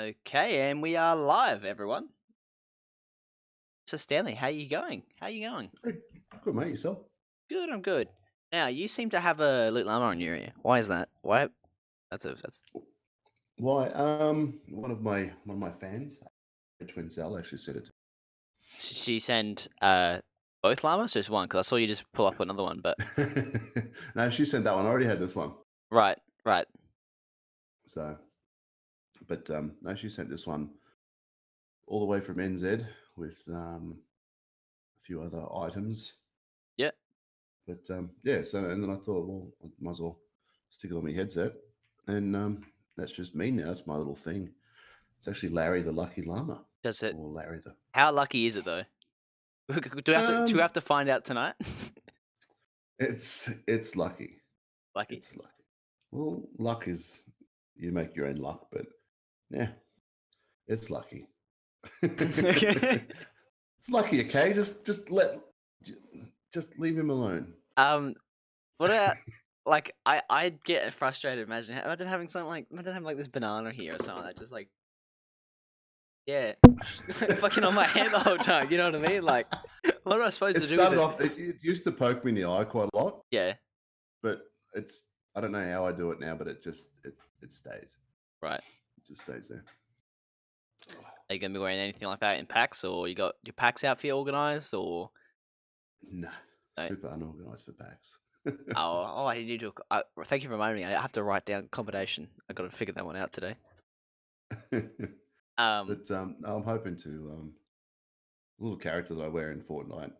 Okay, and we are live, everyone. So Stanley, how you going? Hey, good, mate. Yourself? Good, I'm good. Now, you seem to have a little llama in your ear. Why is that? Why? That's. Why? One of my fans, Twin Cell, actually said it. She sent both llamas, or just one? Because I saw you just pull up another one. But No, she sent that one. I already had this one. right. So, but no, she sent this one all the way from NZ with a few other items. Yeah. But yeah, so and then I thought, well, I might as well stick it on my headset, and that's just me now. That's my little thing. It's actually Larry the Lucky Llama, Does it? or Larry the. How lucky is it though? Do we Um, have to find out tonight? it's lucky. Lucky. It's lucky. Well, luck is you make your own luck, but yeah, it's lucky. It's lucky, okay? Just leave him alone. What about I get frustrated. Imagine having something like this banana here or something that just like fucking on my hand the whole time. You know what I mean? Like, what am I supposed It to do with started it? off. It used to poke me in the eye quite a lot, Yeah, but I don't know how I do it now, but it stays. right. It just stays there. Are you gonna be wearing anything like that in PAX, or you got your PAX outfit organized, or? No, No. super unorganized for PAX. I need to. Thank you for reminding me. I have to write down accommodation. I got to figure that one out today. But I'm hoping to little character that I wear in Fortnite.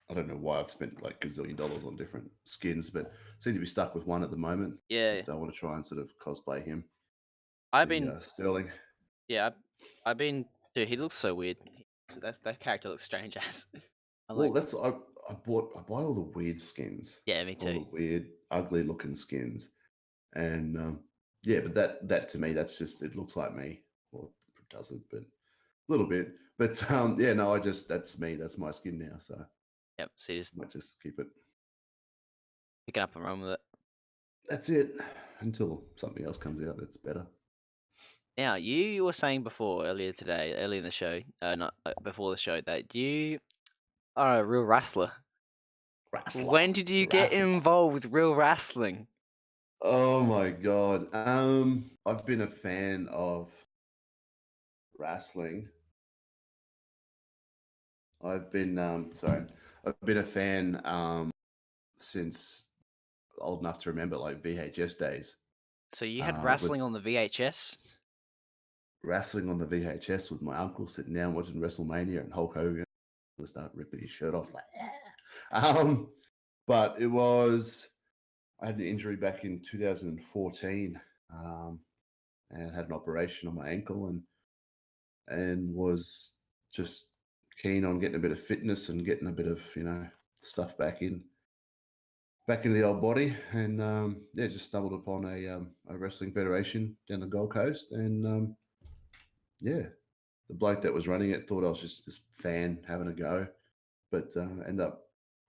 I don't know why I've spent like gazillion dollars on different skins, but seem to be stuck with one at the moment. Yeah, But I want to try and sort of cosplay him, I've the been. Sterling. Yeah, I've been. Dude, he looks so weird. That character looks strange as. I'm Well, like, that's I buy all the weird skins, yeah, me all too. the weird, ugly looking skins, and yeah, but that to me, that's just it looks like me. Well, it doesn't, but a little bit. But yeah, no, that's me. That's my skin now. So Yep. So you just I might just keep it. pick it up and run with it. That's it until something else comes out that's better. Now, you were saying earlier in the show, not before the show, that you are a real wrestler. Wrestler, When did you get wrestler. involved with real wrestling? Oh my god. I've been a fan of wrestling. I've been sorry. I've been a fan since old enough to remember like VHS days. So you had With wrestling on the VHS? wrestling on the VHS with my uncle sitting down watching WrestleMania and Hulk Hogan would start ripping his shirt off like but it was I had an injury back in 2014 and had an operation on my ankle and was just keen on getting a bit of fitness and getting a bit of stuff back in the old body, and yeah, just stumbled upon a wrestling federation down the Gold Coast, and yeah, the bloke that was running it thought I was just this fan having a go, but ended up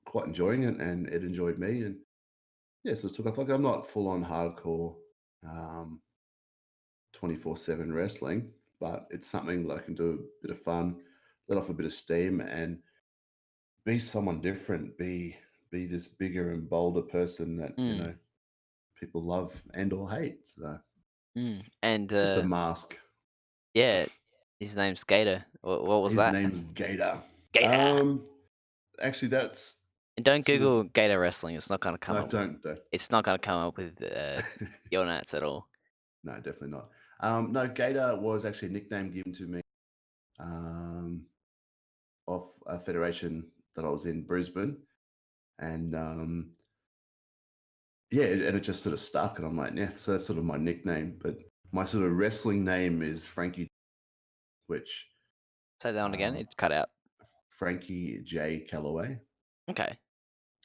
quite enjoying it, and it enjoyed me, and yeah, so it took off. Like I'm not full on hardcore 24/7 wrestling, but it's something that I can do a bit of fun, let off a bit of steam, and be someone different. Be this bigger and bolder person that Mm. people love and or hate. So And just a mask. yeah, his name's Gator. What was His that? name's Gator. Gator. Actually, that's And don't sort of Google Gator wrestling. It's not gonna come no, up with. don't. It's not gonna come up with YLNATS at all. No, definitely not. No, Gator was actually a nickname given to me um, of a federation that I was in Brisbane, and yeah, and it just sort of stuck, and I'm like, yeah, so that's sort of my nickname. But my sort of wrestling name is Frankie, which Say that one again. um, It's cut out. Frankie J Calloway. Okay.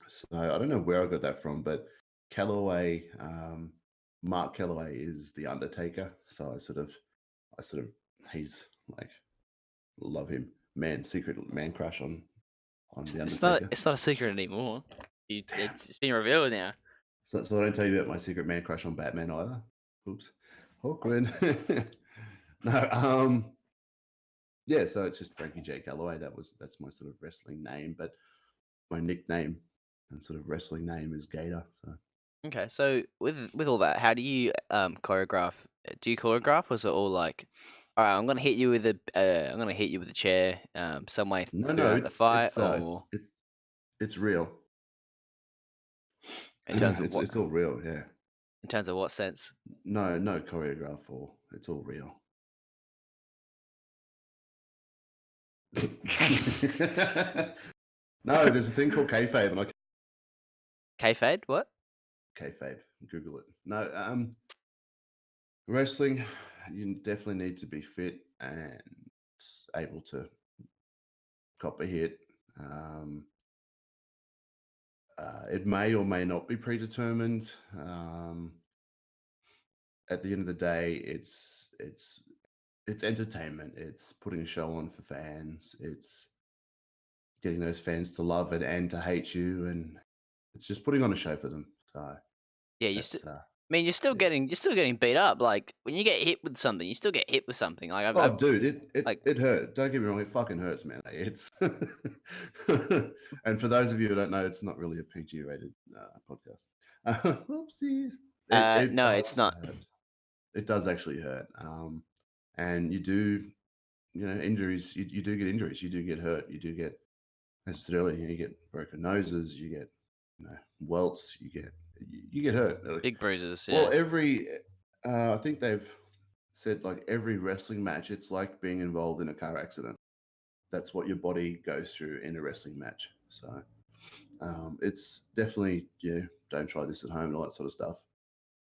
So I don't know where I got that from, but Calloway, Mark Calloway is the Undertaker. So I sort of, he's like, love him, secret man crush on the It's not. Undertaker. It's not a secret anymore. Damn. It's been revealed now. So I don't tell you about my secret man crush on Batman either. Oops, awkward. No, yeah, so it's just Frankie J. Calloway. That's my sort of wrestling name, but my nickname and sort of wrestling name is Gator. So Okay, so with all that, how do you choreograph? Do you choreograph, or is it all like, all right, I'm gonna hit you with a chair, some way no, throughout the it's fight, it's uh or it's it's it's real. in terms of It's all real. Yeah. what sense? No choreograph or it's all real. No, there's a thing called kayfabe, and I Kayfabe? What? kayfabe. Google it. No, wrestling, you definitely need to be fit and able to cop a hit. Um, it may or may not be predetermined. At the end of the day, it's entertainment. It's putting a show on for fans. It's getting those fans to love it and to hate you, and it's just putting on a show for them. So Yeah, you still. that's I mean, yeah. you're still getting beat up. Like when you get hit with something, you still get hit with something. Like Oh, dude, like it hurt. Don't get me wrong, it fucking hurts, man. It's and for those of you who don't know, it's not really a PG rated podcast. Whoopsies. It no, it's does not. hurt. It does actually hurt. And you do, injuries. You do get injuries. You do get hurt. You do get, as I said earlier, you get broken noses. You get, welts. You get hurt. Big bruises, Well, yeah. I think they've said like every wrestling match, it's like being involved in a car accident. That's what your body goes through in a wrestling match. So it's definitely, don't try this at home and all that sort of stuff.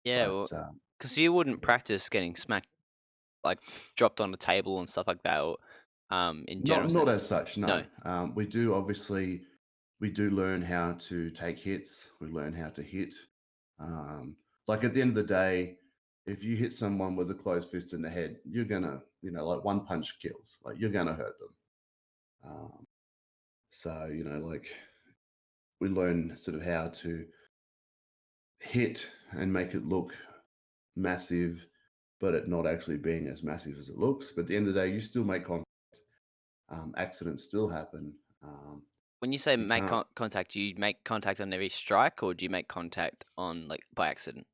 Yeah, But well, because you wouldn't yeah, practice getting smacked, like dropped on a table and stuff like that, or in general not as sense. such, no. No. We do learn how to take hits. We learn how to hit. Um, like at the end of the day, if you hit someone with a closed fist in the head, you're gonna, like one punch kills. Like you're gonna hurt them. So like we learn sort of how to hit and make it look massive, but it not actually being as massive as it looks. But at the end of the day, you still make contact. Accidents still happen. When you say You make can't. contact, do you make contact on every strike, or do you make contact on like by accident?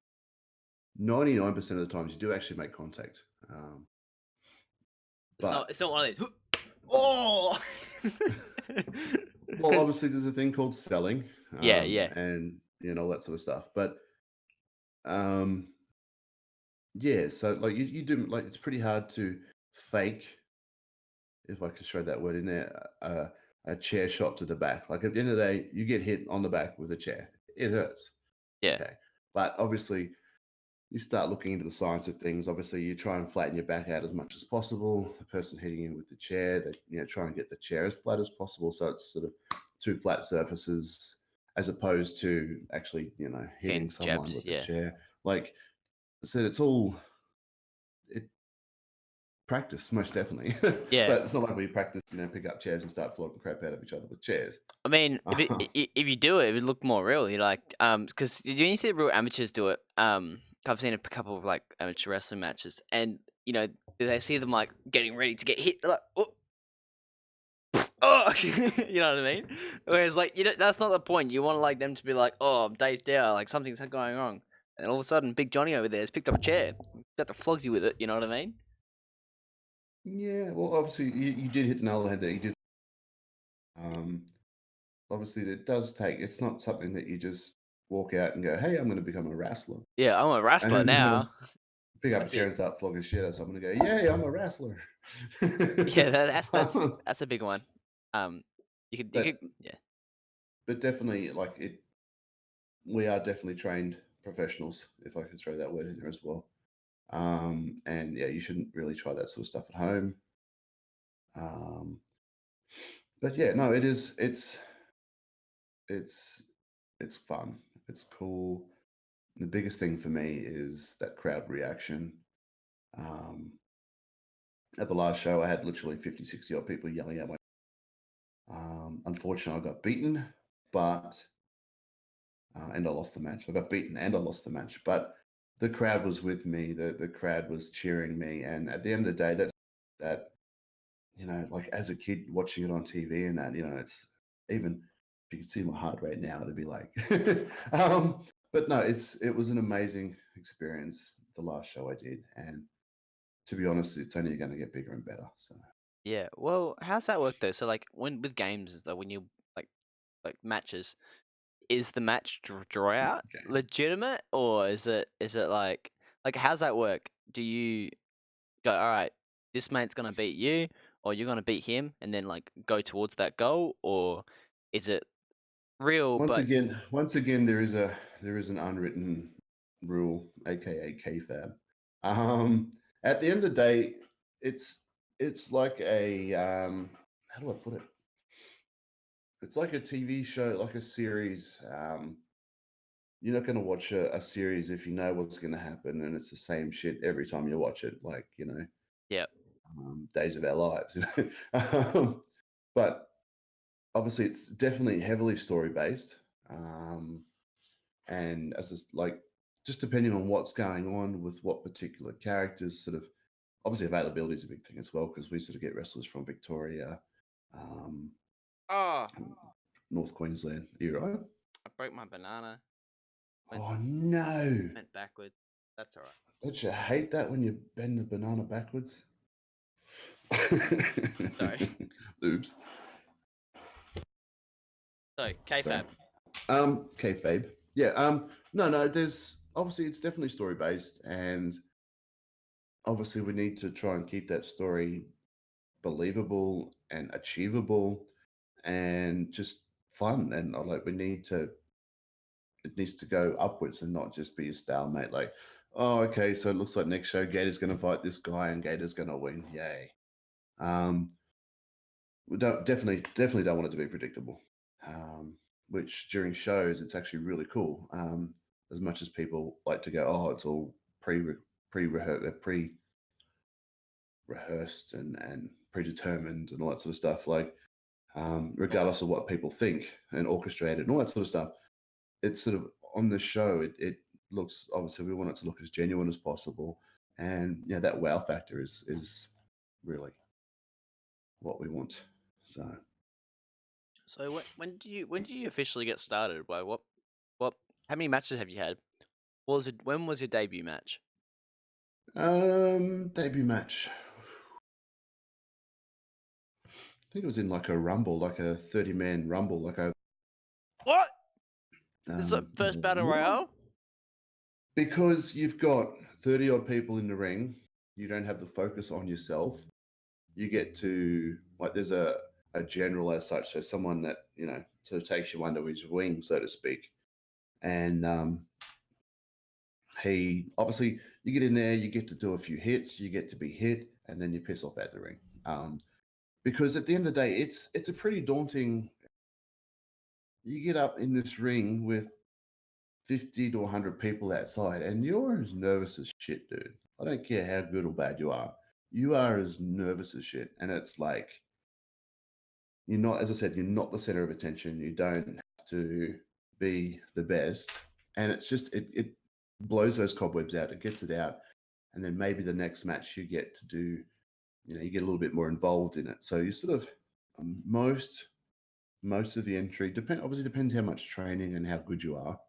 99% of the times, you do actually make contact. But It's not one of these. Oh. well, obviously, there's a thing called selling, Yeah, yeah. and all that sort of stuff. But um, yeah, so like you do like it's pretty hard to fake, if I could throw that word in there, a chair shot to the back. Like at the end of the day, you get hit on the back with a chair. It hurts. Yeah. Okay. But obviously, you start looking into the science of things. Obviously, you try and flatten your back out as much as possible. The person hitting you with the chair, they try and get the chair as flat as possible. So it's sort of two flat surfaces as opposed to actually, Getting hitting someone jabbed. with a Yeah. chair. Like I said, it's all it practice, most definitely. Yeah. But it's not like we practice, pick up chairs and start flogging crap out of each other with chairs. I mean, Uh, if you do it, it would look more real. You like, because you see real amateurs do it. I've seen a couple of like amateur wrestling matches, and they see them like getting ready to get hit. They're like, oh, oh, you know what I mean? Whereas like that's not the point. You want like them to be like, oh, I'm dazed out, like something's going wrong, and all of a sudden, Big Johnny over there has picked up a chair, got to flog you with it. You know what I mean? yeah, well, obviously, you did hit the nail on the head there. You did. Um, Obviously, it does take. It's not something that you just walk out and go, "Hey, I'm going to become a wrestler," Yeah, I'm a wrestler and I'm going to now. pick up a That's chair it. and start flogging shit out. So I'm going to go, "Yay, I'm a wrestler." Yeah, that's a big one. Um, you could but yeah. definitely, like it, we are definitely trained professionals, if I can throw that word in there as well. And yeah, you shouldn't really try that sort of stuff at home. Um, but yeah, no, it is. It's it's fun. It's cool. The biggest thing for me is that crowd reaction. Um, at the last show, I had literally 50, 60 odd people yelling at me. Unfortunately, I got beaten, but and I lost the match. I got beaten and I lost the match. But the crowd was with me. The crowd was cheering me, and at the end of the day, that like as a kid watching it on TV and that, it's even if you could see my heart rate now, it'd be like, but no, it was an amazing experience. The last show I did, and to be honest, it's only going to get bigger and better. So Yeah. Well, how's that work though? So like when with games, though, when you like matches, is the match draw out game. legitimate, or is it like how's that work? Do you go, all right, this mate's gonna beat you, or you're gonna beat him, and then like go towards that goal, or is it real? But Once again, there is an unwritten rule, aka KFAB. At the end of the day, it's like a how do I put it? It's like a TV show, like a series. You're not going to watch a series if you know what's going to happen, and it's the same shit every time you watch it. Like yeah. Days of Our Lives. But obviously, it's definitely heavily story based. And like just depending on what's going on with what particular characters, sort of obviously availability is a big thing as well because we sort of get wrestlers from Victoria, um, Oh, North Queensland. You right? I broke my banana. Went Oh no! went backwards. That's all right. Don't you hate that when you bend the banana backwards? Sorry. Oops. So Sorry. KFAB. Kayfabe. Yeah. No. There's obviously it's definitely story based, and obviously we need to try and keep that story believable and achievable, and just fun. And like we need to, it needs to go upwards and not just be a stalemate. Like, oh, okay, so it looks like next show Gator's going to fight this guy, and Gator's going to win. Yay. Um, we definitely don't want it to be predictable. Which during shows it's actually really cool. As much as people like to go, oh, it's all pre rehearsed and predetermined and all that sort of stuff. Like, regardless of what people think and orchestrated and all that sort of stuff, it's sort of on the show. It looks, obviously we want it to look as genuine as possible, and that wow factor is really what we want. So when did you officially get started? Like what how many matches have you had? When was your debut match? Debut match. I think it was in like a rumble, like a 30-man rumble, like a What? It's like first battle what? royale? Because you've got 30 odd people in the ring, you don't have the focus on yourself. You get to, like, there's a general as such, so someone that sort of takes you under his wing, so to speak. And he obviously, you get in there, you get to do a few hits, you get to be hit, and then you piss off at the ring. Because at the end of the day, it's a pretty daunting. You get up in this ring with 50 to 100 people outside, and you're as nervous as shit, dude. I don't care how good or bad you are. You are as nervous as shit. And it's like, you're not, as I said, you're not the center of attention. You don't have to be the best. And it's just, it blows those cobwebs out. It gets it out. And then maybe the next match you get to do, you get a little bit more involved in it. So you sort of, most of the entry, obviously depends how much training and how good you are,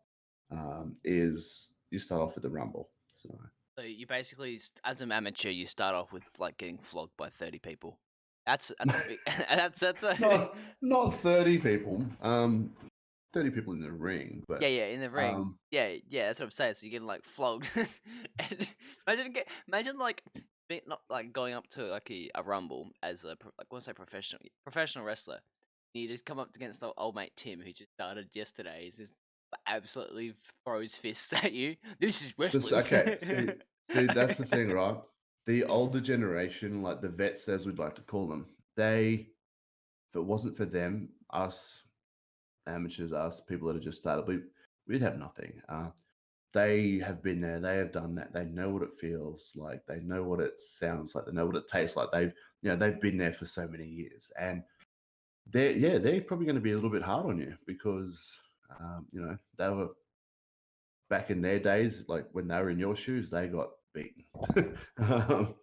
is you start off with the rumble. So you basically, as an amateur, you start off with like getting flogged by 30 people. That's a big. That's a. Not 30 people. 30 people in the ring, Yeah, but yeah, in the ring. Yeah, yeah, that's what I'm saying. So you're getting like flogged, and imagine like not like going up to like a rumble as like once a professional wrestler. You just come up against the old mate Tim who just started yesterday. He's just absolutely throws fists at you. This is just wrestling. okay. See, that's the thing, right? The older generation, like the vets, as we'd like to call them, if it wasn't for them, us amateurs, us people that have just started, we'd have nothing. They have been there, they have done that, they know what it feels like, they know what it sounds like, they know what it tastes like. They've been there for so many years, and they're probably going to be a little bit hard on you because they were back in their days, like when they were in your shoes, they got beaten. um,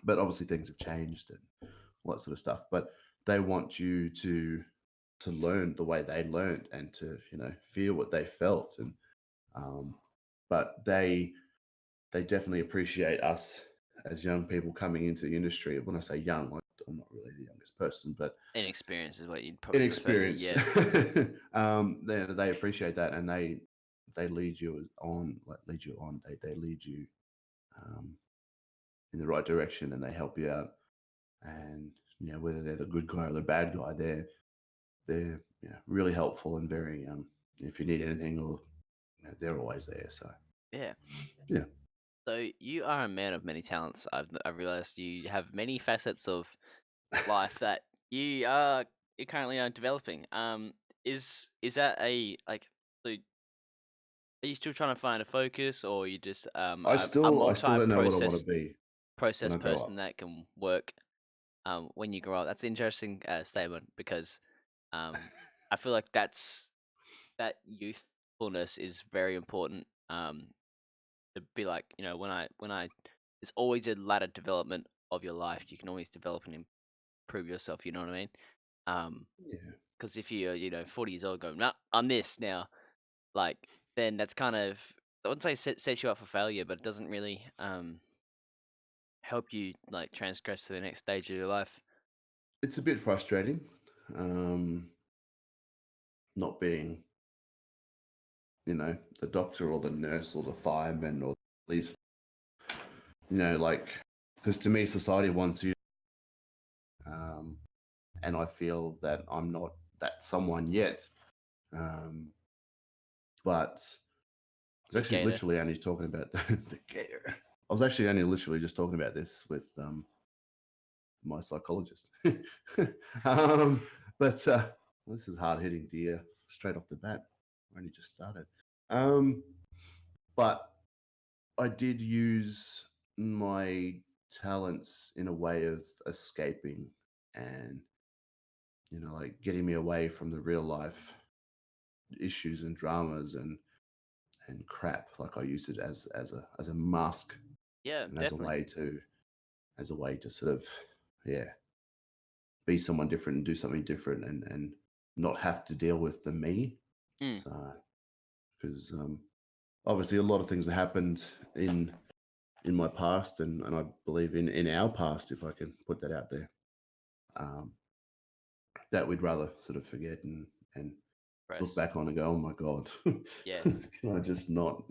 but obviously things have changed and all that sort of stuff. But they want you to learn the way they learned and to feel what they felt. And um, but they definitely appreciate us as young people coming into the industry. When I say young, like, I'm not really the youngest person, but Inexperience is what you'd probably refer to. inexperienced. Yeah. They appreciate that, and they lead you on, like lead you on. They lead you um, in the right direction, and they help you out. And whether they're the good guy or the bad guy, they're really helpful and very. If you need anything, or they're always there. So Yeah. yeah, So you are a man of many talents. I've realized you have many facets of life that you're currently developing. Is that a like? So are you still trying to find a focus, or you just a I still don't know what I want multi-process to be when process I grow person up. that can work when you grow up? That's an interesting statement because I feel like that youthfulness is very important. To be like, when I there's always a ladder development of your life. You can always develop and improve yourself. You know what I mean? Yeah, Because if you're 40 years old, going, nah, I'm this now, like then that's kind of, I wouldn't say sets you up for failure, but it doesn't really help you like transgress to the next stage of your life. it's a bit frustrating, um, not being the doctor or the nurse or the fireman or the police, like, because to me, society wants you, um, and I feel that I'm not that someone yet. Um, but I was You actually gator. literally only talking about the gator. I was actually only literally just talking about this with my psychologist. um, but this is hard hitting, dear, straight off the bat. I only just started. Um, but I did use my talents in a way of escaping and, like getting me away from the real life issues and dramas and crap. Like I used it as a mask Yeah, and definitely. as a way to sort of, yeah, be someone different and do something different and not have to deal with the me. Mm, So because obviously a lot of things that happened in my past and I believe in our past, if I can put that out there, um, that we'd rather sort of forget and look press. back on and go, oh my god, Yeah. can I just not,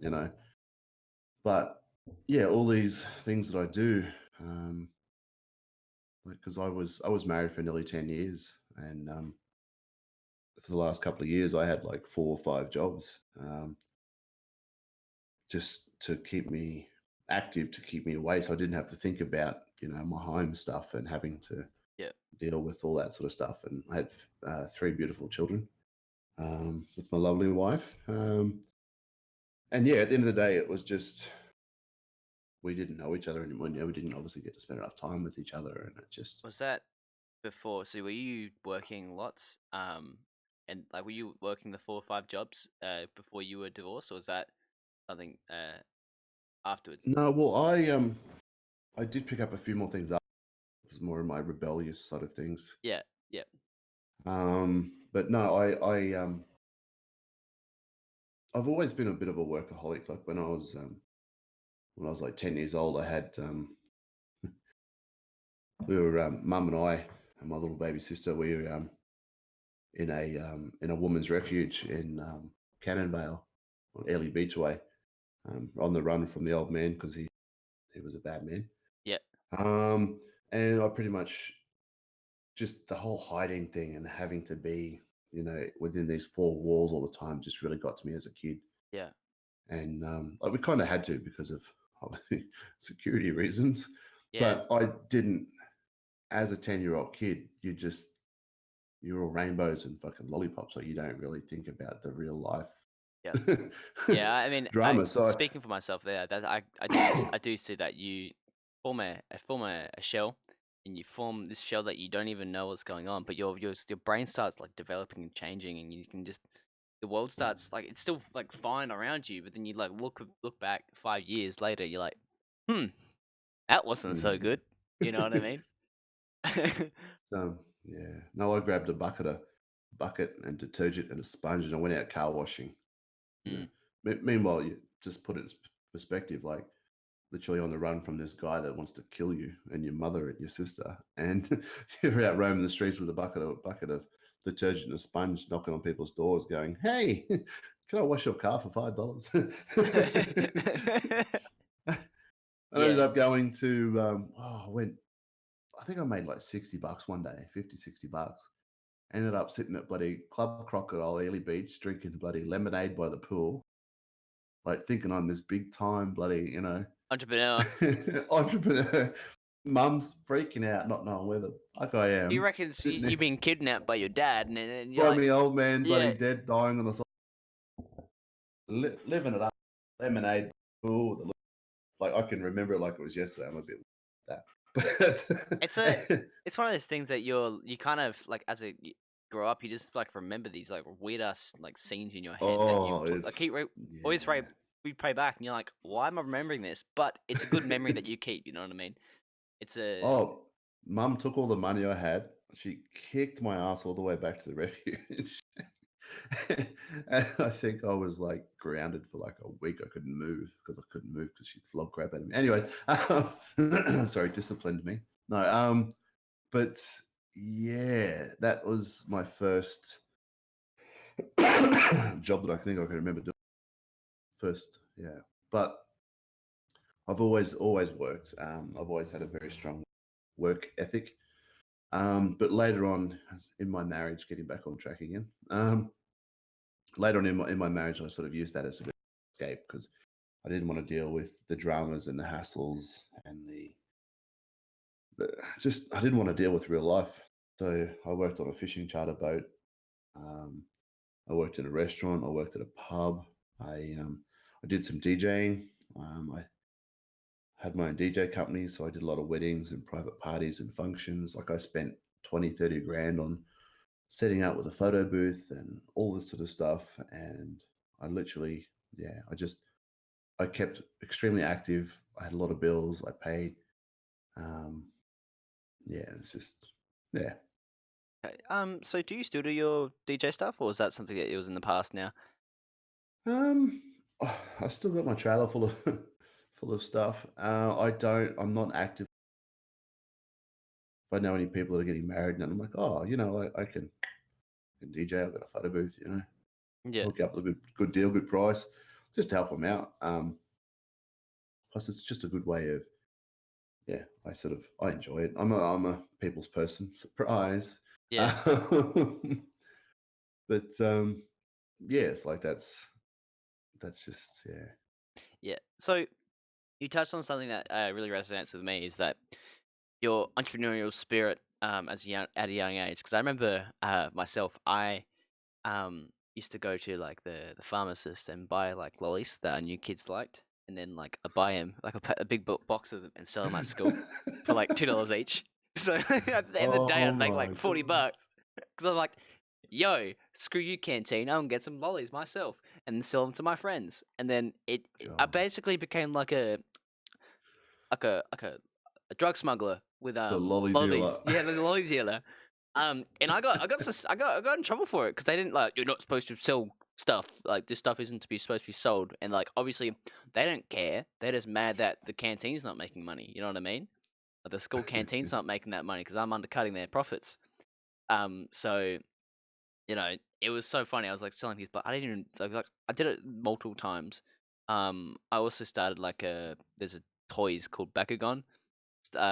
But yeah, all these things that I do, because I was married for nearly 10 years, and for the last couple of years, I had like 4 or 5 jobs, just to keep me active, to keep me away, so I didn't have to think about my home stuff and having to Yeah. deal with all that sort of stuff. And I had 3 beautiful children, with my lovely wife, and yeah, at the end of the day, it was just we didn't know each other anymore. We didn't obviously get to spend enough time with each other, and it just Was that before? So were you working lots? And like, were you working the 4 or 5 jobs before you were divorced, or was that something afterwards? no. Well, I did pick up a few more things up. It was more in my rebellious side of things. Yeah. Yeah. But no, I've always been a bit of a workaholic. Like when I was like 10 years old, I had we were mum and I and my little baby sister. We were in a woman's refuge in Cannonvale on Airlie Beachway, on the run from the old man because he was a bad man. Yeah. Um, and I pretty much just the whole hiding thing and having to be, within these 4 walls all the time just really got to me as a kid. Yeah. And like we kind of had to because of obviously security reasons. Yeah. But I didn't, as a 10-year-old kid, you're all rainbows and fucking lollipops. Like you don't really think about the real Yeah. life Yeah. I mean, I drama. So speaking for myself there, that I do see that you form a shell, and you form this shell that you don't even know what's going on, but your brain starts like developing and changing, and you can just your world starts like it's still like fine around you, but then you like look back 5 years later, you're like, hmm, that wasn't so Yeah. good. You know what I mean? Yeah. No, I grabbed a bucket and detergent and a sponge, and I went out car washing. You know. Mm. Meanwhile, you just put it in perspective, like literally on the run from this guy that wants to kill you and your mother and your sister, and you're out roaming the streets with a bucket of detergent and a sponge, knocking on people's doors, going, "Hey, can I wash your car for $5?" I ended Yeah, up going to I went. I think I made like $60 one day, 50, $60. Ended up sitting at bloody Club Crocodile, Ely Beach, drinking bloody lemonade by the pool, like thinking I'm this big time bloody, entrepreneur. entrepreneur. Mum's freaking out, not knowing where the fuck I You am. reckon Sitting there, you've been kidnapped by your dad, and then you're like, grimy old man, bloody yeah, dead, dying on the side, living it up. Lemonade pool. Like I can remember it like it was yesterday. I'm a bit that, it's a but it's one of those things that you kind of like as you grow up, you just like remember these like weird ass like scenes in your head that you oh, like it's always yeah. we pray back, and you're like, why am I remembering this? But it's a good memory that you keep. You know what I mean? It's a Oh, mum took all the money I had. She kicked my ass all the way back to the refuge. And I think I was like grounded for like a week. I couldn't move because she'd flog crap out of me. Anyway, sorry, disciplined me. No, but yeah, that was my first job that I think I can remember doing. First, yeah. But I've always worked. I've always had a very strong work ethic. But later on, in my marriage, getting back on track again. Later on in my marriage, I sort of used that as a bit of escape because I didn't want to deal with the dramas and the hassles and just I didn't want to deal with real life. So I worked on a fishing charter boat. Um, I worked in a restaurant. I worked at a pub. I did some DJing. I had my own DJ company, so I did a lot of weddings and private parties and functions. Like I spent 20, 30 grand on setting up with a photo booth and all this sort of stuff. And I literally, yeah, I kept extremely active. I had a lot of bills I paid. Um, yeah, it's just, yeah. okay. So do you still do your DJ stuff, or is that something that it was in the past now? Um, I still got my trailer full of full of stuff. I'm not active. If I know any people that are getting married, and I'm like, oh, I can DJ. I've got a photo booth. Yeah, Hook you up with a good deal, good price, just to help them out. Plus, it's just a good way of, yeah, I enjoy it. I'm a people's person. Surprise. yeah, Um, but yeah, it's like that's just yeah. yeah. So you touched on something that really resonates with me is that your entrepreneurial spirit as at a young age. Because I remember myself, I used to go to like the pharmacist and buy like lollies that I knew kids liked, and then like I buy him like a big box of them and sell them at school for like $2 each. So at the end of the day, Oh I'd make my like 40 god, bucks because I'm like, yo, screw you, canteen. I'm gonna get some lollies myself and then sell them to my friends. And then I god, basically became like a drug smuggler with the lolly dealer. lollies. Yeah, the lolly dealer. And I got in trouble for it because they didn't like you're not supposed to sell stuff like this stuff isn't to be supposed to be sold. And like obviously they don't care. They're just mad that the canteen's not making money. You know what I mean? Like, the school canteen's not making that money because I'm undercutting their profits. So it was so funny. I was like selling these, but I didn't even like I did it multiple times. I also started like there's a toys called Bakugan.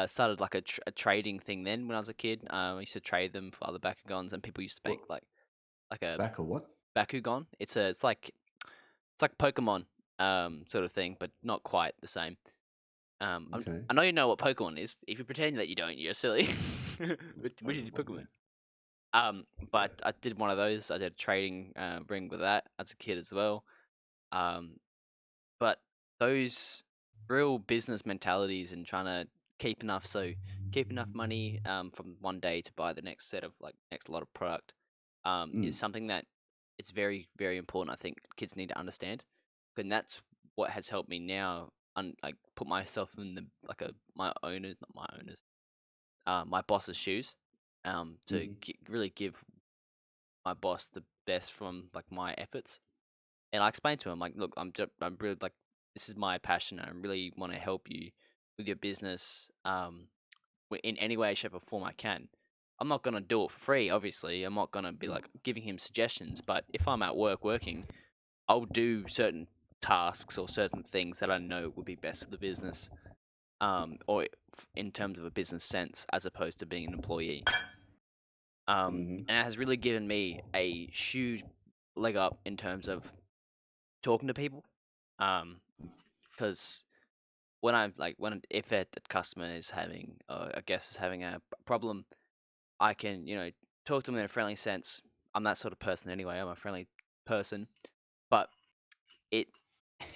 Started like a trading thing then when I was a kid. I used to trade them for other Bakugans, and people used to What, make like a back or what? Bakugan. It's like Pokemon sort of thing, but not quite the same. Okay. I know you know what Pokemon is. If you pretend that you don't, you're silly. What did you Pokemon, Pokemon? yeah. But Okay. I did one of those. I did a trading ring with that as a kid as well. Um, but those real business mentalities and trying to keep enough money from one day to buy the next set of like next lot of product is Mm. something that it's very, very important. I think kids need to understand, and that's what has helped me now. Like put myself in the like a my owners, not my owners, my boss's shoes, to Mhm. really give my boss the best from like my efforts. And I explained to him like, look, I'm really like this is my passion. And I really want to help you with your business, in any way, shape, or form I can. I'm not gonna do it for free, obviously. I'm not gonna be No. like giving him suggestions. But if I'm at work working, I'll do certain tasks or certain things that I know would be best for the business, or in terms of a business sense, as opposed to being an employee. Mhm. And it has really given me a huge leg up in terms of talking to people. Because when I'm like when if a customer is having, a guest is having a problem, I can talk to them in a friendly sense. I'm that sort of person anyway. I'm a friendly person, but it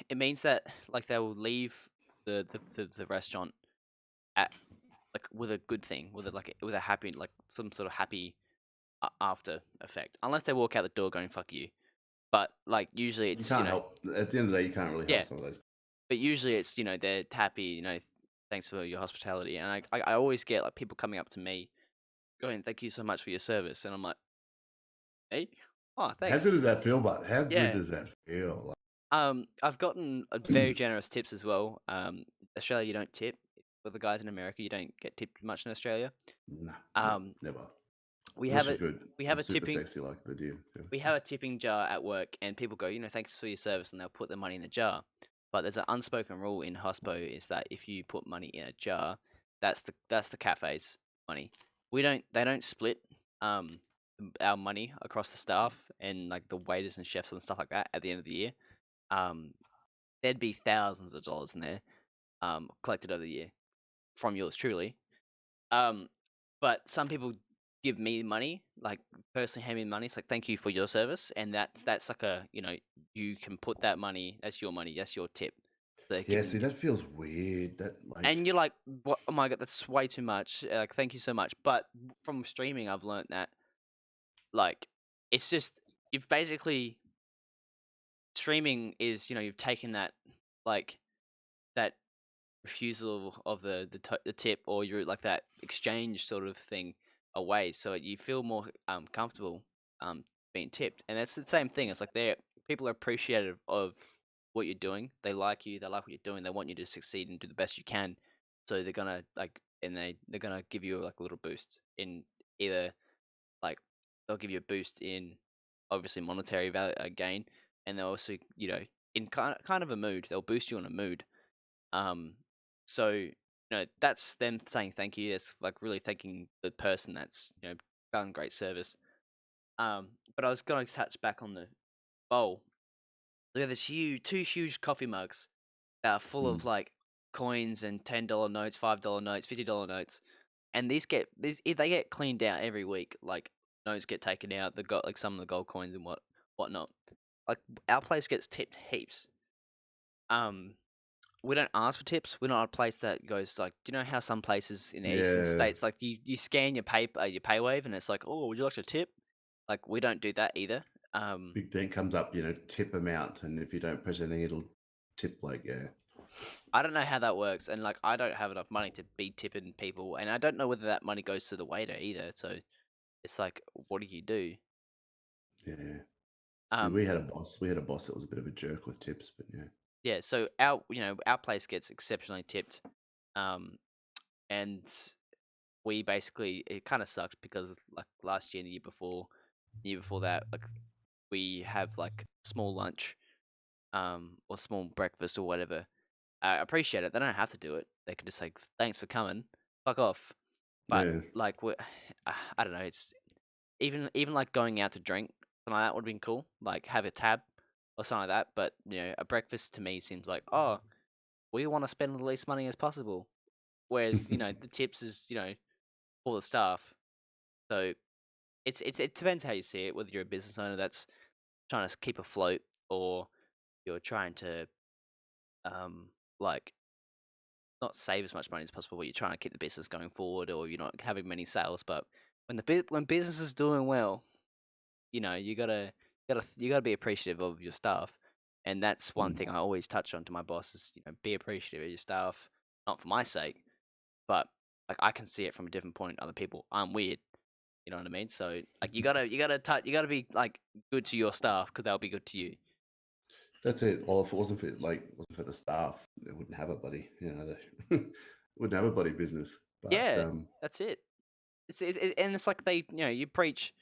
it means that like they will leave the restaurant at like with a good thing, with a with a happy like some sort of happy after effect. Unless they walk out the door going "fuck you," but like usually You it's can't help. At the end of the day, you can't really help yeah, some of those. but usually it's they're happy, thanks for your hospitality, and I always get like people coming up to me going thank you so much for your service, and I'm like hey, oh How good thanks, does that feel? But how good yeah. does that feel? I've gotten a very generous tips as well. Australia, you don't tip. For the guys in America, you don't get tipped much in Australia. No, no, Um, never. we have Unless you're it. good We have and a super tipping. sexy like the deer. Yeah. We have a tipping jar at work, and people go, thanks for your service, and they'll put the money in the jar. But there's an unspoken rule in hospo is that if you put money in a jar, that's the cafe's money. We don't. They don't split our money across the staff and like the waiters and chefs and stuff like that at the end of the year. Um, there'd be thousands of dollars in there, collected over the year from yours truly. Um, but some people give me money, like personally hand me money. It's like thank you for your service, and that's like you can put that money. That's your money. That's your tip. They're Yeah, see, giving you, that feels weird. That like, and you're like, what? Oh my god, that's way too much. Like thank you so much. But from streaming, I've learned that like it's just you've basically streaming is you've taken that like that refusal of the tip or your like that exchange sort of thing away, so you feel more comfortable being tipped. And that's the same thing. It's like people are appreciative of what you're doing. They like you. They like what you're doing. They want you to succeed and do the best you can. So they're gonna like and they're gonna give you like a little boost in either like they'll give you a boost in obviously monetary value gain, and they'll also in kind of a mood. They'll boost you in a mood, um, so that's them saying thank you. It's like really thanking the person that's done great service. But I was going to touch back on the bowl. We have this two huge coffee mugs that are full mm, of like coins and $10 notes, $5 notes, $50 notes, and they get cleaned out every week. Like notes get taken out. They got like some of the gold coins and whatnot. Like our place gets tipped heaps. Um, we don't ask for tips. We're not a place that goes like, do you know how some places in the eastern yeah, states like you scan your pay wave and it's like, oh, would you like a tip? Like we don't do that either. Um, big thing comes up, tip amount, and if you don't press anything, it'll tip like yeah. I don't know how that works, and like I don't have enough money to be tipping people, and I don't know whether that money goes to the waiter either. So it's like, what do you do? Yeah. See, we Um, had a boss. We had a boss that was a bit of a jerk with tips, but yeah. yeah. So our place gets exceptionally tipped, um, and we basically it kind of sucked because like last year and the year before that, like we have like small lunch, or small breakfast or whatever. I appreciate it. They don't have to do it. They can just say thanks for coming, fuck off. But Yeah. like we, I don't know. It's even like going out to drink something like that would have been cool. Like have a tab or something like that. But a breakfast to me seems like oh we want to spend the least money as possible. Whereas the tips is for the staff. So it depends how you see it. Whether you're a business owner that's trying to keep afloat, or you're trying to um like not save as much money as possible, but you're trying to keep the business going forward, or you're not having many sales. But when business is doing well, you gotta. You gotta be appreciative of your staff, and that's one Mm, thing I always touch on to my bosses. Be appreciative of your staff, not for my sake, but like I can see it from a different point. Other people, I'm weird. You know what I mean? So like you gotta be like good to your staff because they'll be good to you. that's it. Well, if it wasn't for the staff, they wouldn't have a buddy. They wouldn't have a buddy business. But Yeah, that's it. And it's like you preach,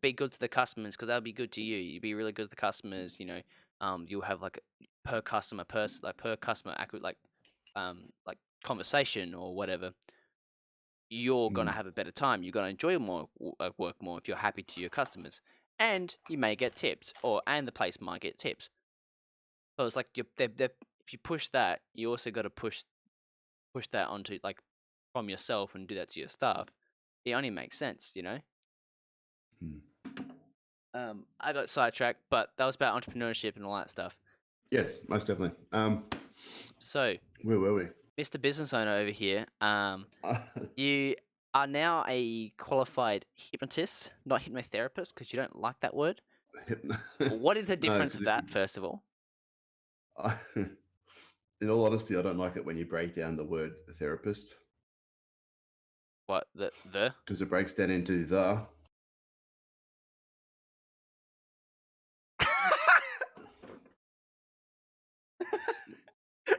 be good to the customers because they'll be good to you. You be really good to the customers. You'll have like per customer person, like per customer accurate, like conversation or whatever. You're gonna mm, have a better time. You're gonna enjoy more work more if you're happy to your customers, and you may get tips, and the place might get tips. So it's like if you push that, you also got to push that onto like from yourself and do that to your staff. It only makes sense. mm. I got sidetracked, but that was about entrepreneurship and all that stuff. Yes, most definitely. So, Where were we? Mr. Business Owner over here, Uh, you are now a qualified hypnotist, not hypnotherapist, because you don't like that word. hypno- What is the no, difference of that, first of all? I, in all honesty, I don't like it when you break down the word therapist What the? because it breaks down into the.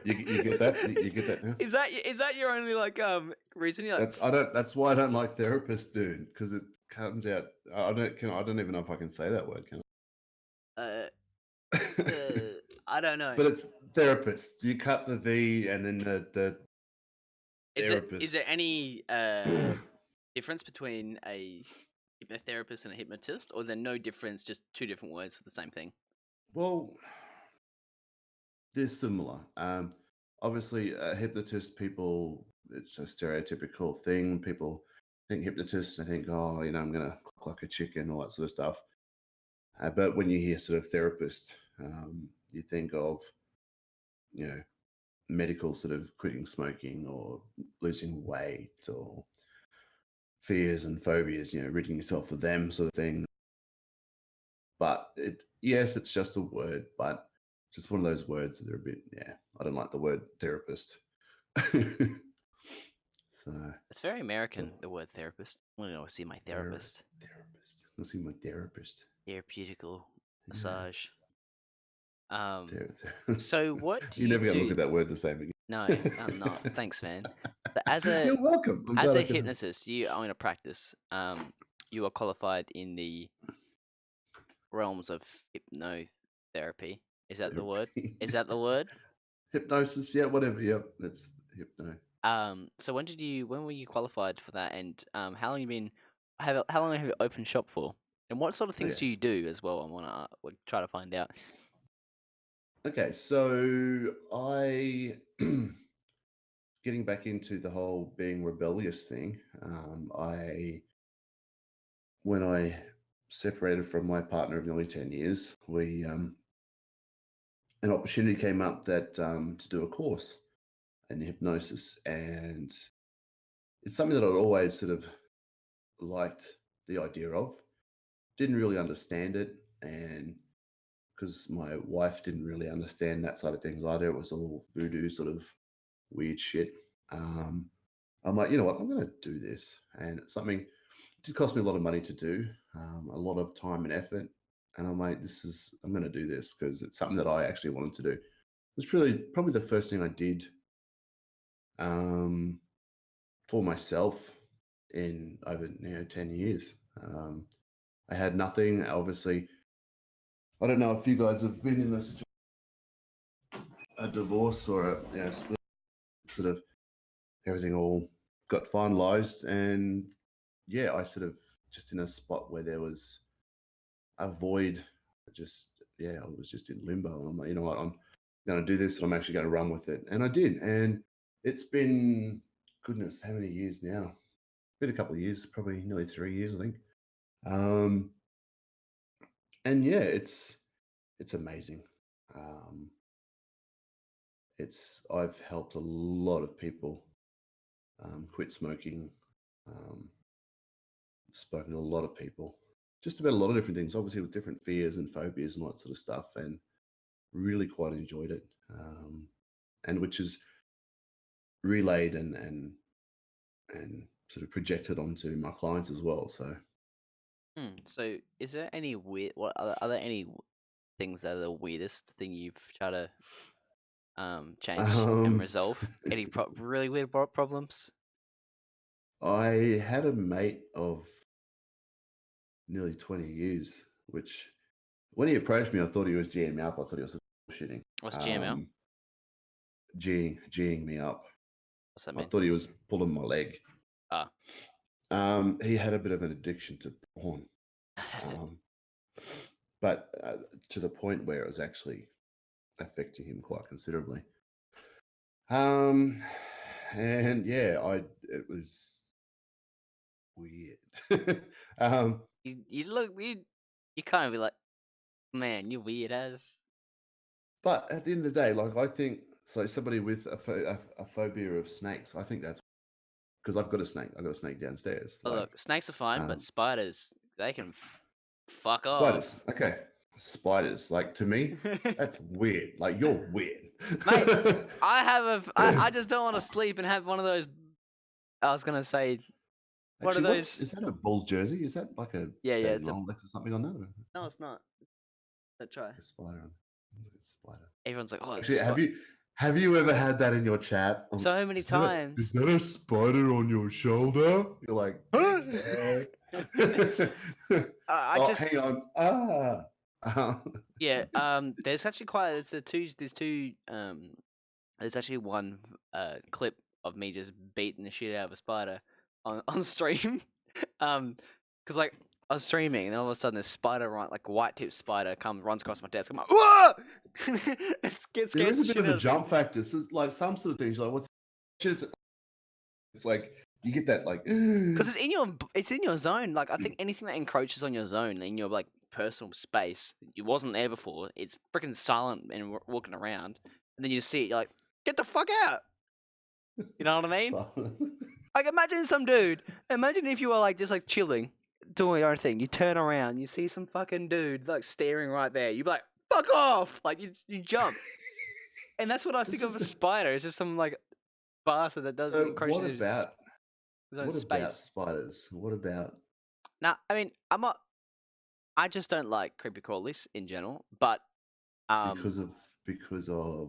You get is, that? You is, get that now? is that your only like reason? You're like, That's why I don't like therapist, dude. Because it comes out. I don't even know if I can say that word. Can uh, I? I don't know. But it's therapist. You cut the V and then the Is there therapist. any difference between a hypnotherapist and a hypnotist, or is there no difference, just two different words for the same thing? Well, they're similar. Obviously, hypnotist people, it's a stereotypical thing. People think hypnotists, they think, oh, I'm going to cluck like a chicken, all that sort of stuff. But when you hear sort of therapist, you think of, you know, medical sort of quitting smoking or losing weight or fears and phobias, ridding yourself of them sort of thing. But yes, it's just a word, but just one of those words that are a bit, yeah, I don't like the word therapist. So, It's very but American, the word therapist. I want to go see my therapist. therapist. Let's see my therapist. Therapeutical massage. Yes. Um, Ther- so what do You're you never going to look do? at that word the same No, I'm not. again. Thanks, man. But as a You're welcome. I'm as glad a I could help. hypnotist, you are going to practice. You are qualified in the realms of hypnotherapy. Is that the word? Therapy. Is that the word? Hypnosis. Yeah, whatever. Yep. That's hypno. So when were you qualified for that, and how long you been, how long have you opened shop for, and what sort of things Okay. do you do as well? I want to try to find out. Okay. So getting back into the whole being rebellious thing. When I separated from my partner of nearly 10 years, we an opportunity came up that to do a course in hypnosis, and it's something that I'd always sort of liked the idea of. Didn't really understand it, and because my wife didn't really understand that side of things either, it was all voodoo sort of weird shit. Um, I'm like, you know what, I'm going to do this, and it's something. It did cost me a lot of money to do, a lot of time and effort, and I'm like, I'm going to do this because it's something that I actually wanted to do. It was probably the first thing I did um, for myself in over 10 years. Um, I had nothing. Obviously, I don't know if you guys have been in a divorce or a split. Sort of everything all got finalized, and yeah, I sort of just in a spot where there was a void. Just yeah, I was just in limbo, and I'm like, you know what, I'm going to do this, and I'm actually going to run with it, and I did, and it's been goodness, how many years now? Been a couple of years, probably nearly 3 years, I think. Um, and yeah, it's amazing. Um, I've helped a lot of people quit smoking. Um, spoken to a lot of people. just about a lot of different things, obviously with different fears and phobias and all that sort of stuff, and really quite enjoyed it. And which is relayed and sort of projected onto my clients as well. So So, is there any weird? What are there any things that are the weirdest thing you've tried to change and um, resolve? Any really weird problems? I had a mate of nearly 20 years, which when he approached me, I thought he was G'ing me up. I thought he was bullshitting, What's GML? G'ing me up. What's that I mean? thought he was pulling my leg. Ah. He had a bit of an addiction to porn, um, but to the point where it was actually affecting him quite considerably. And yeah, it was weird. um, you look you kind of be like, man, you weird as. but at the end of the day, like I think so. Somebody with a phobia of snakes, I think that's because I've got a snake. I've got a snake downstairs. Oh, Like look, snakes are fine, but um, spiders, they can fuck off. spiders. Okay, spiders. Like to me, that's weird. Like you're weird, Mate, I just don't want to sleep and have one of those. I was gonna say one of Actually, those. is that a Bulls jersey? Is that like a Yeah, David it's a. Long or something on that? No, it's not. Let's try. A spider. Like a spider. Everyone's like, oh, it's Actually, just got have you ever had that in your chat? so many Is times. that a spider on your shoulder? You're like, Huh? yeah. I Oh, just hang on. yeah. There's actually there's actually one clip of me just beating the shit out of a spider on stream. Because like I was streaming and all of a sudden this spider like a white tip spider runs across my desk. I'm like, whoa! It There scared is the a bit shit of a out of me. jump factor. So it's like some sort of things, like what's it's like you get that like Because it's in your zone. Like I think anything that encroaches on your zone in your like personal space, it wasn't there before. It's freaking silent and walking around, and then you see it. You're like, get the fuck out. You know what I mean? Like imagine some dude. Imagine if you were like just like chilling, doing your own thing. You turn around, you see some fucking dudes like staring right there. You'd be like, fuck off! Like you jump, and that's what I think of a spider. It's just some like bastard that does So encroaches his own what about space. spiders? What about Now, I mean, I'm not. I just don't like creepy crawlies in general, but because of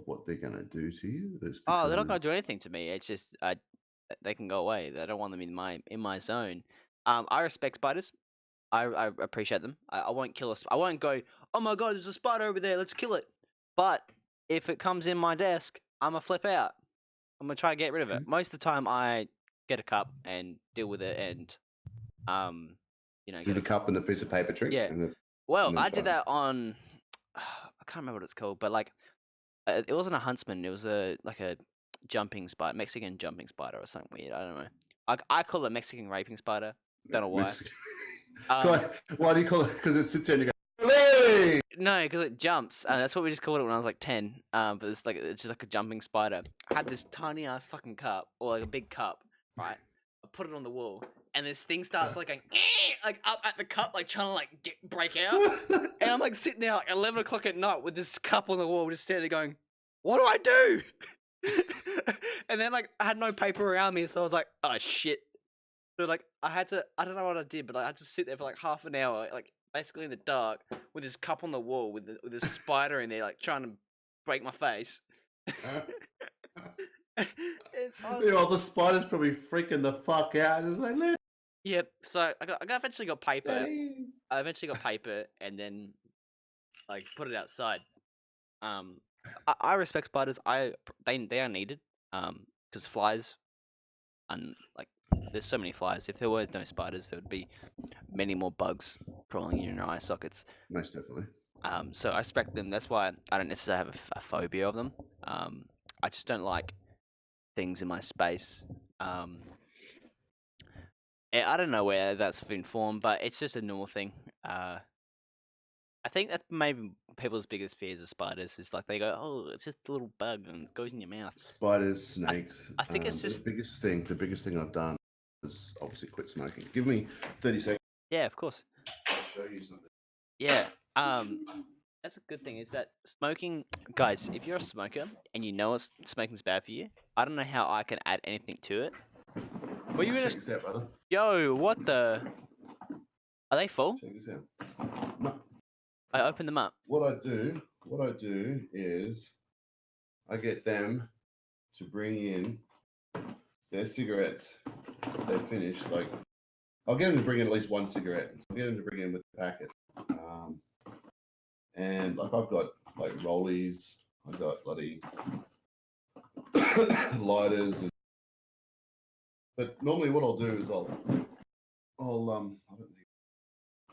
what they're gonna do to you? It's oh, because they're not of gonna do anything to me. It's just they can go away. I don't want them in my zone. I respect spiders. I appreciate them. I won't kill I won't go. Oh my god, there's a spider over there. Let's kill it. But if it comes in my desk, I'm gonna flip out. I'm gonna try to get rid of it. okay. Most of the time, I get a cup and deal with it, and Do get the a cup and the piece of paper trick, yeah. and Well, then I did try. that on. I can't remember what it's called, but like it wasn't a huntsman. It was a jumping spider, Mexican jumping spider or something weird. I don't know. I call it Mexican raping spider. Don't know why. Mexican. Um, Why do you call it? Because it sits there and you go, "Hey!" no, because it jumps. That's what we just called it when I was like 10. But it's just like a jumping spider. I had this tiny ass fucking cup or like a big cup, right? I put it on the wall, and this thing starts like going like up at the cup, like trying to like break out. And I'm like sitting there like 11 o'clock at night with this cup on the wall, just standing there going, what do I do? And then like I had no paper around me, so I was like, oh shit. So like I don't know what I did, but like, I had to sit there for like half an hour, like basically in the dark, with this cup on the wall with this spider in there, like trying to break my face. And Meanwhile, the spider's probably freaking the fuck out. It's like, "Let yep. So I eventually got paper. Daddy." I eventually got paper and then like put it outside. I respect spiders. They are needed. Because flies and like there's so many flies. If there were no spiders, there would be many more bugs crawling in your eye sockets. Most definitely. So I respect them. That's why I don't necessarily have a phobia of them. I just don't like things in my space. I don't know where that's been formed, but it's just a normal thing. I think that's maybe people's biggest fears of spiders is like they go, oh, it's just a little bug and it goes in your mouth. Spiders, snakes. I think it's just The biggest thing I've done is obviously quit smoking. Give me 30 seconds. yeah, of course. show you something. Yeah. That's a good thing. Is that smoking, guys? If you're a smoker and you know smoking's bad for you, I don't know how I can add anything to it. Were you gonna? Check this out, brother. Yo, what the? Are they full? Check this out. No. I opened them up. What I do is I get them to bring in their cigarettes. They finish like I'll get them to bring in at least one cigarette. So I'll get them to bring in with the packet. And like I've got like rollies, I've got bloody lighters. But normally what I'll do is I don't think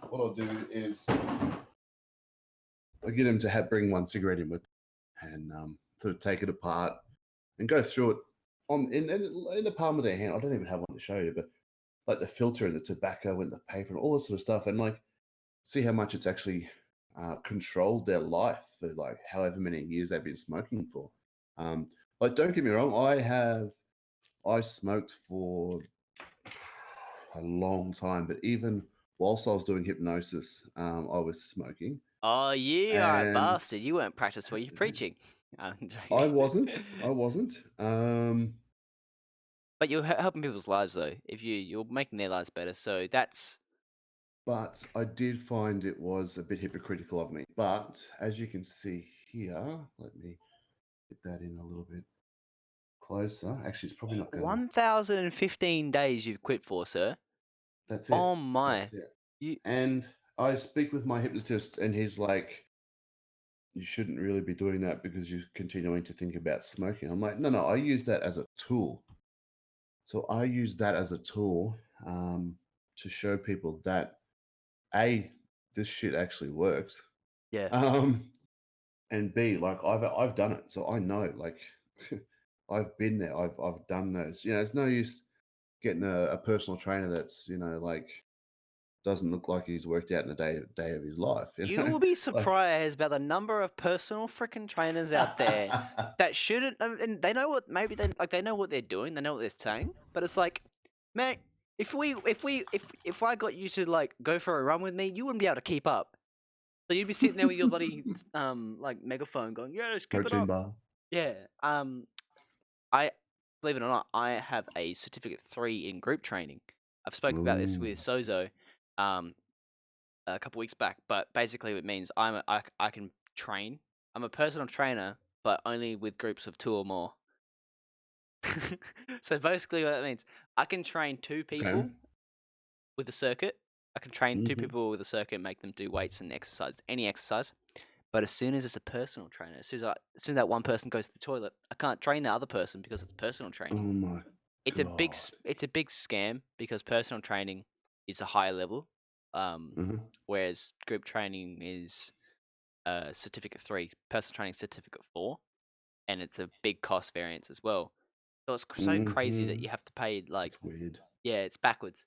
what I'll do is I get them to bring one cigarette in with and sort of take it apart and go through it in the palm of their hand. I don't even have one to show you, but like the filter and the tobacco and the paper and all this sort of stuff, and like see how much it's actually controlled their life for like however many years they've been smoking for. Like, don't get me wrong, I smoked for a long time, but even whilst I was doing hypnosis, I was smoking. Oh, you are a And bastard. You weren't practice what you're preaching. I'm I joking. wasn't. But you're helping people's lives though. If you're making their lives better, so that's But I did find it was a bit hypocritical of me. But as you can see here, let me get that in a little bit closer. Actually, it's probably not going to. 1,015 days you've quit for, sir. That's it. Oh my. That's it. You And I speak with my hypnotist, and he's like, you shouldn't really be doing that because you're continuing to think about smoking. I'm like, no, I use that as a tool. So I use that as a tool to show people that A, this shit actually works. yeah. And B, like I've done it. So I know, like I've been there. I've done those. You know, it's no use getting a personal trainer that's, like doesn't look like he's worked out in a day of his life, You will be Like surprised about the number of personal freaking trainers out there that shouldn't, and they know what maybe they know what they're doing, they know what they're saying, but it's like, man, if I got you to like go for a run with me, you wouldn't be able to keep up. So you'd be sitting there with your bloody like megaphone going, yes, keep it protein up. bar. Yeah. I believe it or not, I have a certificate 3 in group training. I've spoken about this Ooh. with Sozo, a couple weeks back, but basically it means I can train. I'm a personal trainer, but only with groups of 2 or more. So basically what that means, I can train 2 Okay. people with a circuit. I can train 2 Hmm. people with a circuit, make them do weights and exercise, any exercise. But as soon as it's a personal trainer, as soon as that one person goes to the toilet, I can't train the other person because it's personal Oh training. my God. It's a big scam because personal training is a higher level, Hmm. whereas group training is certificate 3, personal training certificate 4, and it's a big cost variance as well. So it's so crazy that Hmm. you have to pay like, It's weird. yeah, it's backwards.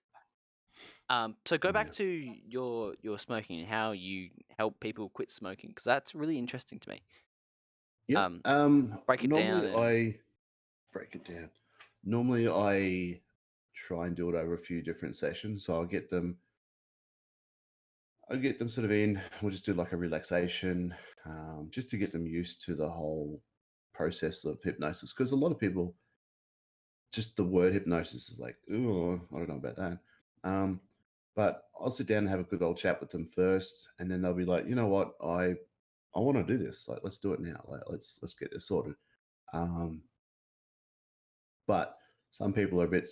So go back Yeah. to your smoking and how you help people quit smoking because that's really interesting to me. Yeah. Break it down Normally and I break it down. Normally I try and do it over a few different sessions. So I'll get them sort of in. We'll just do like a relaxation, just to get them used to the whole process of hypnosis. Because a lot of people, just the word hypnosis is like, oh, I don't know about that. But I'll sit down and have a good old chat with them first, and then they'll be like, you know what, I want to do this. Like, let's do it now. Like, let's get this sorted. Um, but some people are a bit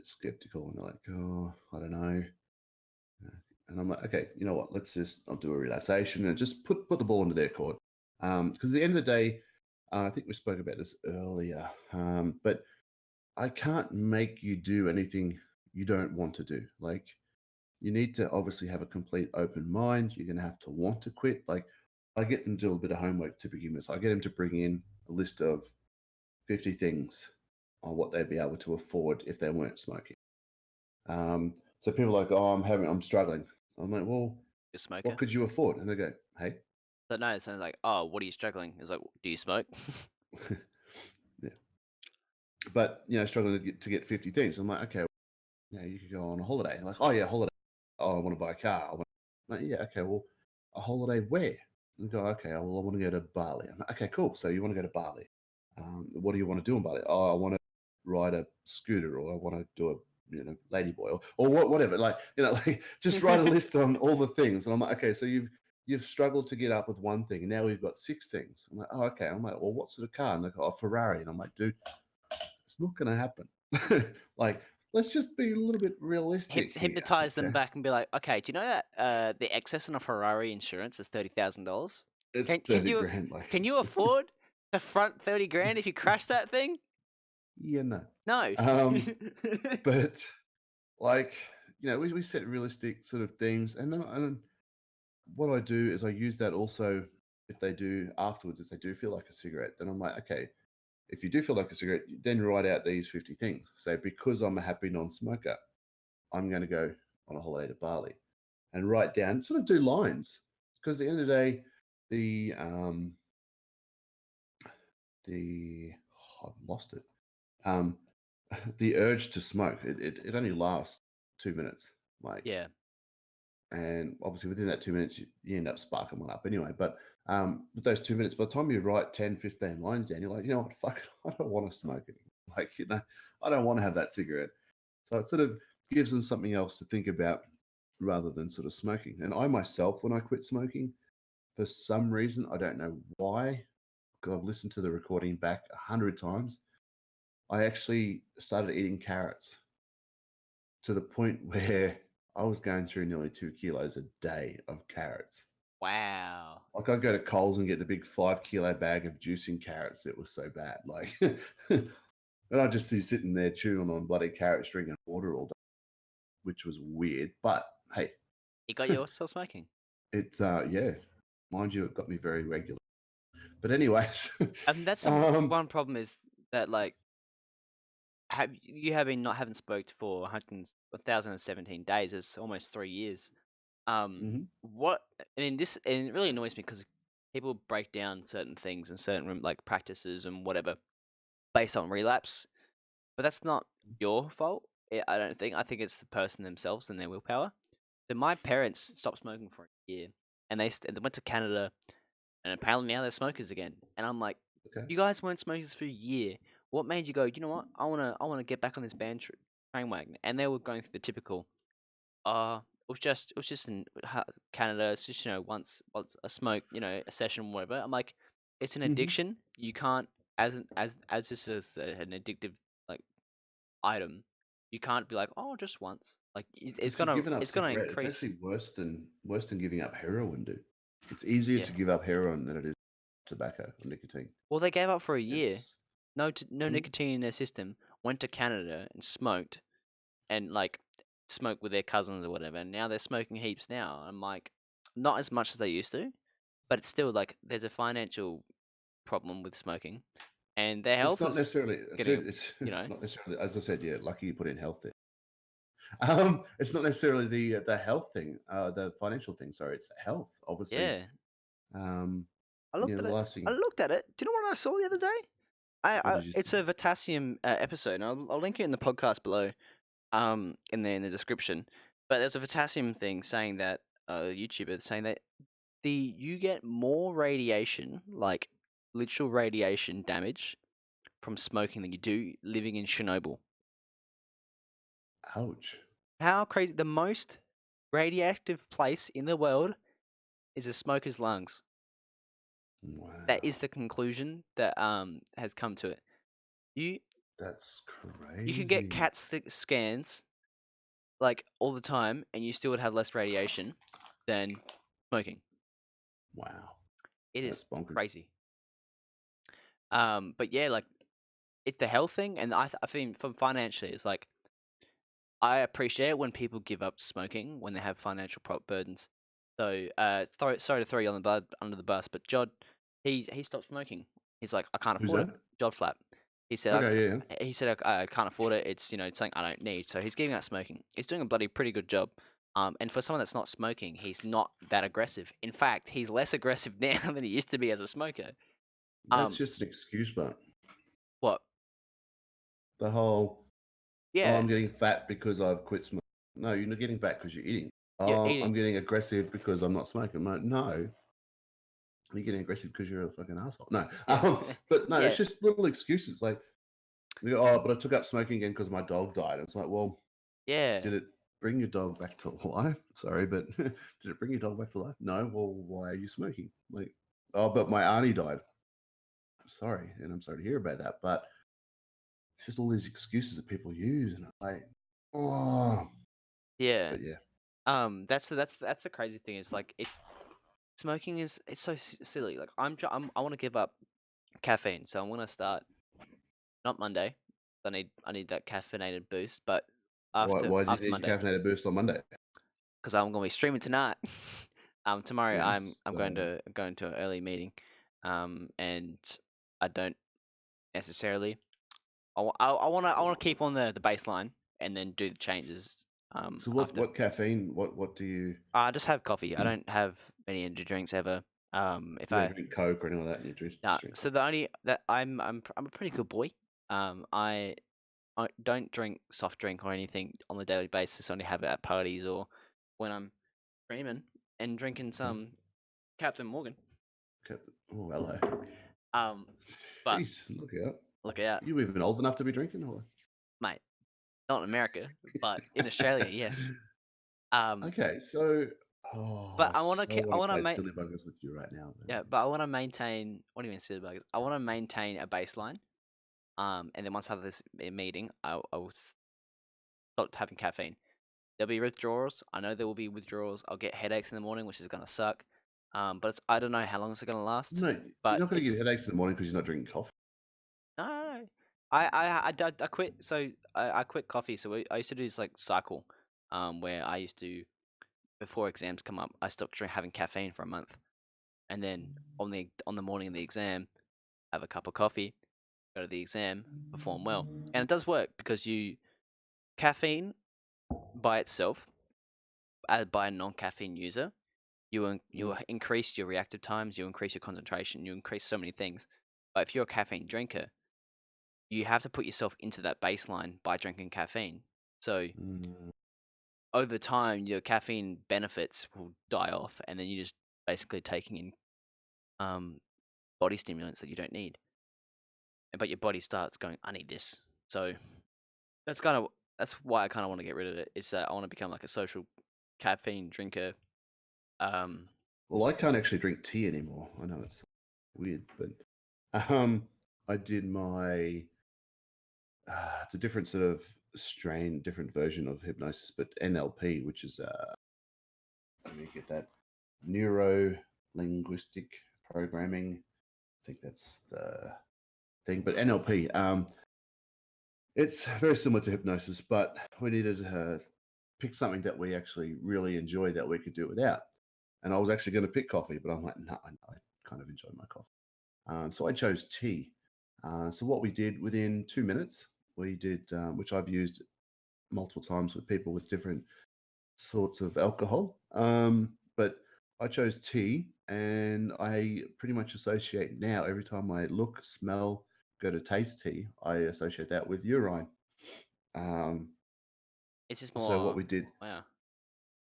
skeptical, and they're like, oh, I don't know. And I'm like, okay, you know what? I'll do a relaxation and just put the ball into their court. Because at the end of the day, I think we spoke about this earlier, but I can't make you do anything you don't want to do. Like, you need to obviously have a complete open mind. You're going to have to want to quit. Like, I get them to do a bit of homework to begin with. I get them to bring in a list of 50 things on what they'd be able to afford if they weren't smoking. So people are like, oh, I'm struggling. I'm like, well, you're a smoker. what could you afford? And they go, hey, So no, it sounds like, oh, what are you struggling? It's like, do you smoke? yeah. But struggling to get 50 things. I'm like, okay, you could go on a holiday. Like, oh yeah, holiday. Oh, I want to buy a car. Like, yeah, okay, well, a holiday where? And go, okay, well, I want to go to Bali. I'm like, okay, cool. So you want to go to Bali? What do you want to do in Bali? Oh, I want to ride a scooter, or I want to do a ladyboy, or whatever. Like like just write a list on all the things. And I'm like, okay, so you've struggled to get up with one thing, and now we've got six things. I'm like, oh, okay. I'm like, well, what sort of car? And they go, oh, Ferrari. And I'm like, dude, it's not going to happen. Like, let's just be a little bit realistic here. Hypnotize them Okay, back and be like, okay, do you know that the excess on a Ferrari insurance is $30,000? it's Can 30 you grand. Like, afford to front 30 grand if you crash that thing? yeah, no. No. But like, we set realistic sort of things, and then what I do is I use that also if they do afterwards, if they do feel like a cigarette, then I'm like, okay, if you do feel like a cigarette, then write out these 50 things. Say, because I'm a happy non-smoker, I'm going to go on a holiday to Bali, and write down, sort of do lines. Because at the end of the day, the I've lost it. Um, the urge to smoke, it only lasts 2 minutes. Like, Yeah. and obviously within that 2 minutes, you end up sparking one up anyway. But with those 2 minutes, by the time you write 10, 15 lines down, you're like, you know what, fuck it, I don't want to smoke anymore. Like, I don't want to have that cigarette. So it sort of gives them something else to think about rather than sort of smoking. And I myself, when I quit smoking, for some reason, I don't know why, because I've listened to the recording back 100 times, I actually started eating carrots to the point where I was going through nearly 2 kilos a day of carrots. Wow. Like, I'd go to Coles and get the big 5 kilo bag of juicing carrots. It was so bad. Like, and I'd just be sitting there chewing on bloody carrots, drinking water all day, which was weird. But hey, It got you still smoking. yeah, mind you, it got me very regular. But anyways, That's the um, one problem is that like have been not having smoked for 1,017 days. It's almost 3 years. mhm, What I mean, this and it really annoys me because people break down certain things and certain like practices and whatever based on relapse, but that's not your fault. I don't think. I think it's the person themselves and their willpower. So my parents stopped smoking for a year, and they went to Canada, and apparently now they're smokers again. And I'm like, okay. you guys weren't smokers for a year. What made you go? You know what? I wanna get back on this train wagon. And they were going through the typical. It was just in Canada. It's just once a smoke, a session, whatever. I'm like, it's an Mhm. addiction. You can't as this is an addictive like item. You can't be like, oh, just once. Like it's See, gonna giving up it's gonna cigarette, it's increase. actually worse than giving up heroin, dude. It's easier Yeah. to give up heroin than it is tobacco or nicotine. Well, they gave up for a year. It's No mm, nicotine in their system. Went to Canada and smoked and like smoked with their cousins or whatever. And now they're smoking heaps now. I'm like, not as much as they used to, but it's still like there's a financial problem with smoking, and their it's health not is necessarily, getting, dude. It's you know, not necessarily, as I said. Yeah, lucky you put in health there. It's not necessarily the health thing, the financial thing. Sorry, it's health. Obviously, yeah. um, I looked at the it. last I thing. looked at it. Do you know what I saw the other day? What did you It's say? a Potassium episode. And I'll link it in the podcast below, in the description. But there's a Potassium thing saying that YouTuber saying that you get more radiation, like literal radiation damage from smoking than you do living in Chernobyl. Ouch! How crazy! The most radioactive place in the world is a smoker's lungs. That is Wow, the conclusion that has come to it. You that's you could get crazy. CAT scans like all the time, and you still would have less radiation than smoking. Wow, It that's is bonkers. crazy. But yeah, like it's the health thing, and I think from financially, it's like I appreciate when people give up smoking when they have financial burdens. So, sorry to throw you on under the bus, but Jod, he stopped smoking. He's like, I can't Who's afford it. that? Jod Flap. He said, Okay, yeah, yeah. he said, I can't afford it. It's it's something I don't need. So he's giving up smoking. He's doing a bloody pretty good job. And for someone that's not smoking, he's not that aggressive. In fact, he's less aggressive now than he used to be as a smoker. That's Um, just an excuse, but what? the whole, oh, Yeah, I'm getting fat because I've quit smoking. No, you're not getting fat because you're eating. You're Oh, I'm eating. getting aggressive because I'm not smoking. I'm like, no, you're getting aggressive because you're a fucking asshole. No, Yeah. but no, it's Yeah. just little excuses. Like, you go, oh, but I took up smoking again because my dog died. It's like, well, Yeah. did it bring your dog back to life? Sorry, but did it bring your dog back to life? No. Well, why are you smoking? Like, oh, but my auntie died. I'm sorry, and I'm sorry to hear about that. But it's just all these excuses that people use, and I'm like, oh, Yeah. but yeah, That's the crazy thing. It's like smoking is it's so silly. Like I want to give up caffeine, so I'm gonna start not Monday. I need that caffeinated boost, but why do you after need your Monday caffeinated boost on Monday? because I'm gonna be streaming tonight. Tomorrow Nice. I'm going to an early meeting, and I don't necessarily. I want to keep on the baseline and then do the changes. So After. what caffeine? What do you I just have coffee. I don't have any energy drinks ever. If you don't I drink Coke or anything like that? And you nah, just drink so coffee. the only that I'm a pretty good boy. I don't drink soft drink or anything on a daily basis. I only have it at parties or when I'm streaming and drinking Okay. some Captain Morgan. Oh, hello. Um, but Jeez, look out. look out, You even old enough to be drinking? Or? mate. Not in America, but in Australia, yes. Um, Okay, so oh, but I so I want to want to play make silly buggers with you right now. yeah, but I want to maintain. What do you mean, silly buggers? I want to maintain a baseline. And then once I have this meeting, I will stop having caffeine. There'll be withdrawals. I know there will be withdrawals. I'll get headaches in the morning, which is gonna suck. But I don't know how long it's gonna last. No, you're But not going to get it's headaches in the morning because you're not drinking coffee. no, no, no. I quit. So I quit coffee. So I used to do this like cycle, where I used to before exams come up, I stopped having caffeine for a month, and then on the morning of the exam, have a cup of coffee, go to the exam, perform well, and it does work because you caffeine by itself, by a non-caffeine user, you Mm, increase your reactive times, you increase your concentration, you increase so many things. But if you're a caffeine drinker, you have to put yourself into that baseline by drinking caffeine. So mm. over time, your caffeine benefits will die off, and then you're just basically taking in um, body stimulants that you don't need. But your body starts going, "I need this." So that's kind of that's why I kind of want to get rid of it. Is that I want to become like a social caffeine drinker. Um, Well, I can't actually drink tea anymore. I know it's weird, but um, I did my. It's a different sort of strain, different version of hypnosis, but NLP, which is let me get that Neuro-Linguistic Programming. I think that's the thing, but NLP. It's very similar to hypnosis, but we needed to pick something that we actually really enjoy that we could do without. And I was actually going to pick coffee, but I'm like, no, I kind of enjoy my coffee. So I chose tea. So what we did within 2 minutes, we did, which I've used multiple times with people with different sorts of alcohol. But I chose tea, and I pretty much associate now every time I look, smell, go to taste tea, I associate that with urine. Um, it's just so what more. we did Wow.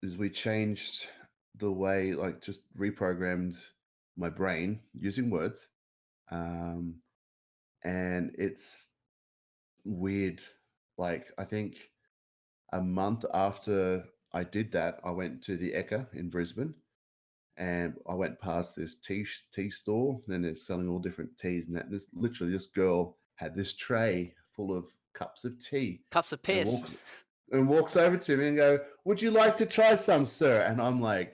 is we changed the way, like, just reprogrammed my brain using words, um, and it's weird. Like, I think a month after I did that, I went to the Eka in Brisbane, and I went past this tea store. And they're selling all different teas, and that this literally this girl had this tray full of cups of tea, Cups of and piss. walks over to me and go, "Would you like to try some, sir?" And I'm like,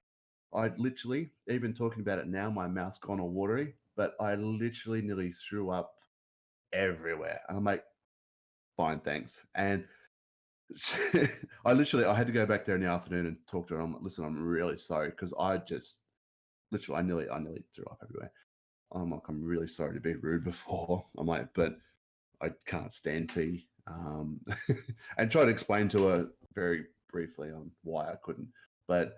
I literally, even talking about it now, my mouth's gone all watery, but I literally nearly threw up everywhere. And I'm like, fine, thanks. And I had to go back there in the afternoon and talk to her. I'm like, listen, I'm really sorry because I just literally I nearly threw up everywhere. I'm like, I'm really sorry to be rude before. I'm like, but I can't stand tea. And try to explain to her very briefly on why I couldn't. But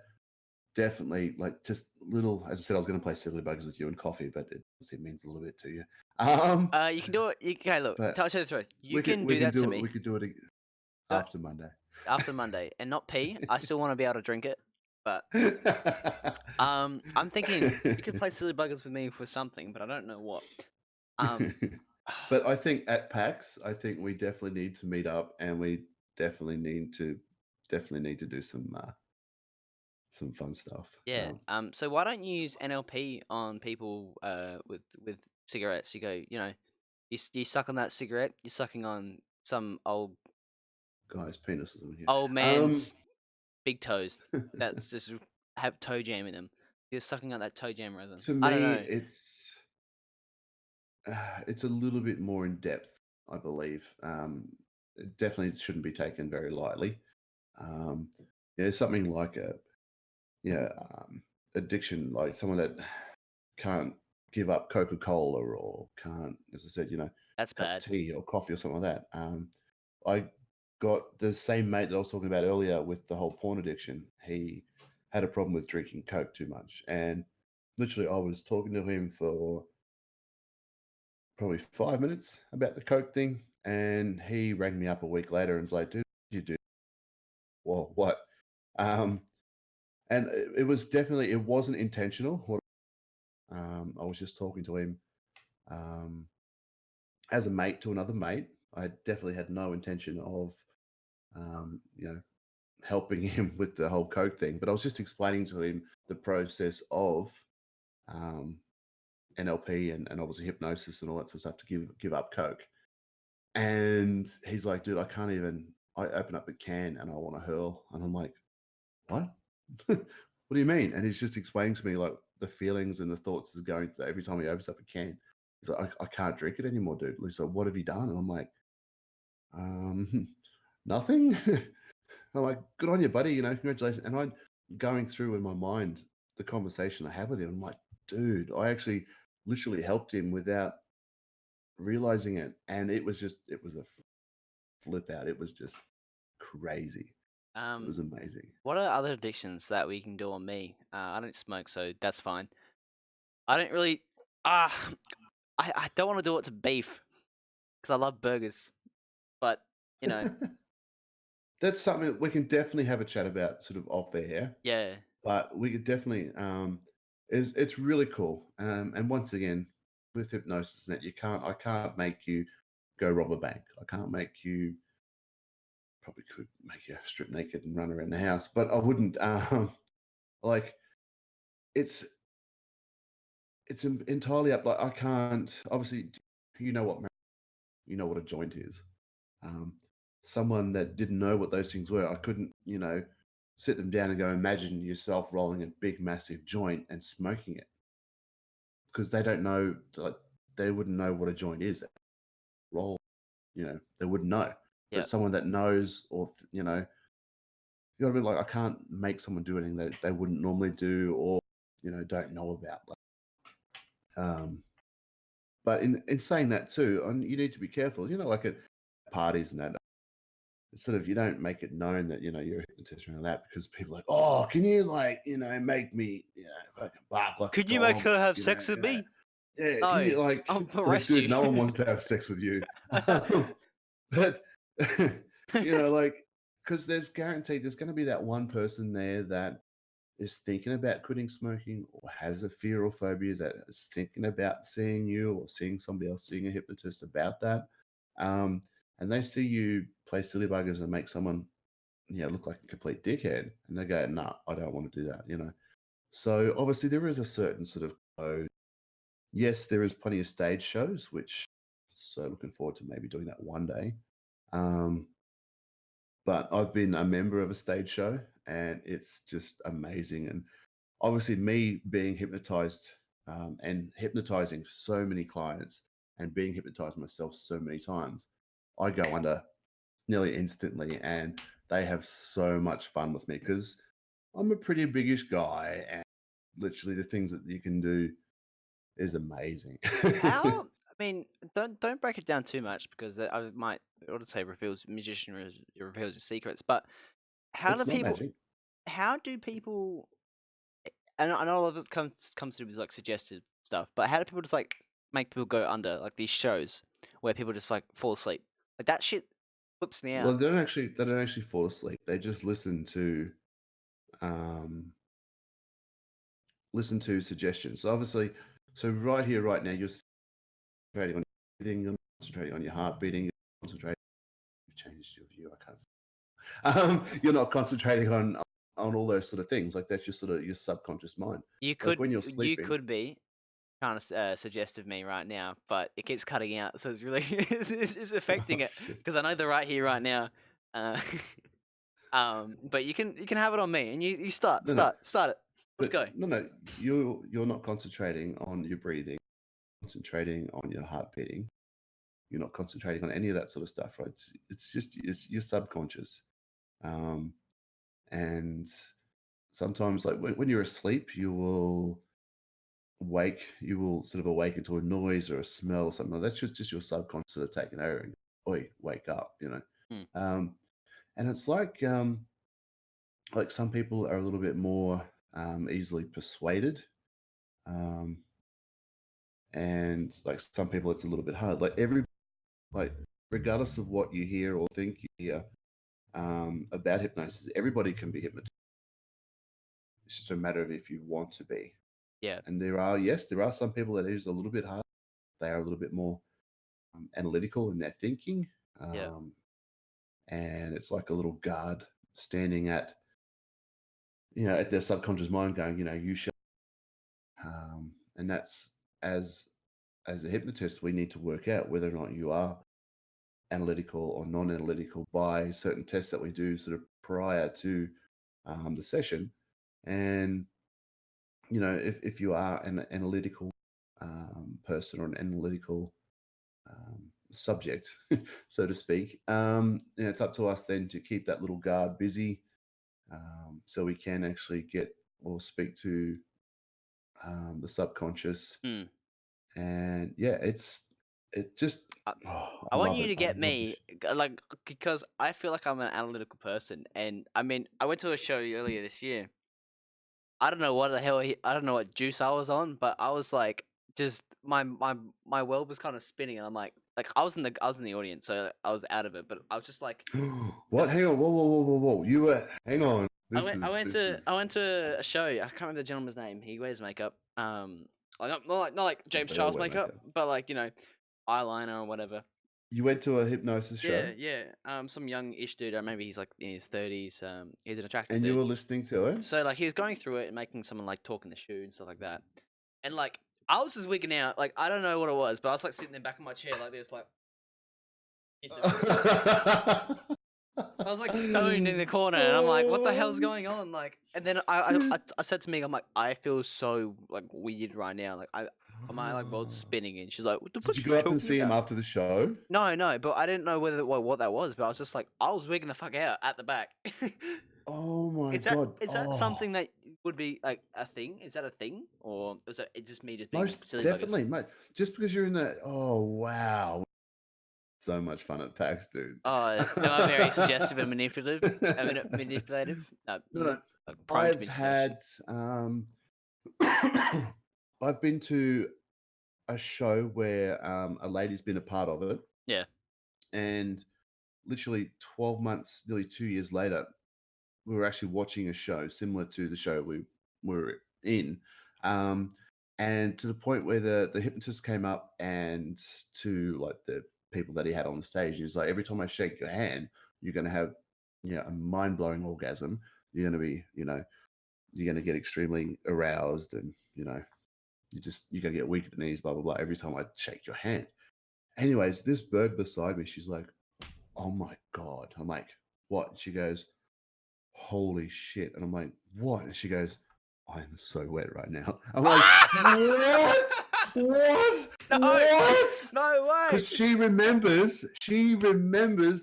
definitely, like, just little. As I said, I was going to play silly buggers with you and coffee, but it obviously means a little bit to you. You can do it. Okay, look. But Tell you the truth. You can do that to me. we could do it Do it after Monday. after Monday, and not pee. I still want to be able to drink it. But I'm thinking you could play silly buggers with me for something, but I don't know what. Um, But I think at PAX, I think we definitely need to meet up, and we definitely need to do some fun stuff. yeah. So why don't you use NLP on people with cigarettes? You go, you suck on that cigarette. You're sucking on some Guys, penises in here. old man's big toes that's just have toe jam in them. You're sucking on that toe jam rhythm. To I don't me, know. it's a little bit more in depth, I believe. It definitely shouldn't be taken very lightly. Um, something like a yeah addiction, like someone that can't give up Coca Cola or can't, as I said, That's cup bad. of tea or coffee or something like that. I got the same mate that I was talking about earlier with the whole porn addiction. He had a problem with drinking Coke too much, and literally, I was talking to him for probably 5 minutes about the Coke thing, and he rang me up a week later and was like, "Dude, you do well, what?" Um, and it was definitely it wasn't intentional. I was just talking to him um, as a mate to another mate. I definitely had no intention of um, you know helping him with the whole Coke thing, but I was just explaining to him the process of um, NLP and obviously hypnosis and all that sort of stuff to give up Coke. And he's like, dude, I can't even. I open up a can and I want to hurl, and I'm like, what? What do you mean? And he's just explaining to me like the feelings and the thoughts that's going through every time he opens up a can. He's like, I can't drink it anymore, dude. He's like, what have you done? And I'm like, nothing. I'm like, good on you, buddy. Congratulations. And I'm going through in my mind the conversation I had with him. I'm like, dude, I actually literally helped him without realizing it. And it was a flip out. It was just crazy. It Um, was amazing. what are other addictions that we can do on me? I don't smoke, so that's fine. I don't really. Ah, I don't want to do it to beef because I love burgers, but you know, That's something that we can definitely have a chat about sort of off air, yeah. but we could definitely it's really cool. And once again, with hypnosis net, I can't make you go rob a bank. I can't make you probably could make you strip naked and run around the house, but I wouldn't like it's entirely up, like I can't obviously you know what you know what a joint is. Um, someone that didn't know what those things were, I couldn't, sit them down and go, imagine yourself rolling a big, massive joint and smoking it because they don't know, like, they wouldn't know what a joint is. Roll, they wouldn't know. But Yep. someone that knows, or, you know what I mean? Like, I can't make someone do anything that they wouldn't normally do or, don't know about. Um, but in saying that too, and you need to be careful, like at parties and that, sort of you don't make it known that you're a hypnotist or that because people are like, oh, can you like make me fucking bark like a Could you make dog, her have sex with me? yeah, can No, you like I'll it's like, arrest dude, you. no one wants to have sex with you. But like because there's going to be that one person there that is thinking about quitting smoking or has a fear or phobia that is thinking about seeing you or seeing somebody else, seeing a hypnotist about that. Um, and they see you play silly buggers and make someone, look like a complete dickhead. And they go, no, I don't want to do that. So obviously there is a certain sort of code. Yes, there is plenty of stage shows, which so looking forward to maybe doing that one day. Um, but I've been a member of a stage show and it's just amazing. And obviously me being hypnotized and hypnotizing so many clients and being hypnotized myself so many times, I go under nearly instantly and they have so much fun with me because I'm a pretty biggish guy and literally the things that you can do is amazing. How? I mean, don't break it down too much because I might ought to say reveals magician reveals your secrets. But how do It's not people? magic. How do people? And I know a lot of it comes through with like suggested stuff. But how do people just like make people go under like these shows where people just like fall asleep? Like that shit flips me out. Well, they don't actually fall asleep. They just listen to um, listen to suggestions. So obviously, so right here, right now, you're concentrating on your breathing, you're concentrating on your heart beating, you're concentrating. You've changed your view. I can't. You're not concentrating on all those sort of things. Like that's just sort of your subconscious mind. You Like could when you're you sleeping. could be trying to suggest of me right now, but it keeps cutting out, so it's really it's affecting Oh it shit! because I know they're right here, right now. Uh, but you can have it on me, and you start No, no, start start it. Let's but go. no. You're not concentrating on your breathing. Concentrating on your heart beating. You're not concentrating on any of that sort of stuff, right? It's just it's your subconscious. Um, and sometimes, like when you're asleep, you will sort of awaken to a noise or a smell or something. That's just your subconscious sort of taking over and, oi, wake up, you know. Hmm. And it's like some people are a little bit more easily persuaded. Um, and like some people it's a little bit hard. Like regardless of what you hear or think you hear about hypnosis, everybody can be hypnotized. It's just a matter of if you want to be. Yeah, And there are some people that it is a little bit hard. They are a little bit more analytical in their thinking. yeah. Um, and it's like a little guard standing at their subconscious mind going, you shall. And that's as as a hypnotist, we need to work out whether or not you are analytical or non-analytical by certain tests that we do sort of prior to the session. And if you are an analytical person or an analytical subject, so to speak, it's up to us then to keep that little guard busy, so we can actually get or speak to the subconscious. Hmm. And yeah, it just I, I I want love you it. to I get love this. me like because I feel like I'm an analytical person, and I mean I went to a show earlier this year. I don't know what the hell I don't know what juice I was on, but I was like just my world was kind of spinning, and I'm like I was in the audience, so I was out of it, but I was just like What? just Hang on. Whoa, whoa, whoa, whoa, whoa. You were. Hang on. I This went I is. went This to is. I went to a show. I can't remember the gentleman's name. He wears makeup. Like not like Oh, James they all Charles wear makeup, makeup. but like eyeliner or whatever. You went to a hypnosis Yeah, show, yeah. Some young-ish dude. Maybe he's like in his 30s. He's an attractive and you dude. were listening to it. So like he was going through it and making someone like talk in the shoe and stuff like that. And like I was just wigging out. Like I don't know what it was, but I was like sitting in the back of my chair like this, like it's just, I was like stoned in the corner, and I'm like, what the Oh hell's going on? Like, and then shit! I said to me, I'm like, I feel so like weird right now. Like my like world's spinning, and she's like, what the Did fuck you are you go up and talking see him about? after the show? No, no, but I didn't know what that was. But I was just like, I was wigging the fuck out at the back. Oh my Is that god! is that Oh, something that would be like a thing? Is that a thing, or is it just me just being most silly buggers? definitely, mate. Just because you're in that. Oh wow! So much fun at PAX, dude. Am I very suggestive and manipulative? I mean, manipulative? No, no. Prone to I've manipulation. had. I've been to a show where a lady's been a part of it, Yeah. and literally 12 months, nearly 2 years later, we were actually watching a show similar to the show we were in. Um, and to the point where the hypnotist came up and to like the people that he had on the stage, he's like, every time I shake your hand, you're going to have, a mind blowing orgasm. You're going to be, you're going to get extremely aroused and, you're going to get weak at the knees, blah, blah, blah, every time I shake your hand. Anyways, this bird beside me, she's like, oh my God. I'm like, what? And she goes, holy shit. And I'm like, what? And she goes, I'm so wet right now. I'm like, what? What? No, What? no way. Because she remembers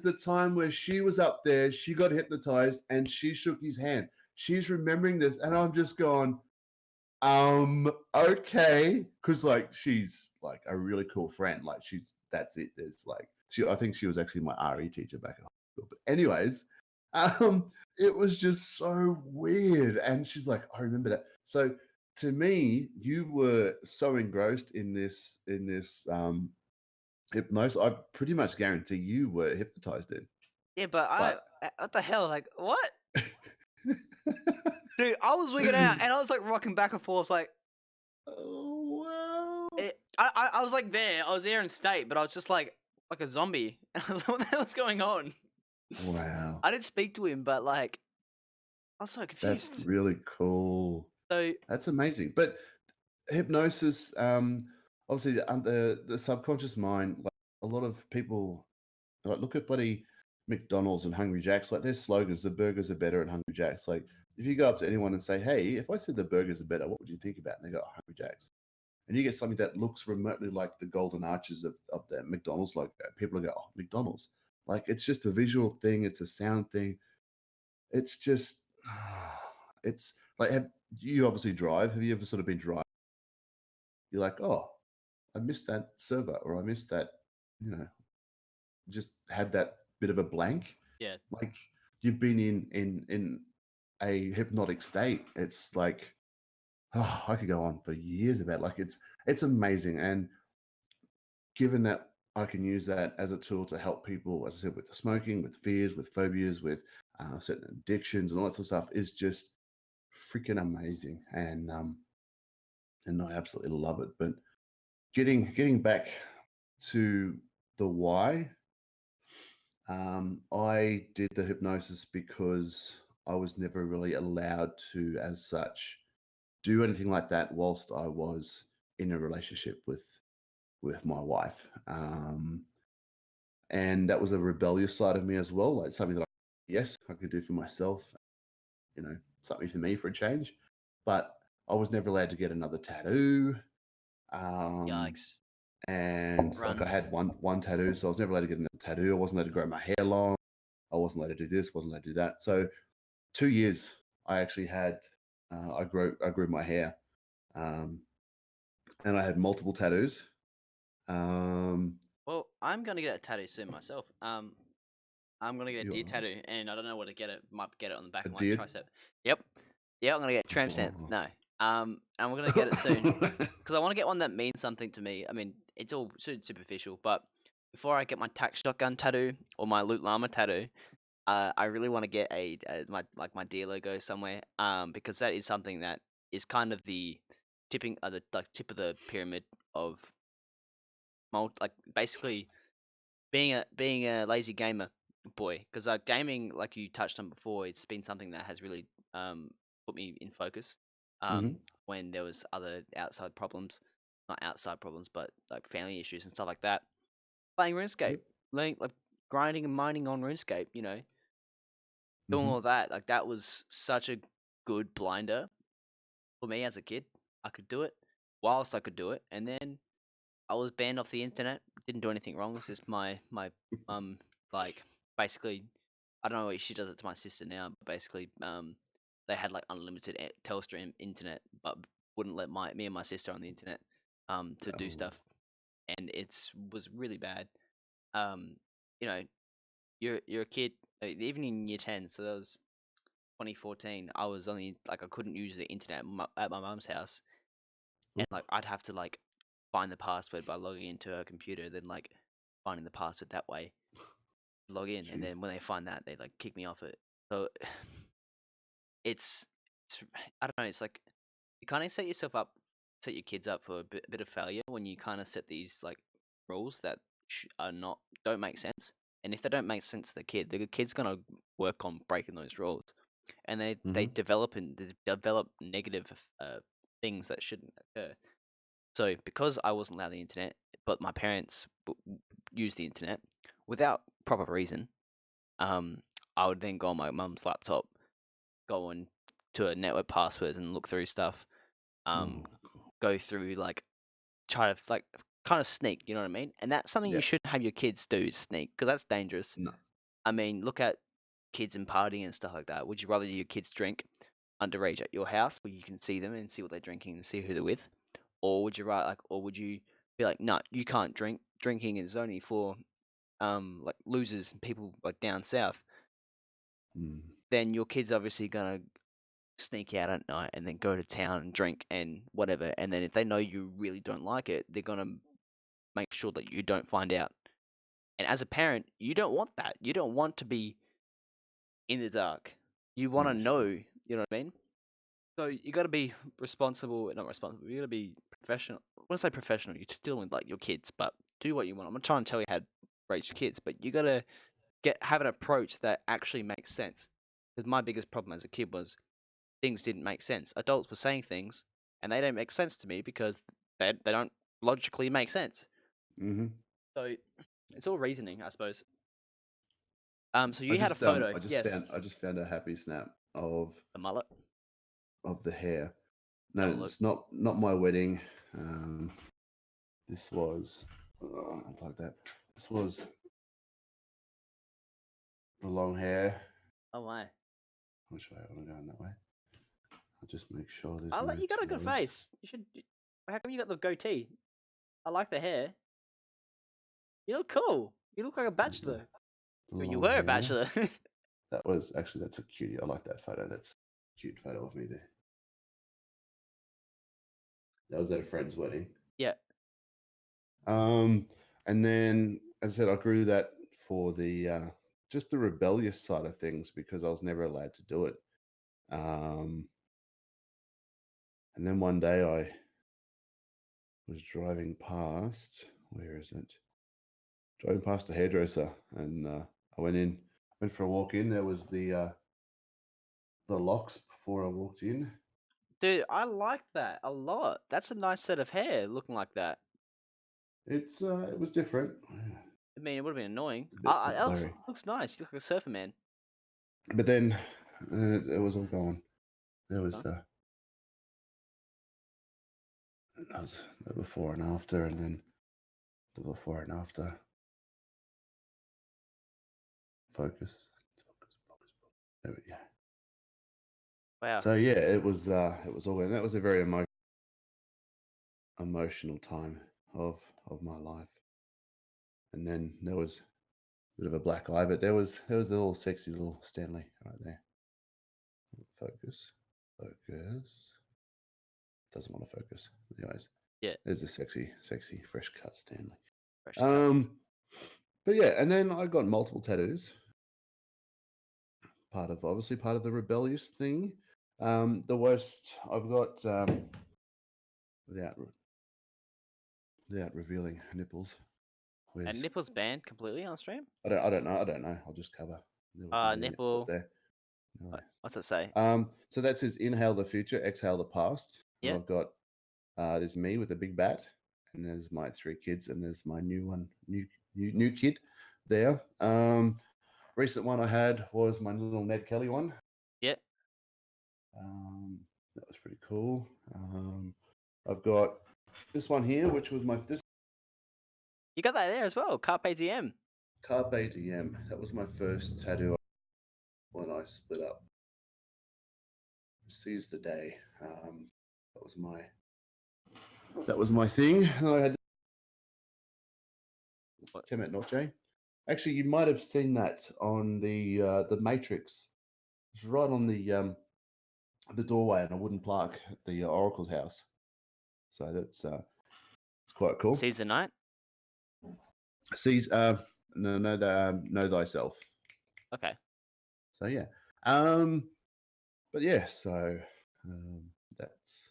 the time where she was up there, she got hypnotized and she shook his hand. She's remembering this. And I'm just going, okay. Cause like she's like a really cool friend. Like that's it. There's like I think she was actually my RE teacher back at high school. But anyways, it was just so weird. And she's like, I remember that. So to me, you were so engrossed in this hypnosis. I pretty much guarantee you were hypnotized in. Yeah, but But what the hell? Like, what? Dude, I was wigging out, and I was like rocking back and forth, like Oh wow! I was like there, I was there in state, but I was just like a zombie, and I was like, what the hell's going on? Wow, I didn't speak to him, but like I was so that's confused. really cool. So That's amazing. But hypnosis, obviously, the subconscious mind, like a lot of people, like look at bloody McDonald's and Hungry Jack's, like their slogans, the burgers are better at Hungry Jack's. Like if you go up to anyone and say, "Hey, if I said the burgers are better, what would you think about?" And they go, "Oh, Hungry Jack's." And you get something that looks remotely like the golden arches of that McDonald's logo. People will go, "Oh, McDonald's." Like it's just a visual thing, it's a sound thing. It's just, it's like, you obviously drive. Have you ever sort of been driving? You're like, "Oh, I missed that server," or "I missed that," you know, just had that bit of a blank. yeah, Like you've been in a hypnotic state. It's like, oh, I could go on for years about, like, it's amazing. And given that I can use that as a tool to help people, as I said, with the smoking, with fears, with phobias, with certain addictions and all that sort of stuff, is just freaking amazing. And I absolutely love it. But getting back to the why, I did the hypnosis because I was never really allowed to, as such, do anything like that whilst I was in a relationship with my wife. And that was a rebellious side of me as well, like something that yes, I could do for myself, something for me for a change. But I was never allowed to get another tattoo. Um, yikes, and like run. I had one tattoo, so I was never allowed to get another tattoo. I wasn't allowed to grow my hair long. I wasn't allowed to do this, wasn't allowed to do that. So 2 years I actually had I grew my hair. Um, and I had multiple tattoos. Um, Well, I'm gonna get a tattoo soon myself. I'm gonna get a you deer are tattoo, and I don't know where to get it. Might get it on the back a of my did. tricep. Yep, yeah, I'm gonna get a tramp stamp. Oh. No, and we're gonna get it soon because I want to get one that means something to me. I mean, it's all superficial, but before I get my tack shotgun tattoo or my loot llama tattoo, I really want to get my deer logo somewhere. Because that is something that is kind of the the like tip of the pyramid of like basically being a lazy gamer boy, because gaming, like you touched on before, it's been something that has really um put me in focus. Hmm. When there was other outside problems, not outside problems, but like family issues and stuff like that. Playing RuneScape, Yep. learning like grinding and mining on RuneScape, doing Hmm. all that, like that was such a good blinder for me as a kid. I could do it whilst I could do it, and then I was banned off the internet. Didn't do anything wrong. It's just my mum, like, basically, I don't know if she does it to my sister now, but basically they had like unlimited Telstra internet, but wouldn't let me and my sister on the internet to do Oh. stuff, and it's was really bad. Um, you know, you're a kid, even in year 10, so that was 2014. I was only like I couldn't use the internet at my mum's house, and like I'd have to like find the password by logging into her computer, then like finding the password that way, log in, and Jeez. then when they find that, they like kick me off it. So it's it's I don't know. It's like you kind of set your kids up for a bit of failure when you kind of set these like rules that are not don't make sense. And if they don't make sense to the kid's gonna work on breaking those rules, and they Hmm. develop negative things that shouldn't occur. So because I wasn't allowed the internet, but my parents used the internet without proper reason, um, I would then go on my mum's laptop, go on to a network passwords and look through stuff. Um, Oh. go through like try to like kind of sneak. You know what I mean? And that's something you Yeah. shouldn't have your kids do is sneak because that's dangerous. No. I mean, look at kids and partying and stuff like that. Would you rather your kids drink underage at your house where you can see them and see what they're drinking and see who they're with? Or would you or would you be like, no, you can't drink. Drinking is only for like losers and people like down south. Mm. Then your kid's obviously gonna sneak out at night and then go to town and drink and whatever. And then if they know you really don't like it, they're gonna make sure that you don't find out. And as a parent, you don't want that. You don't want to be in the dark. You want to No. know. You know what I mean? So you got to be responsible, not responsible. You got to be professional. When I say professional, you're dealing with like your kids, but do what you want. I'm not trying to tell you how to raise your kids, but you got to have an approach that actually makes sense. Because my biggest problem as a kid was things didn't make sense. Adults were saying things, and they don't make sense to me because they don't logically make sense. Hmm. So it's all reasoning, I suppose. So I you had a just photo, yes, I just found a happy snap the mullet. of the hair. No, Have a look. it's not my wedding. This was like that. This was the long hair. Oh my! Which way I want to go in that way? I'll just make sure there's I like no you got a good toes. face. You should. How come you got the goatee? I like the hair. You look cool. You look like a There's bachelor. the Well, you long were a hair. bachelor. That was actually that's a cutie. I like that photo. That's a cute photo of me there. That was at a friend's wedding. Yeah. Um, and then, as I said, I grew that for the just the rebellious side of things because I was never allowed to do it. Um, and then one day I was driving past. Where is it? Driving past a hairdresser, and I went for a walk in. There was the locks before I walked in. Dude, I like that a lot. That's a nice set of hair looking like that. It was different. I mean, it would have been annoying. A bit It looks, blurry. looks nice. You look like a surfer man. But then it was all gone. There was Huh? that was the before and after, and then the before and after. Focus. There we go. Wow. So yeah, it was all, and that was a very emotional time of my life. And then there was a bit of a black eye, but there was a little sexy little Stanley right there. Focus, focus. Doesn't want to focus. Anyways, Yeah. there's a sexy, fresh cut Stanley. Fresh cuts. Um, but yeah, and then I got multiple tattoos. Obviously part of the rebellious thing. The worst I've got without revealing nipples. And Where's nipples banned completely on stream. I don't know. I don't know. I'll just cover. There was no nipples up Nipple. there. No. What's it say? So that says inhale the future, exhale the past. And Yeah. I've got there's me with a big bat, and there's my 3 kids, and there's my new kid there. Recent one I had was my little Ned Kelly one. Yeah. That was pretty cool. I've got this one here, which was this You got that there as well. Carpe diem. Carpe Diem. That was my first tattoo when I split up. Seize the day. That was my thing. And I had What? Temet Noche. Actually, you might have seen that on the Matrix. It's right on the doorway in a wooden plaque at the Oracle's house. So that's it's quite cool. Seize the night. Seize know thyself. Okay. So yeah. But yeah, so that's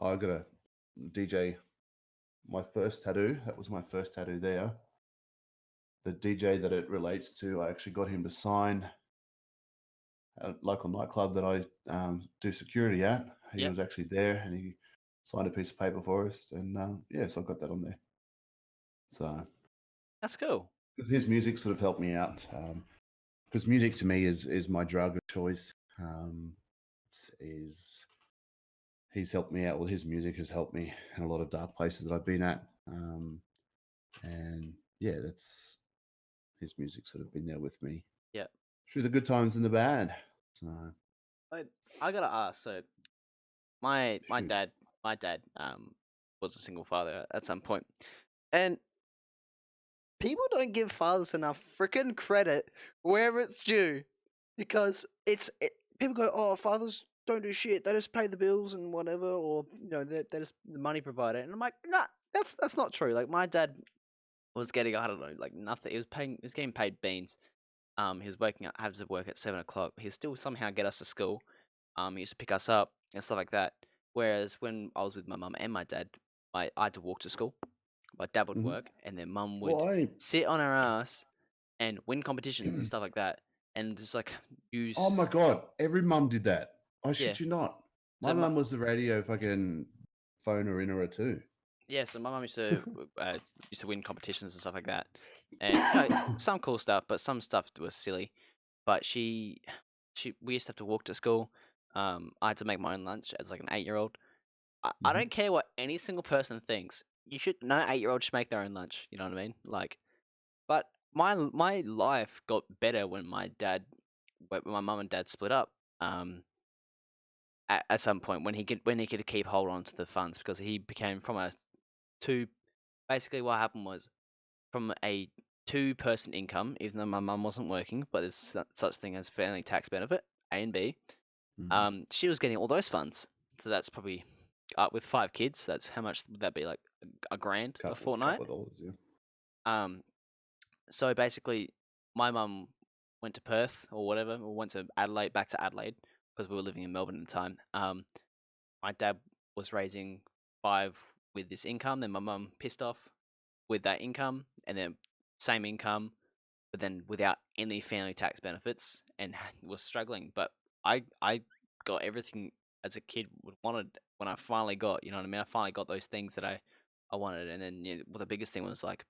I got a DJ. My first tattoo. That was my first tattoo there. The DJ that it relates to, I actually got him to sign a local nightclub that I do security at. He Yep. was actually there, and he signed a piece of paper for us, and so I got that on there. So That's cool. his music sort of helped me out because music to me is my drug of choice. He's helped me out. Well, his music has helped me in a lot of dark places that I've been at, and yeah, that's his music sort of been there with me. Yeah. Through the good times and the bad. So I gotta ask. So my shoot. dad was a single father at some point, and people don't give fathers enough freaking credit wherever it's due, because people go, oh, fathers don't do shit, they just pay the bills and whatever, or they're just the money provider, and I'm like, nah, that's not true. Like my dad was getting, I don't know, like nothing. He was getting paid beans. He was waking up, having to work at 7 o'clock. He still somehow get us to school. He used to pick us up and stuff like that. Whereas when I was with my mum and my dad, I had to walk to school. My dad would Hmm. work, and then mum would Well, I sit on her ass and win competitions and stuff like that, and just like oh use my god, every mum did that. I yeah. shit you not. So My mum was the radio fucking phoner in her too. yeah, so my mum used to win competitions and stuff like that, and you know some cool stuff, but some stuff was silly. But she we used to have to walk to school. I had to make my own lunch as like an 8-year-old. I Hmm. don't care what any single person thinks. You should no 8-year-old should make their own lunch. You know what I mean? Like, but my life got better when my mum and dad split up. Um, at some point when he could keep hold on to the funds because he became from a two. Basically, what happened was from a two-person income, even though my mum wasn't working, but there's such thing as family tax benefit A and B. Hmm. She was getting all those funds, so that's probably with 5 kids. That's how much would that be? Like a grand a fortnight. Couple of dollars, yeah. Um, so basically, my mum went to Perth or whatever, or went to Adelaide, back to Adelaide, because we were living in Melbourne at the time. My dad was raising 5 with this income, then my mum pissed off with that income, and then same income, but then without any family tax benefits, and was struggling. But I got everything as a kid would wanted when I finally got, you know what I mean? I finally got those things that I wanted, and then well, the biggest thing was like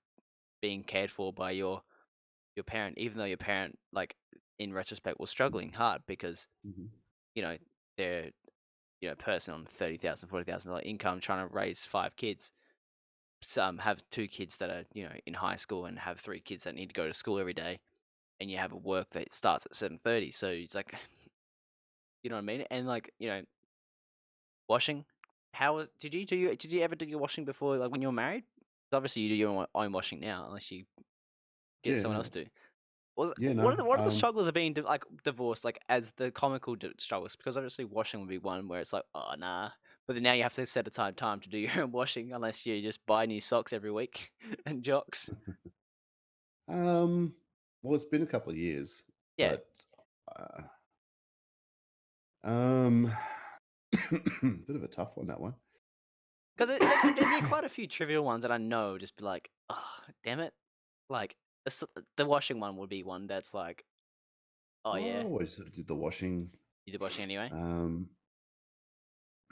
being cared for by your parent, even though your parent, like in retrospect, was struggling hard because Hmm. you know they're person on $30,000, $40,000 income trying to raise 5 kids. Some have 2 kids that are in high school and have 3 kids that need to go to school every day, and you have a work that starts at 7:30. So it's like, you know what I mean? And like washing. How was did you ever do your washing before, like when you were married? Obviously, you do your own washing now, unless you get Yeah, someone no. else to. Was Yeah, what no. are the struggles of being like divorced, like as the comical struggles? Because obviously washing would be one where it's like, oh nah, but then now you have to set aside time to do your own washing, unless you just buy new socks every week and jocks. Um, well, it's been a couple of years, Yeah, but uh, um, bit of a tough one, that one. because there'd be quite a few trivial ones that I know just be like, oh damn it, like the washing one would be one that's like, oh Well, I yeah, always sort of did the washing. you did washing anyway. Um,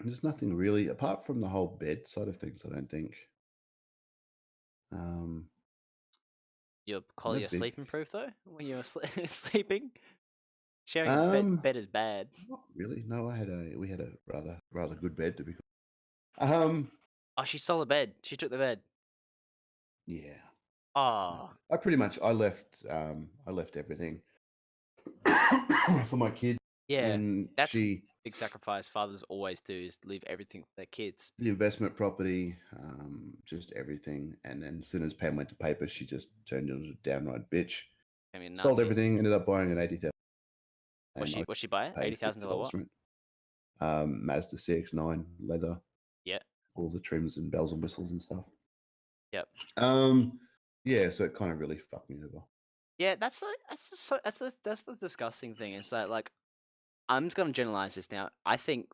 there's nothing really apart from the whole bed side of things. I don't think. Um, Your no quality of big. sleep improved though when you were sleeping. Sharing a Um, bed is bad. Not really. No, we had a rather good bed to be. Um, Oh, she stole the bed. She took the bed. yeah. No, Oh, I pretty much I left everything for my kid, yeah. and That's a she big sacrifice fathers always do is leave everything for their kids. the investment property, just everything. And then as soon as pen went to paper, she just turned into a downright bitch. I mean, Sold Nazi. everything, ended up buying an 80,000, What and I she buy it? paid $80,000 $50 what? rent. Mazda CX-9 leather, Yeah. all the trims and bells and whistles and stuff. Yep. Um, yeah, so it kind of really fucked me over. Yeah, that's the disgusting thing. Is that like I'm just gonna generalize this now. I think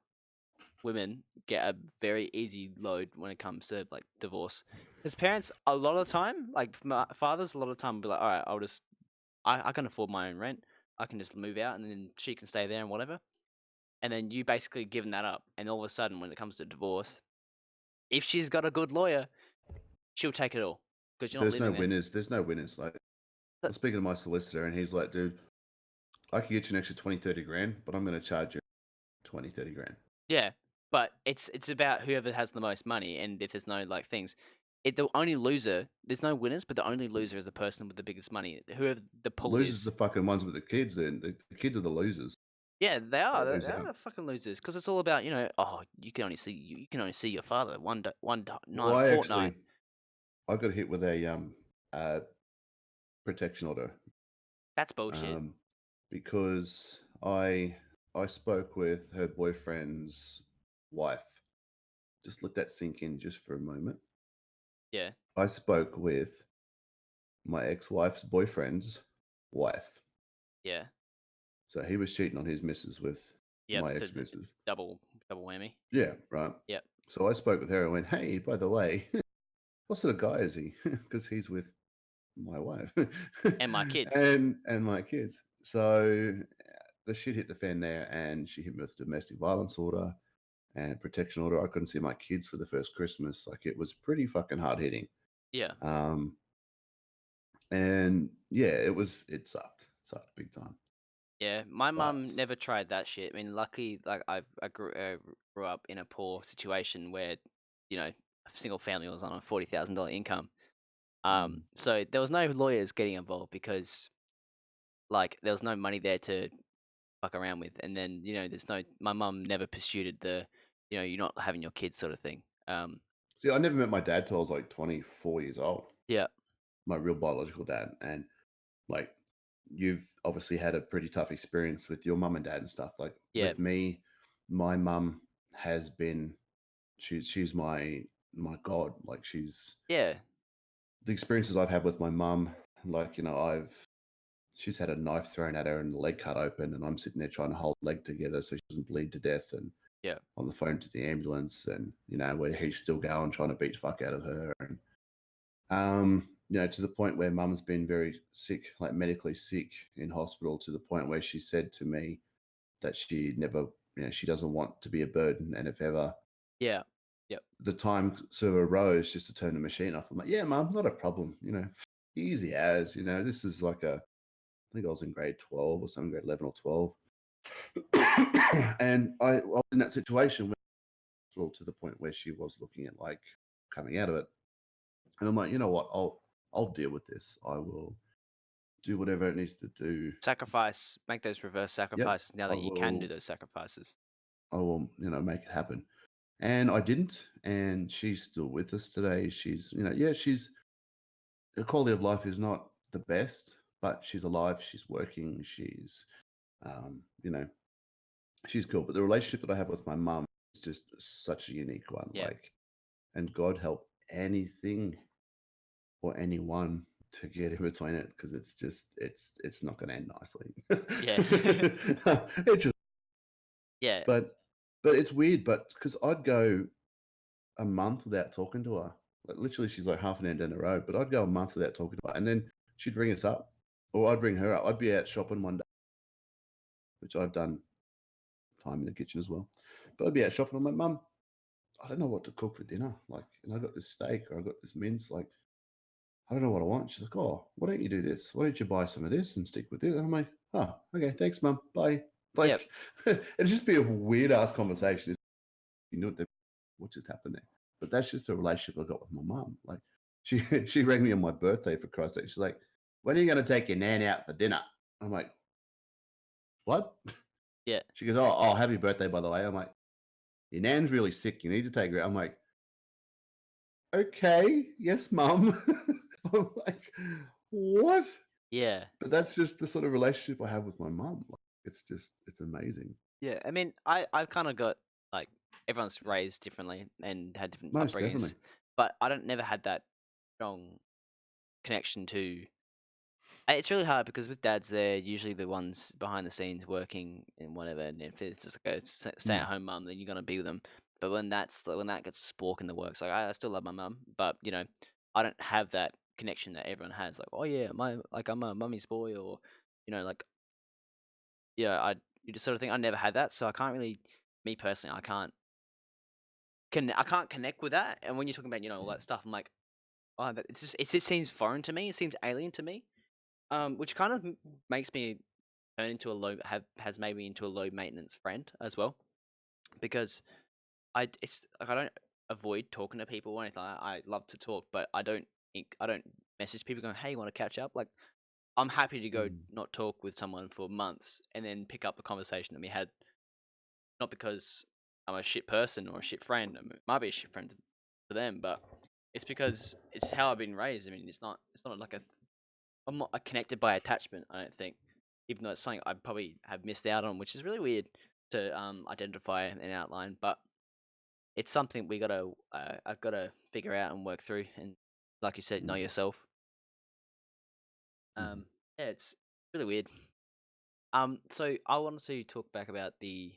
women get a very easy load when it comes to like divorce. As parents, a lot of the time, like fathers, a lot of the time will be like, all right, I can afford my own rent. I can just move out and then she can stay there and whatever. And then you basically giving that up. And all of a sudden, when it comes to divorce, if she's got a good lawyer, she'll take it all because you're not There's no living there. winners. There's no winners. Like, I was speaking to my solicitor, and he's like, dude, I could get you an extra 20, 30 grand, but I'm going to charge you 20, 30 grand. Yeah, but it's about whoever has the most money, and if there's no like things, the only loser. There's no winners, but the only loser is the person with the biggest money. Whoever the pool Losers are is. the fucking ones with the kids, and the kids are the losers. Yeah, they are. They lose They are out. the fucking losers because it's all about oh you can only see your father Well, night a fortnight. I got hit with a uh, protection order, That's bullshit. um, because I spoke with her boyfriend's wife. Just let that sink in just for a moment. Yeah, I spoke with my ex-wife's boyfriend's wife. yeah. So he was cheating on his missus with Yep. my So ex it's a missus. double whammy. Yeah, right. Yep. So I spoke with her and went, "Hey, by the way, what sort of guy is he?" Because he's with my wife And my kids. and my kids. So the shit hit the fan there, and she hit me with a domestic violence order and protection order. I couldn't see my kids for the first Christmas. Like it was pretty fucking hard hitting. Yeah. Um, and yeah, it sucked big time. Yeah, my But mum never tried that shit. I mean, lucky, like I grew up in a poor situation where, a single family was on a $40,000 income. mm, So there was no lawyers getting involved because like there was no money there to fuck around with, and then there's no my mum never pursued the, you're not having your kids sort of thing. see, I never met my dad till I was like 24 years old. Yeah, My real biological dad, and like you've obviously had a pretty tough experience with your mum and dad and stuff. Like yeah, with me, my mum has been she's my god. Like yeah, the experiences I've had with my mum, like, she's had a knife thrown at her and the leg cut open, and I'm sitting there trying to hold the leg together so she doesn't bleed to death, and yeah, on the phone to the ambulance, and where he's still going trying to beat the fuck out of her, and to the point where mum's been very sick, like medically sick in hospital, to the point where she said to me that she never, she doesn't want to be a burden, and if ever yeah, yep, the time sort of arose just to turn the machine off, I'm like, yeah, mum, not a problem, easy as, this is like I think I was in grade 12 or something, grade 11 or 12. And I was in that situation well, to the point where she was looking at like coming out of it. And I'm like, you know what? I'll deal with this. I will do whatever it needs to do. sacrifice, make those reverse Yep. sacrifices now I that you can do will those sacrifices. I will, make it happen. And I didn't. And she's still with us today. She's, yeah, her quality of life is not the best, but she's alive, she's working, she's you know, she's cool. But the relationship that I have with my mum is just such a unique one. Yeah, Like, and God help anything or anyone to get in between it, because it's just it's not going to end yeah, nicely. It just, yeah, but it's weird. But because I'd go a month without talking to her, like literally, she's like half an hour down the road, but I'd go a month without talking to her, and then she'd ring us up, or I'd ring her up. I'd be out shopping one day, which I've done time in the kitchen as well. But I'd be out shopping. I'm like, Mum, I don't know what to cook for dinner. Like, and I got this steak or I got this mince. Like, I don't know what I want. She's like, oh, why don't you do this? Why don't you buy some of this and stick with this? And I'm like, oh, okay, thanks, Mum. Bye. yeah, Like, it'd just be a weird ass conversation. If you knew what just happened there. But that's just the relationship I got with my mum. Like, she she rang me on my birthday, for Christ's sake. She's like, when are you going to take your nan out for dinner? I'm like, what? yeah, She goes, oh, happy birthday, by the way. I'm like, your nan's really sick. You need to take her out. I'm like, okay, yes, mum. I'm like, what? yeah. But that's just the sort of relationship I have with my mum. Like, it's amazing. Yeah, I mean, I've kind of got like everyone's raised differently and had different Most upbringings, definitely. but I don't never had that strong connection to. It's really hard because with dads, they're usually the ones behind the scenes working and whatever. And if it's just like a stay Mm, at home mum, then you're gonna be with them. But when that gets a spork in the works, like I still love my mum, but I don't have that connection that everyone has. Like, oh yeah, I'm a mummy's boy, or like I you just sort of thing. I never had that, so I can't really. Me personally, I can't connect with that. And when you're talking about all that stuff, I'm like, oh, it just seems foreign to me. It seems alien to me. Which kind of makes me turn into a has made me into a low maintenance friend as well, because it's like I don't avoid talking to people or anything like that. I love to talk, but I don't message people going, hey, you want to catch up? Like I'm happy to go mm, not talk with someone for months and then pick up a conversation that we had, not because I'm a shit person or a shit friend. I mean, it might be a shit friend to them, but it's because it's how I've been raised. I mean, it's not like I'm not connected by attachment. I don't think, even though it's something I probably have missed out on, which is really weird to identify and outline. But it's something I've gotta figure out and work through. And like you said, know mm, yourself. mm, Yeah, it's really weird. So I wanted to talk back about the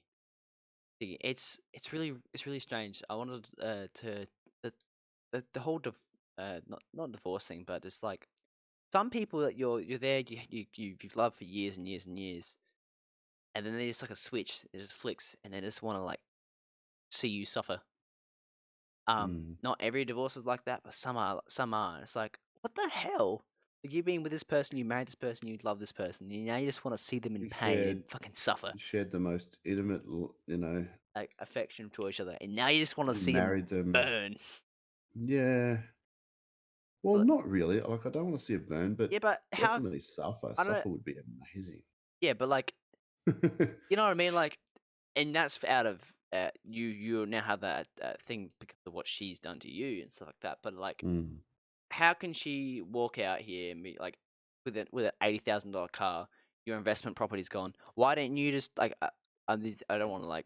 It's really strange. I wanted to the the whole not divorce thing, but it's like some people that you're there, you've loved for years and years and years, and then there's like a switch, it just flicks, and they just want to like see you suffer. Mm. Not every divorce is like that, but some are. Some are. It's like, what the hell? Like, you've been with this person, you married this person, you love this person, and now you just want to see them in You pain shared and fucking suffer, you shared the most intimate, like affection to each other, and now you just want to you see them married them. burn. Yeah. Well, But- not really. Like, I don't want to see it burn, but Yeah, but how? definitely suffer. I don't know. Suffer would be amazing. Yeah, but like, you know what I mean? Like, and that's out of you. You now have that thing because of what she's done to you and stuff like that. But like, Mm. how can she walk out here and be like with an $80,000 car, your investment property's gone? Why don't you just like I don't want to like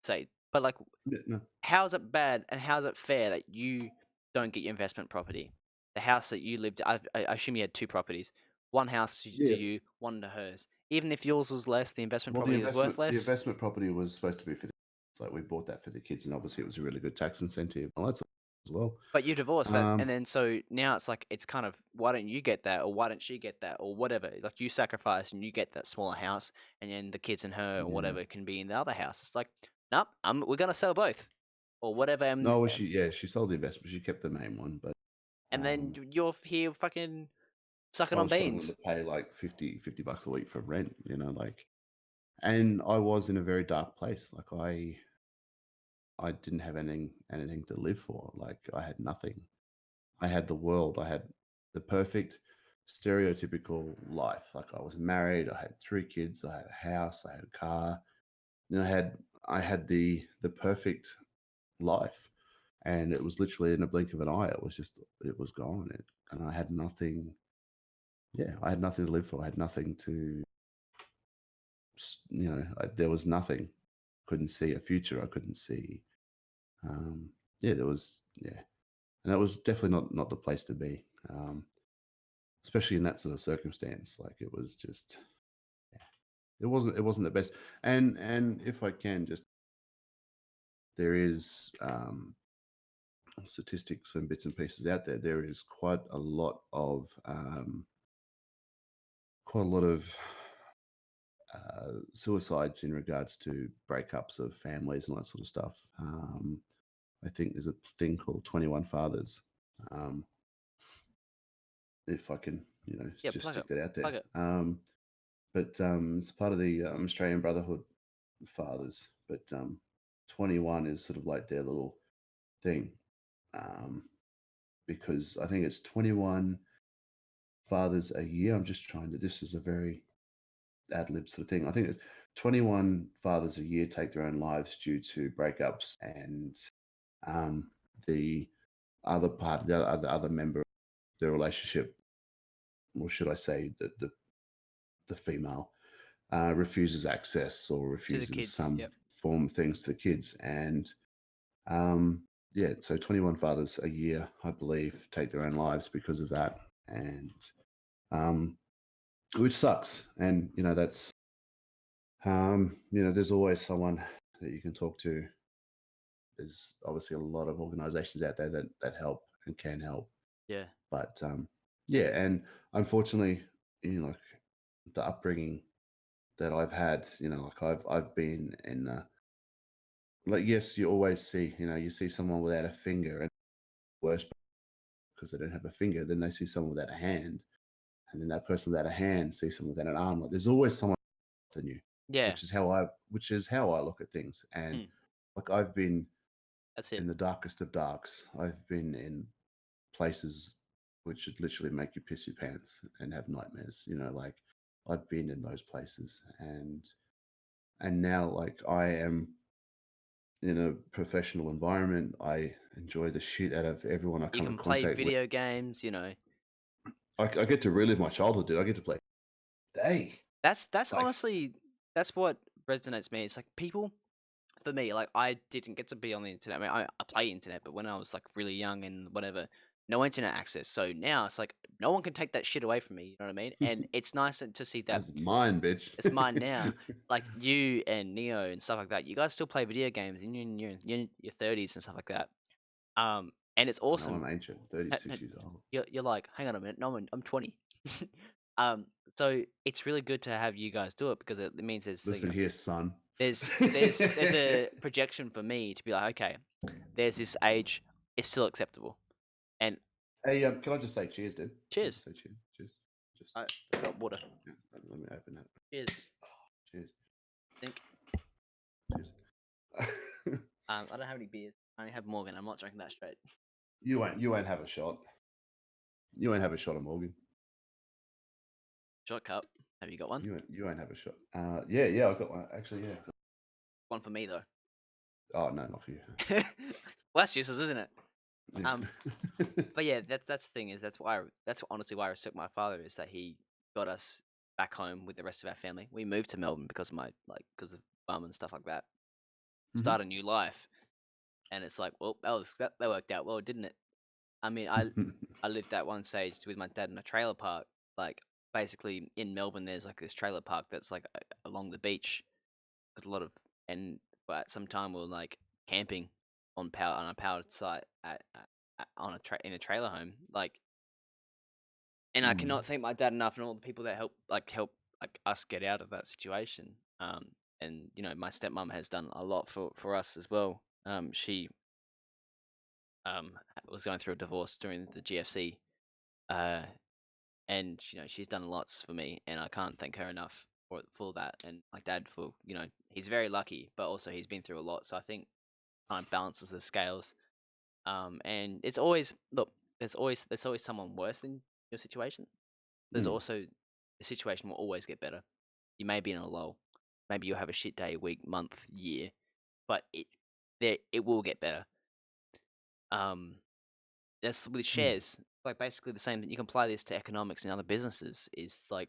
say, but like, Yeah, no. how's it bad and how's it fair that you don't get your investment property? The house that you lived, I assume you had two properties, one house to Yeah. you, one to hers. Even if yours was less, the investment Well, property was worth the less. investment property was supposed to be for the kids. Like, we bought that for the kids, and obviously it was a really good tax incentive. Well, that's as well. But you divorced that, and Um, then so now it's like it's kind of why don't you get that, or why don't she get that, or whatever. Like you sacrifice and you get that smaller house, and then the kids and her or yeah. whatever can be in the other house. It's like, nope, we're gonna sell both, or whatever. No, well, she sold the investment. She kept the main one, but And then um, you're here fucking sucking I on was struggling to beans. pay like 50 bucks a week for rent. Like, and I was in a very dark place. Like, I didn't have anything to live for. Like, I had nothing. I had the world. I had the perfect stereotypical life. Like, I was married. I had three kids. I had a house. I had a car. And I had the perfect life, and it was literally in a blink of an eye. It was gone, and I had nothing. Yeah, I had nothing to live for. I had nothing to. There was nothing. Couldn't see a future. I couldn't see. Yeah, there was. Yeah, and that was definitely not the place to be. Especially in that sort of circumstance. Like, it was just. Yeah, it wasn't the best. And if I can just, there is statistics and bits and pieces out there. There is quite a lot of suicides in regards to breakups of families and that sort of stuff. I think there's a thing called 21 Fathers. Um, if I can, Yeah, just plug it, stick that out plug there. it. But it's part of the Australian Brotherhood Fathers. But 21 is sort of like their little thing, um, because I think it's 21 fathers a year. I'm just trying to. This is a very ad lib sort of thing. I think it's 21 fathers a year take their own lives due to breakups, and um, the other member of the relationship, or should I say, the female, refuses access or To the refuses kids. some Yep. form of things to the kids, and yeah, so 21 fathers a year, I believe, take their own lives because of that, and um, which sucks. And that's there's always someone that you can talk to. There's obviously a lot of organizations out there that help and can help. Yeah. But yeah, and unfortunately, like, the upbringing that I've had, like, I've been in, like, yes, you always see, you see someone without a finger, and worse because they don't have a finger, then they see someone without a hand, and then that person without a hand sees someone without an arm. Like, there's always someone than you, Yeah. which is how I look at things. And Hmm. like, I've been That's in it. the darkest of darks. I've been in places which would literally make you piss your pants and have nightmares. Like, I've been in those places, and now, like, I am in a professional environment. I enjoy the shit out of everyone I You come in can play contact with. video games. You know, I get to relive my childhood, dude. I get to play day. that's Like, honestly that's what resonates me. It's like people for me, like I didn't get to be on the internet. I mean, I play internet, but when I was like really young and whatever, no internet access. So now it's like no one can take that shit away from me. You know what I mean? And it's nice to see that That's mine, bitch. it's mine now. Like you and Neo and stuff like that. You guys still play video games in your 30s and stuff like that. And it's No, awesome. I'm ancient. 36 years old. You're like, hang on a minute, no, I'm 20. um, so it's really good to have you guys do it because it means there's Listen here, son. there's a projection for me to be like, okay, there's this age, it's still acceptable. And Hey, can I just say cheers, dude? cheers. Say cheers. Cheers. Just I got water. yeah, let me open that. Cheers. Cheers. Think. Cheers. I don't have any beers. I only have Morgan. I'm not drinking that straight. You won't have a shot. You won't have a shot of Morgan. Short cup. Have you got one? You won't have a shot. Yeah, I got one. Actually, yeah. One for me though. Oh no, not for you. Well, that's useless, isn't it? Yeah. But yeah, that's the thing is that's honestly why I respect my father is that he got us back home with the rest of our family. We moved to Melbourne because of because of mum and stuff like that. Start a new life, and it's like, well, that worked out well, didn't it? I mean, I lived at one stage with my dad in a trailer park. Like basically in Melbourne, there's like this trailer park that's like along the beach with a lot of but at some time we were like camping on a powered site in a trailer home, like, and I cannot thank my dad enough and all the people that help us get out of that situation. And you know, my stepmom has done a lot for us as well. She was going through a divorce during the GFC, and you know, she's done lots for me, and I can't thank her enough for that. And my dad, for you know, he's very lucky, but also he's been through a lot, so I think kind of balances the scales. And it's always there's always someone worse than your situation. There's also the situation will always get better. You may be in a lull, maybe you'll have a shit day, week, month, year, but it will get better. That's with shares, like basically the same. You can apply this to economics and other businesses. Is like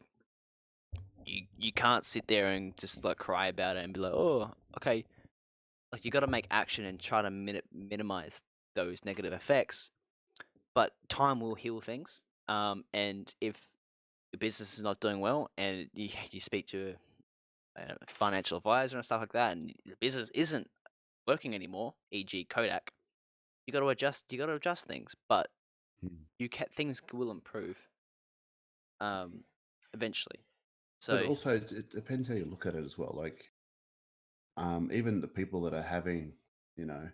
you can't sit there and just like cry about it and be like, oh, okay. Like you got to make action and try to minimize those negative effects. But time will heal things. And if your business is not doing well, and you speak to a financial advisor and stuff like that, and the business isn't working anymore, e.g., Kodak, you got to adjust. You got to adjust things, but things will improve. Eventually. So, but also it depends how you look at it as well. Like, even the people that are having, you know,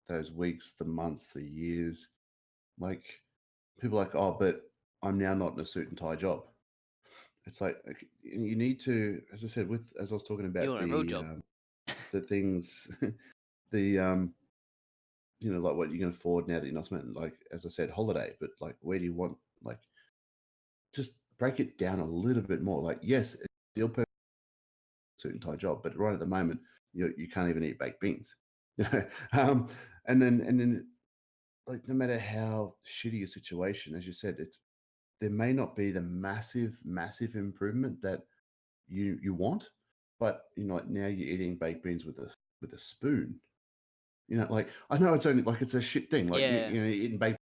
those weeks, the months, the years, like people are like, oh, but I'm now not in a suit and tie job. It's like you need to, as I said, as I was talking about you want a real job. The things, the you know, like what you can afford now that you're not spending. Like as I said, holiday, but like where do you want? Like, just break it down a little bit more. Like, yes, it's still perfect suit and tie job, but right at the moment, you can't even eat baked beans. You know, and then like no matter how shitty your situation, as you said, there may not be the massive improvement that you want, but you know, like now you're eating baked beans with a spoon. You know, like I know it's only like it's a shit thing. Like Yeah. you know, you're eating baked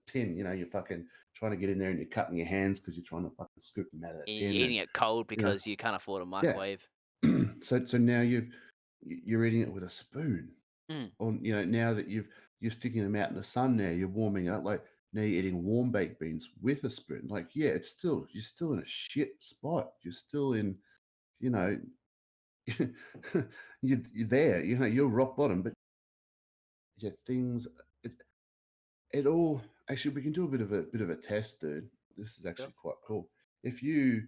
tin. You know, you're fucking trying to get in there and you're cutting your hands because you're trying to fucking scoop them out of that tin. You're eating it cold because you can't afford a microwave. Yeah. So now you're eating it with a spoon. Or you know, now that you're sticking them out in the sun, now you're warming it up. Like now you're eating warm baked beans with a spoon. Like, yeah, you're still in a shit spot. You're still in, you know, you're there. You know, you're rock bottom. But yeah, it all actually we can do a bit of a test, dude. This is actually quite cool. If you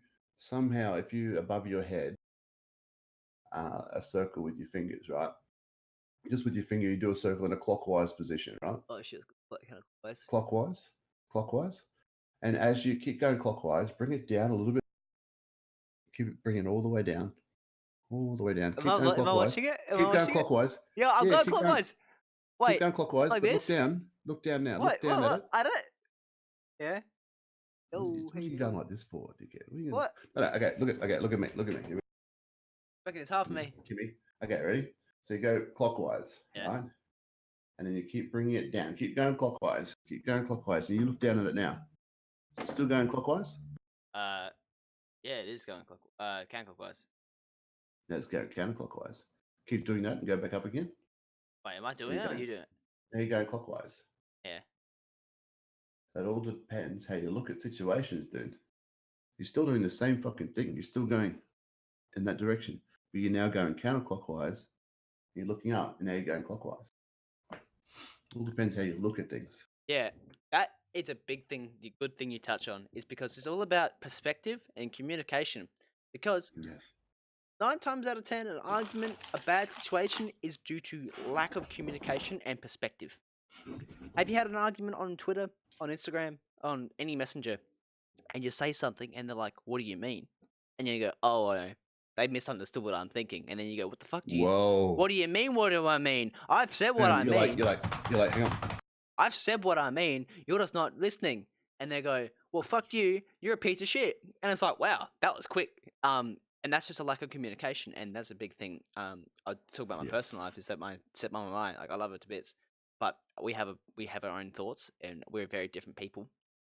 above your head a circle with your fingers, right? Just with your finger, you do a circle in a clockwise position, right? Oh shit! Kind of Clockwise. And as you keep going clockwise, bring it down a little bit. Bring it all the way down. All the way down. Keep going clockwise. Am I watching it? Keep going clockwise. Yeah, I'll go clockwise. Wait, keep going clockwise. like But this? Look down now. What? Look down at it. I don't. Yeah. What are you going like this for, dickhead? What? Okay, look at me. Reckon it's half of me. Kimmy. Okay, ready? So you go clockwise, Yeah. right? and then you keep bringing it down. Keep going clockwise. Keep going clockwise, and you look down at it now. Is it still going clockwise? Uh, yeah, it is going counterclockwise. Let's go counterclockwise. Keep doing that and go back up again. Wait, am I There doing you it or go. are you doing it? Now you go clockwise. Yeah. That all depends how you look at situations, dude. You're still doing the same fucking thing. You're still going in that direction, but you're now going counterclockwise. You're looking up, and now you're going clockwise. It all depends how you look at things. Yeah, that is a big thing. The good thing you touch on is because it's all about perspective and communication. Because Yes. 9 times out of 10, an argument, a bad situation is due to lack of communication and perspective. Have you had an argument on Twitter, on Instagram, on any messenger, and you say something and they're like, "What do you mean?" And you go, "Oh, I know. They misunderstood what I'm thinking." And then you go, "What the fuck do you? Whoa. What do you mean? What do I mean? I've said what And I mean. you're like, hang on. I've said what I mean. You're just not listening." And they go, "Well, fuck you. You're a piece of shit." And it's like, wow, that was quick. And that's just a lack of communication, and that's a big thing. I talk about my Yes. personal life is that my stepmom and I, like, I love her to bits, but we have our own thoughts, and we're very different people,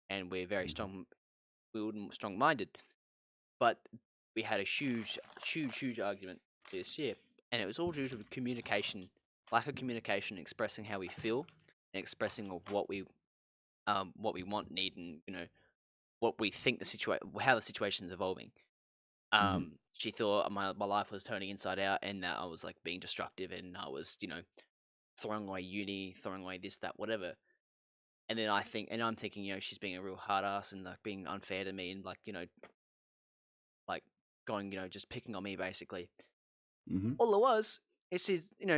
and we're very strong-willed and strong-minded. But we had a huge argument this year, and it was all due to communication, lack of communication, expressing how we feel, and expressing of what we want, need, and what we think how the situation's evolving. She thought my life was turning inside out, and that I was like being destructive, and I was throwing away uni, throwing away this, that, whatever. And then I'm thinking, she's being a real hard ass and like being unfair to me, and like like going, just picking on me basically. All it was is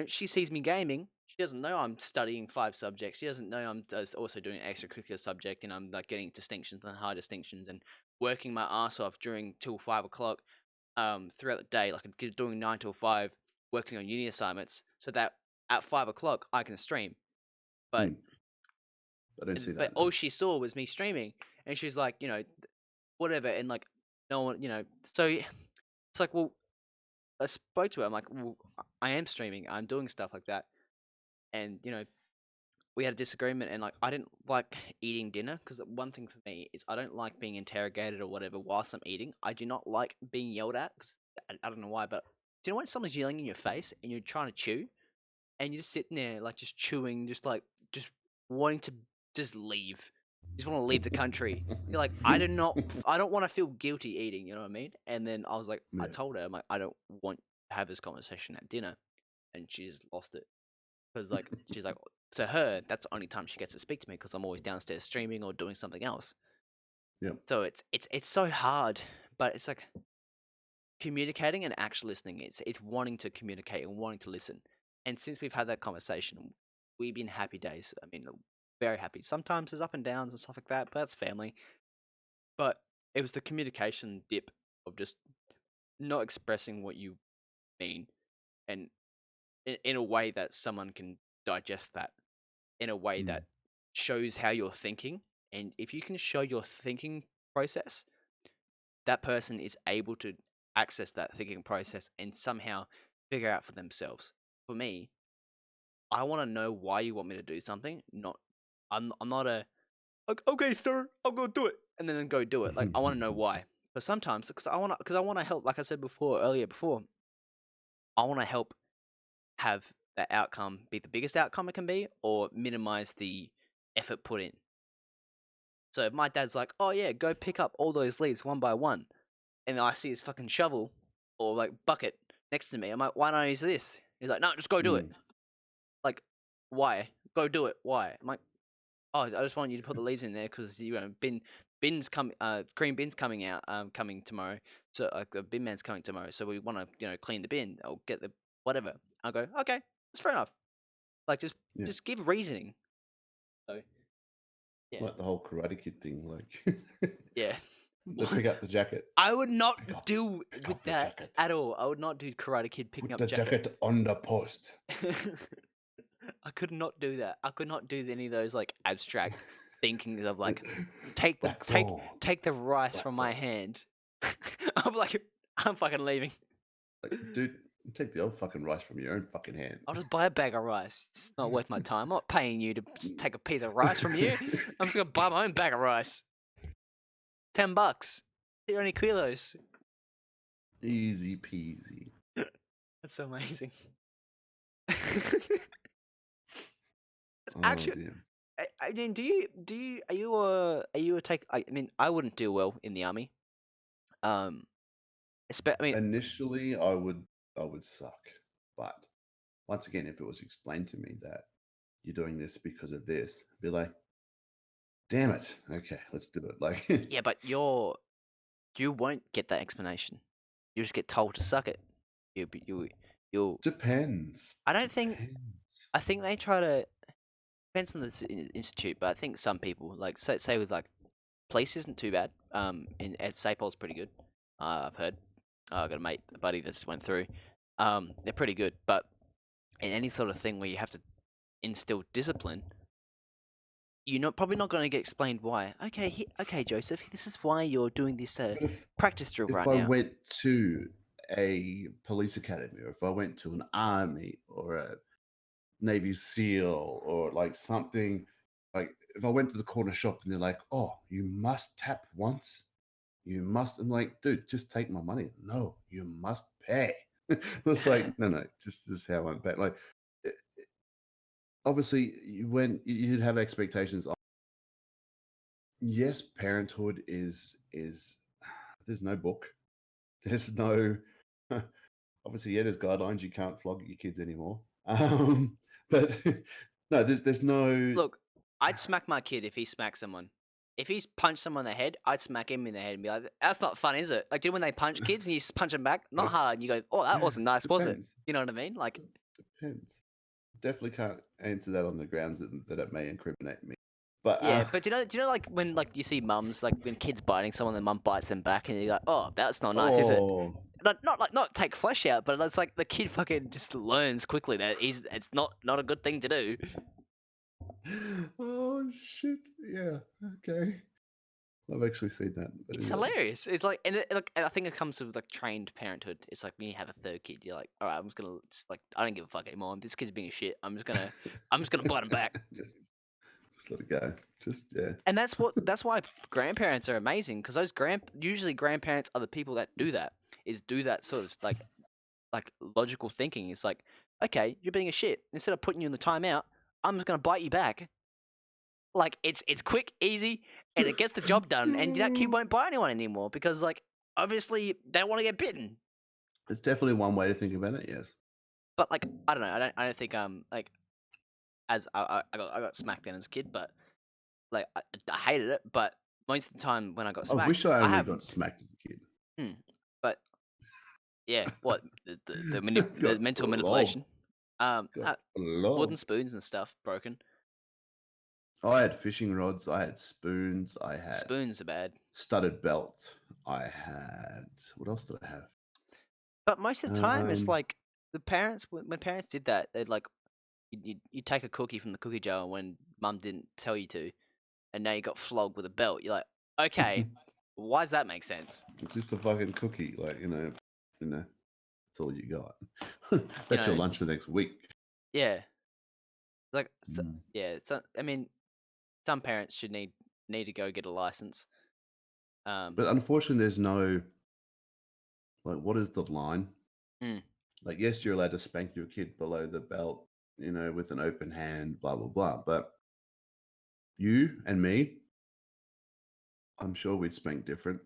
she sees me gaming. She doesn't know I'm studying 5 subjects. She doesn't know I'm also doing an extracurricular subject, and I'm like getting distinctions and high distinctions and working my ass off till 5 o'clock throughout the day, like doing 9 till 5, working on uni assignments, so that at 5 o'clock I can stream. But I don't see but that. all she saw was me streaming, and she's like, whatever, and like no one, so it's like, well, I spoke to her. I'm like, well, I am streaming. I'm doing stuff like that, and we had a disagreement, and like I didn't like eating dinner because one thing for me is I don't like being interrogated or whatever whilst I'm eating. I do not like being yelled at. 'Cause I don't know why, but do you know when someone's yelling in your face and you're trying to chew and you're just sitting there like just chewing, just wanting to just leave, just want to leave the country. You're like, I don't want to feel guilty eating. You know what I mean? And then I was like, I Yeah. told her, I'm like, I don't want to have this conversation at dinner, and she just lost it. Because like she's like, to her, that's the only time she gets to speak to me because I'm always downstairs streaming or doing something else. Yeah. So it's so hard, but it's like communicating and actually listening. It's wanting to communicate and wanting to listen. And since we've had that conversation, we've been happy days. I mean, very happy. Sometimes there's up and downs and stuff like that, but that's family. But it was the communication dip of just not expressing what you mean, and in a way that someone can digest that, in a way that shows how you're thinking. And if you can show your thinking process, that person is able to access that thinking process and somehow figure out for themselves. For me, I want to know why you want me to do something. I'm not a like, okay, sir, I'll go do it, and then go do it. Like, I want to know why. But sometimes, because I want to help. Like I said earlier, I want to help have the outcome be the biggest outcome it can be, or minimize the effort put in. So if my dad's like, "Oh yeah, go pick up all those leaves one by one," and I see his fucking shovel or like bucket next to me, I'm like, "Why don't I use this?" He's like, "No, just go do it." Like, why? Go do it. Why? I'm like, "Oh, I just want you to put the leaves in there because green bins coming out, coming tomorrow. So like the bin man's coming tomorrow. So we want to clean the bin or get the whatever." I go, "Okay, that's fair enough." Like just give reasoning. So yeah, Like the whole Karate Kid thing, like yeah. they pick up the jacket. I would not deal pick with up the that jacket. at all. I would not do Karate Kid picking Put up the jacket on the post. I could not do that. I could not do any of those like abstract thinkings of like take the rice from my hand. I'm like, I'm fucking leaving. Like, dude, Take the old fucking rice from your own fucking hand. I'll just buy a bag of rice. It's not worth my time. I'm not paying you to just take a piece of rice from you. I'm just gonna buy my own bag of rice. $10. 30 kilos. Easy peasy. That's so amazing. It's Oh actually. dear. I mean, are you a take? I mean, I wouldn't do well in the army. I mean, Initially, I would suck, but once again, if it was explained to me that you're doing this because of this, I'd be like, damn it, okay, let's do it. Like, yeah, but you won't get that explanation. You just get told to suck it. You'll. depends. I don't think. Depends. I think they try to. Depends on the institute, but I think some people like say with like police isn't too bad. At Sapol's pretty good. I've heard. I got a buddy that just went through. They're pretty good, but in any sort of thing where you have to instill discipline, you're probably not going to get explained why. Okay, okay, Joseph, this is why you're doing this But practice drill if right I now. went to a police academy, or if I went to an army or a Navy SEAL or like something, like if I went to the corner shop and they're like, "Oh, you must tap once, you must," I'm like, "Dude, just take my money." No, you must pay. It's like, no, just this is how I'm paid. Like, eh, obviously, you'd have expectations. Yes, parenthood is there's no book. There's no obviously, yeah, there's guidelines. You can't flog your kids anymore. But no, there's no. Look, I'd smack my kid if he smacked someone. If he's punched someone in the head, I'd smack him in the head and be like, "That's not fun, is it?" Like, do when they punch kids and you just punch them back, not hard. And you go, "Oh, that wasn't nice, was it?" Depends. You know what I mean? Like, Depends. Definitely can't answer that on the grounds that it may incriminate me. But yeah. But do you know like when like you see mums like when kids biting someone, the mum bites them back, and you're like, "Oh, that's not nice, is it?" oh, Not take flesh out, but it's like the kid fucking just learns quickly that it's not a good thing to do. oh shit, yeah, okay. I've actually seen that. But It's anyways. hilarious. It's like, and I think it comes with like trained parenthood. It's like when you have a third kid, you're like, all right, I'm just gonna just like, I don't give a fuck anymore. This kid's being a shit. I'm just gonna bite him back. just let it go. Just yeah. And that's why grandparents are amazing because usually grandparents are the people that do that. Do that sort of like logical thinking. It's like, okay, you're being a shit. Instead of putting you in the timeout, I'm just gonna bite you back. Like it's quick, easy, and it gets the job done. And that kid won't bite anyone anymore because like obviously they want to get bitten. It's definitely one way to think about it. Yes. But like I don't know. I don't think like as I got smacked in as a kid, but like I hated it. But most of the time when I got I smacked, wish I I only got haven't. smacked as a kid. But yeah, what the Got mental flogged. manipulation, Got wooden flogged. spoons and stuff broken. I had fishing rods. I had spoons. I had Spoons are bad. studded belt. I had what else did I have? But most of the time, it's Um, like the parents when parents did that, they'd like you take a cookie from the cookie jar when mum didn't tell you to, and now you got flogged with a belt. You're like, okay, why does that make sense? it's just a fucking cookie, like that's all you got. You That's your know, lunch the next week. yeah, like Mm. yeah. So I mean, some parents should need to go get a license. But unfortunately, there's no like, what is the line? Mm. Like, yes, you're allowed to spank your kid below the belt, with an open hand, blah blah blah. But you and me, I'm sure we'd spank different.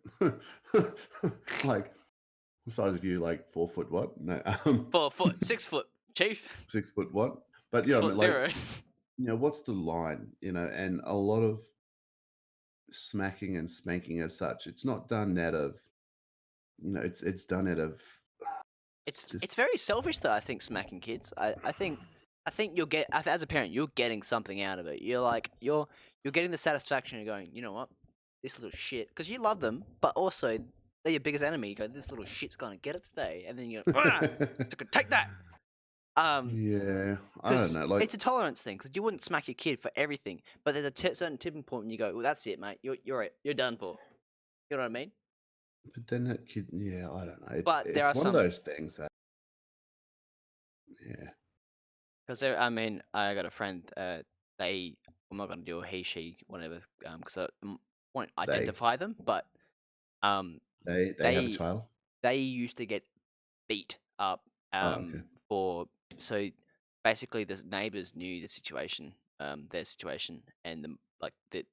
Like, what size of you? Like 4 foot what? No, 4 foot, 6 foot, chief, 6 foot what? But six yeah, I foot mean, like, zero. what's the line? And a lot of smacking and spanking as such, it's not done out of, it's done out of It's just it's very selfish though. I think smacking kids. I think you'll get as a parent, you're getting something out of it. You're getting the satisfaction of going, you know what, this little shit, because you love them, but also they're your biggest enemy. You go, this little shit's gonna get it today, and then you go, take that. yeah, I don't Because know. Like, it's a tolerance thing. Because you wouldn't smack your kid for everything, but there's a certain tipping point when you go, well, that's it, mate. You're done for. You know what I mean? but then that kid, yeah, I don't know. It's But there it's are one of some those things that Yeah. Because I mean, I got a friend. They I'm not gonna do a he she whatever. Because I won't They identify them, but um, they have a they child. they used to get beat up Oh, okay. for so basically the neighbors knew the situation, their situation, and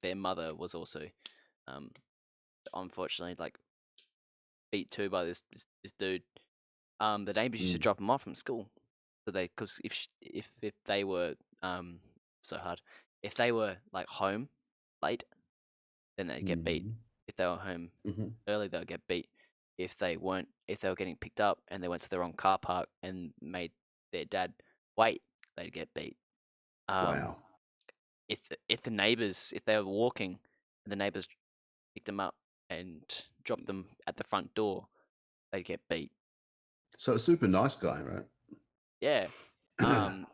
their mother was also um unfortunately like beat too by this dude. The neighbors used to Mm, drop them off from school, so they because if they were so hard, if they were like home late, then they'd get beat. mhm, If they were home mhm. early, they'll get beat. If they weren't, if they were getting picked up and they went to the wrong car park and made their dad wait, they'd get beat. Um, Wow. if the neighbors, if they were walking and the neighbors picked them up and dropped them at the front door, they'd get beat. So a super nice guy, right? Yeah. And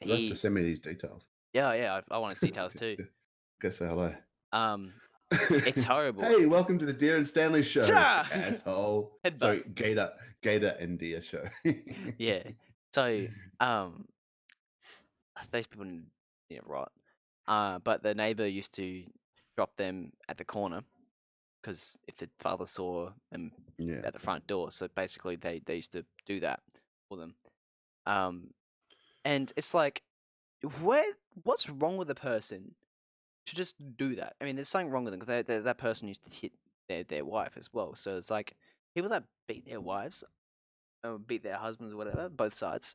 You'll have to he, send me these details. yeah, I want his details Go too. go say hello. Um, it's horrible. Hey, welcome to the Deer and Stanley show, Ta! asshole. Headbutt. Sorry, Gator and Deer show. Yeah. So, um, those people, yeah, right. But the neighbor used to drop them at the corner because if the father saw them Yeah. at the front door, so basically they used to do that for them. Um, and it's like, where what's wrong with the person to just do that? I mean, there's something wrong with them because that person used to hit their wife as well. So it's like people that beat their wives or beat their husbands or whatever, both sides,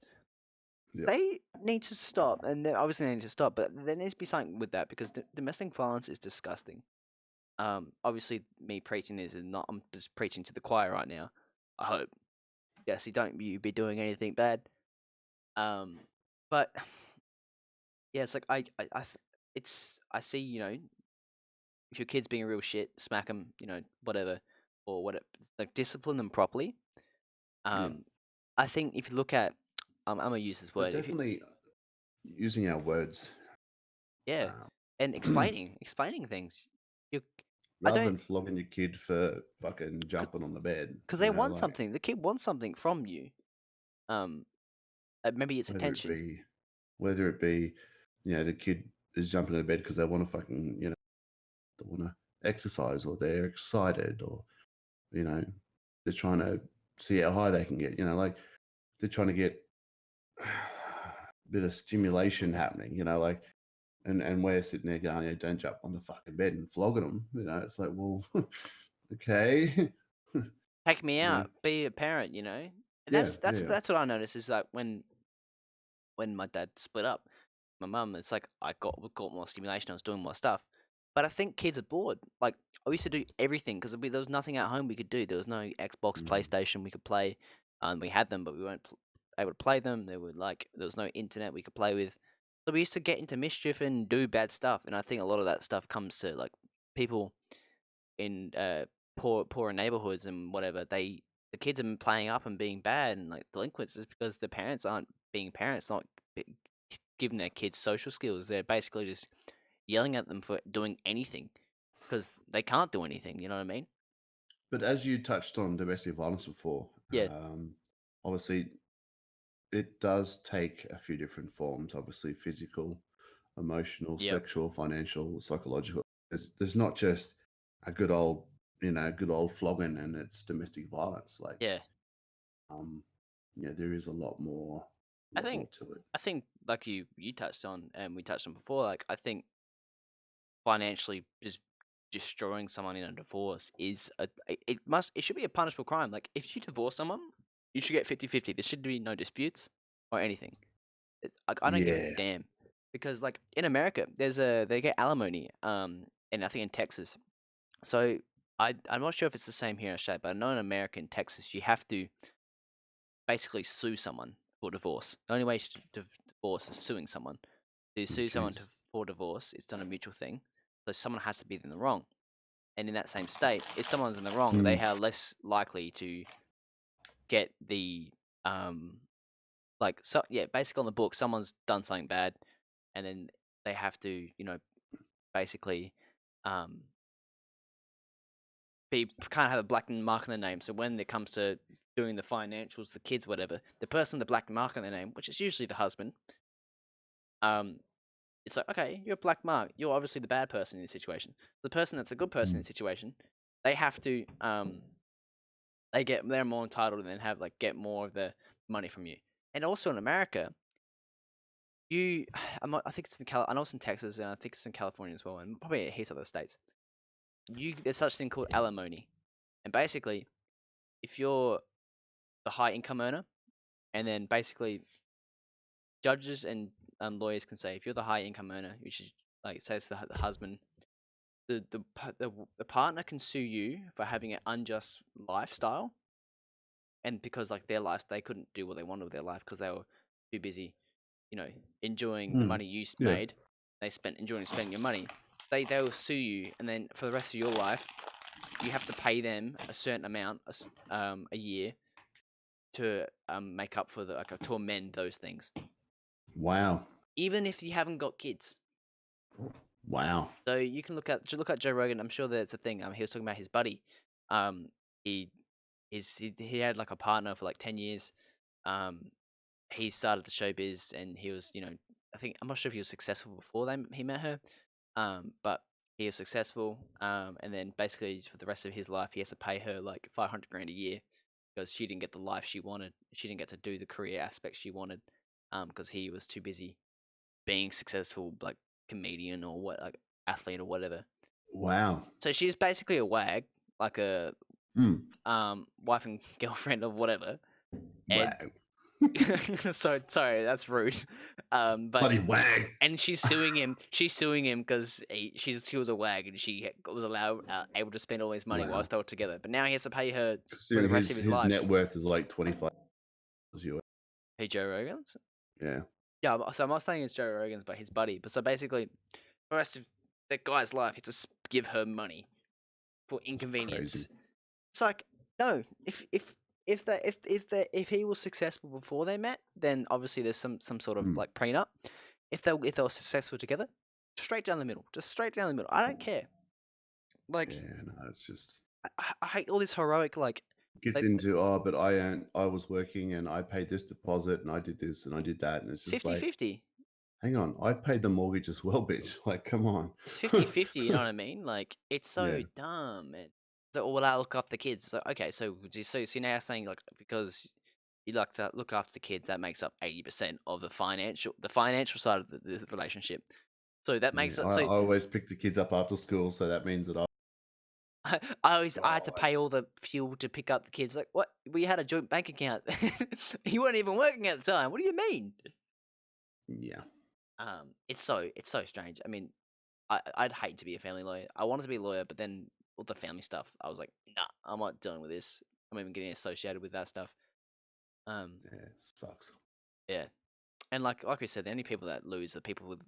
Yep. they need to stop, and they obviously need to stop. But there needs to be something with that because domestic violence is disgusting. Obviously, me preaching this is not. I'm just preaching to the choir right now. I hope. Yes, you don't you be doing anything bad. Um, but yeah, it's like it's I see if your kid's being a real shit, smack them, whatever, or whatever, like discipline them properly. Yeah. Um, I think if you look at, I'm gonna use this But word. If you, definitely using our words, yeah, and um, explaining things. You, I rather don't, than flogging your kid for fucking jumping on the bed, because you they know, want like something. The kid wants something from you. Um, maybe it's whether it attention. be whether it be, the kid is jumping in the bed because they want to fucking, they want to exercise or they're excited or, you know, they're trying to see how high they can get, like they're trying to get a bit of stimulation happening, like, and we're sitting there going, don't jump on the fucking bed and flogging them, it's like, well, okay, Take me you know, out. Be a parent. And yeah, that's yeah, that's what I noticed is like when my dad split up, my mum, it's like I got more stimulation. I was doing more stuff, but I think kids are bored. Like I used to do everything because there was nothing at home we could do. There was no Xbox, mm, PlayStation we could play. We had them, but we weren't able to play them. There was no internet we could play with, so we used to get into mischief and do bad stuff. And I think a lot of that stuff comes to like people in poorer neighborhoods and whatever. The kids are playing up and being bad and like delinquents is because the parents aren't being parents, not giving their kids social skills. They're basically just yelling at them for doing anything because they can't do anything. You know what I mean? but as you touched on domestic violence before, Yeah, obviously it does take a few different forms, obviously physical, emotional, yeah, sexual, financial, psychological. There's not just a good old flogging and it's domestic violence. Like, yeah. um, there is a I lot more think to it. I think like you touched on and we touched on before. Like I think financially just destroying someone in a divorce is it should be a punishable crime. Like if you divorce someone, you should get 50-50. There should be no disputes or anything. Like I don't give a Yeah. damn because like in America, they get alimony. And I think in Texas. So I'm not sure if it's the same here in Australia, but I know in America and Texas you have to basically sue someone for divorce. The only way to divorce is suing someone. So you Oh, sue someone jeez. for divorce. It's not a mutual thing. So someone has to be in the wrong. And in that same state, if someone's in the wrong, they Mm. are less likely to get the um so yeah, basically on the book, someone's done something bad, and then they have to basically um be kind of have a black mark in their name. So when it comes to doing the financials, the kids, whatever. The person with the black mark on their name, which is usually the husband, um, it's like, okay, you're a black mark. You're obviously the bad person in this situation. The person that's a good person in Mm. this situation, they have to they're more entitled and then have like get more of the money from you. And also in America, you I think it's in I know it's in Texas and I think it's in California as well, and probably heaps of other states. There's such thing called alimony. And basically, if you're the high income earner, and then basically judges and lawyers can say if you're the high income earner, you should like say it's the husband, the partner can sue you for having an unjust lifestyle, and because like their life they couldn't do what they wanted with their life because they were too busy, enjoying the Mm. money you Yeah. made. They spent enjoying spending your money. They will sue you, and then for the rest of your life, you have to pay them a certain amount a year to make up for to amend those things, Wow. even if you haven't got kids. Wow. So you can look at Joe Rogan. I'm sure that's a thing. He was talking about his buddy. Um, he he had like a partner for like 10 years. Um, he started the showbiz, and he was, I think I'm not sure if he was successful before he met her. But he was successful. And then basically for the rest of his life, he has to pay her like 500 grand a year because she didn't get the life she wanted. She didn't get to do the career aspect she wanted. Because he was too busy being successful, like comedian or what, like athlete or whatever. Wow. So she's basically a wag, like a Mm. wife and girlfriend or whatever. And Wow. so sorry, that's rude. But Bloody wag. and she's suing him. She's suing him because she was a wag and she was able to spend all his money Wow. whilst they were together. But now he has to pay her for the Considering rest of his his life. net worth is like 25 US. Hey, Joe Rogan's. Yeah. Yeah, so I'm not saying it's Joe Rogan's, but his buddy. But so basically, the rest of that guy's life, he just give her money for Crazy. inconvenience. It's like, no, if he was successful before they met, then obviously there's some sort of Mm. like prenup. If they were successful together, straight down the middle, just straight down the middle. I don't care. Like, Yeah, no, it's just I hate all this heroic gets like into, but I was working and I paid this deposit and I did this and I did that, and it's just like, 50-50. hang on, I paid the mortgage as well, bitch. Like, come on. It's 50-50, you know what I mean? Like, it's so Yeah. dumb, man. So, will I look after the kids? So, okay, so now you're saying like because you like to look after the kids, that makes up 80% of the financial side of the relationship. So that Yeah. makes it I so always pick the kids up after school, so that means that I had to oh, pay all the fuel to pick up the kids. Like, what? We had a joint bank account. You weren't even working at the time. What do you mean? yeah. It's so strange. I mean, I'd hate to be a family lawyer. I wanted to be a lawyer, but then all the family stuff, I was like, nah, I'm not dealing with this. I'm even getting associated with that stuff. Um, Yeah, it sucks. yeah, and like we said, the only people that lose are people with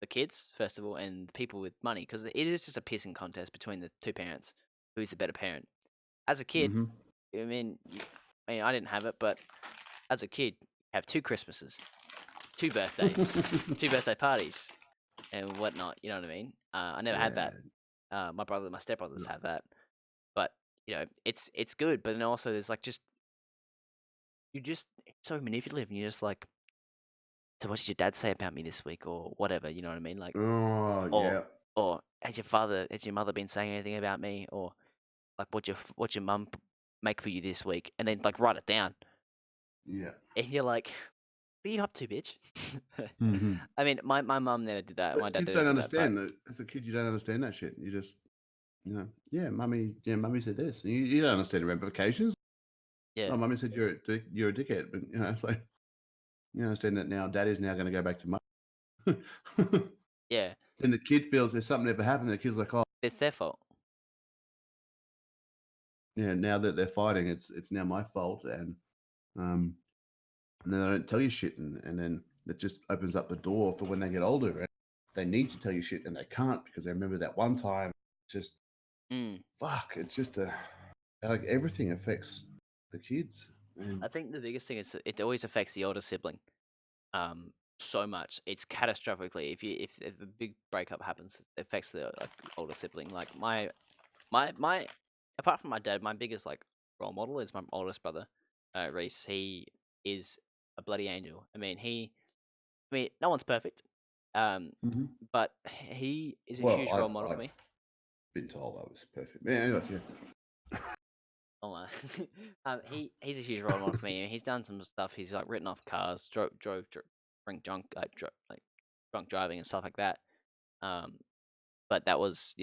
the kids, first of all, and the people with money, because it is just a pissing contest between the two parents. Who's the better parent? As a kid, Mm-hmm. I mean, I didn't have it, but as a kid, you have two Christmases, two birthdays, two birthday parties, and whatnot. You know what I mean? I never had Yeah. that. My stepbrothers No. have that, but it's good. But then also there's like it's so manipulative, and you're just like, so what did your dad say about me this week, or whatever? You know what I mean? Like, Oh, or yeah. has your mother been saying anything about me, or like what's your mum make for you this week, and then like write it down, Yeah. and you're like, what are you up to, bitch? Mm-hmm. I mean, my mum never did that. My But dad kids never don't did that, but understand that. As a kid, you don't understand that shit. You just, yeah, mummy said this. And you don't understand the ramifications. yeah, Oh, mummy said you're a dickhead. But, it's like, you understand that now daddy's now going to go back to mum. yeah, Then the kid feels if something ever happened, the kid's like, oh, it's their fault. yeah, now that they're fighting, it's now my fault. Um, and then they don't tell you shit. And then it just opens up the door for when they get older. And they need to tell you shit and they can't because they remember that one time. Just, Mm. fuck, it's just like everything affects the kids. And I think the biggest thing is it always affects the older sibling. So much. It's catastrophically if a big breakup happens, it affects the like older sibling. Like my apart from my dad, my biggest like role model is my oldest brother. Reese. He is a bloody angel. I mean, no one's perfect. Um, Hmm. but he is a Well, huge role model for I've me. been told I was perfect. Yeah, anyway, yeah. Oh my. He's a huge role model for me. He's done some stuff. He's like written off cars, drink drunk, like drunk driving and stuff like that. Um, but that was,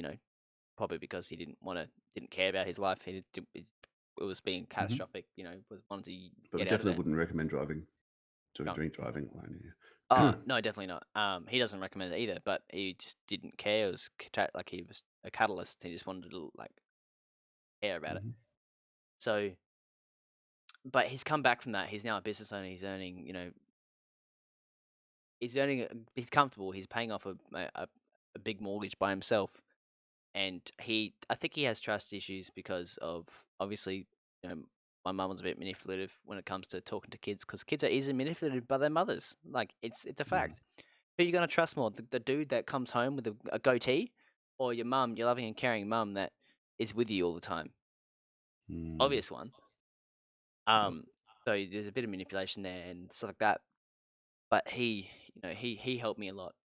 probably because he didn't care about his life. It was being Hmm. catastrophic. Was wanted to But we get out of definitely there. wouldn't recommend doing Drunk. drink driving alone. Oh Yeah. no, definitely not. He doesn't recommend it either. But he just didn't care. It was like he was a catalyst. He just wanted to like care about it. Hmm. So, but he's come back from that. He's now a business owner. He's comfortable. He's paying off a big mortgage by himself, and I think he has trust issues because of obviously, my mum was a bit manipulative when it comes to talking to kids because kids are easily manipulated by their mothers. Like it's a Mm. fact. Who you gonna trust more, the dude that comes home with a goatee, or your mum, your loving and caring mum that is with you all the time? Mm. Obvious one. Yep. Um, so there's a bit of manipulation there and stuff like that. But he helped me a lot.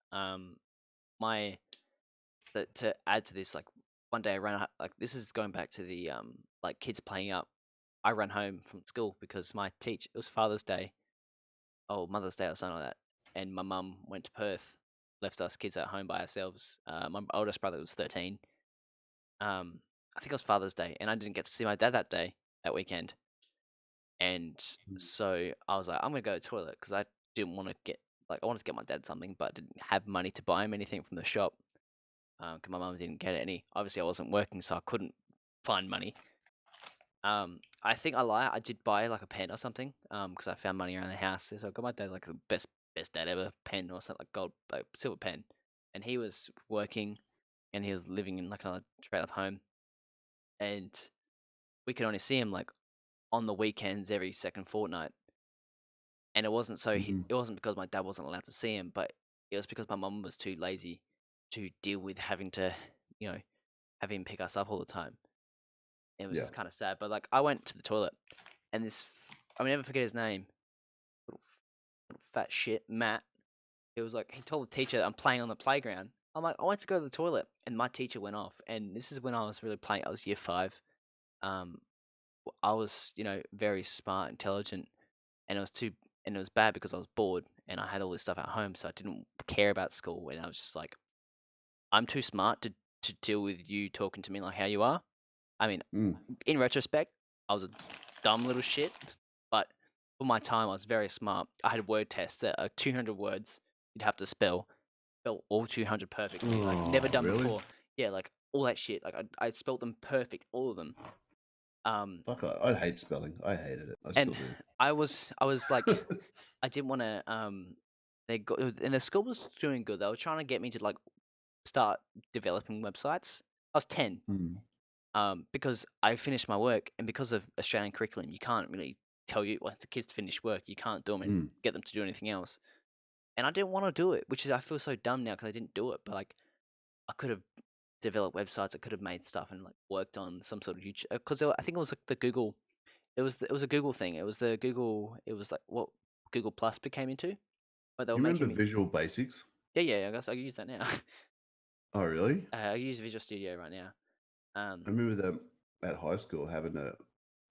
My To add to this, like one day I like this is going back to the like kids playing up. I ran home from school because my teach it was Father's Day, or Mother's Day or something like that, and my mum went to Perth, left us kids at home by ourselves. My oldest brother was 13. Um, I think it was Father's Day, and I didn't get to see my dad that weekend, and Mm. so I was like, I'm gonna go to the toilet because I didn't want to get like I wanted to get my dad something, but didn't have money to buy him anything from the shop. Because my mum didn't get any. Obviously, I wasn't working, so I couldn't find money. I think I lie. I did buy like a pen or something. Because I found money around the house, so I got my dad like the best dad ever pen or something like gold, like silver pen, and he was working, and he was living in like another straight up home, and we could only see him like on the weekends every second fortnight, and Mhm. it wasn't because my dad wasn't allowed to see him, but it was because my mum was too lazy to deal with having to, you know, have him pick us up all the time. It was Yeah. kind of sad, but like I went to the toilet, and I'll never forget his name, little, little fat shit, Matt. He was like, he told the teacher I'm playing on the playground. I'm like, I went to go to the toilet, and my teacher went off. And this is when I was really playing. I was year five. Um, I was, very smart, intelligent, and and it was bad because I was bored and I had all this stuff at home, so I didn't care about school. And I was just like, I'm too smart to deal with you talking to me like how you are. I mean, Mm. in retrospect, I was a dumb little shit, but for my time, I was very smart. I had word tests that are 200 words you'd have to spell all 200 perfectly, like never Oh, done really? before. Yeah, like all that shit. Like I spelt them perfect, all of them. Um, Fuck, I hate spelling. I hated it. I and still do. I was like, I didn't want to. And the school was doing good. They were trying to get me to like start developing websites. I was 10. Mm. Because I finished my work, and because of Australian curriculum, you can't really tell you once the kids finish work, you can't do them and Mm. get them to do anything else. And I didn't want to do it, which is I feel so dumb now because I didn't do it. But like I could have developed websites, I could have made stuff and like worked on some sort of YouTube. Because I think it was like the Google. It was a Google thing. It was the Google. It was like what Google Plus became into, but they were You remember making me. Visual Basics? Yeah, yeah. I guess I can use that now. Oh, really? I use Visual Studio right now. I remember them at high school having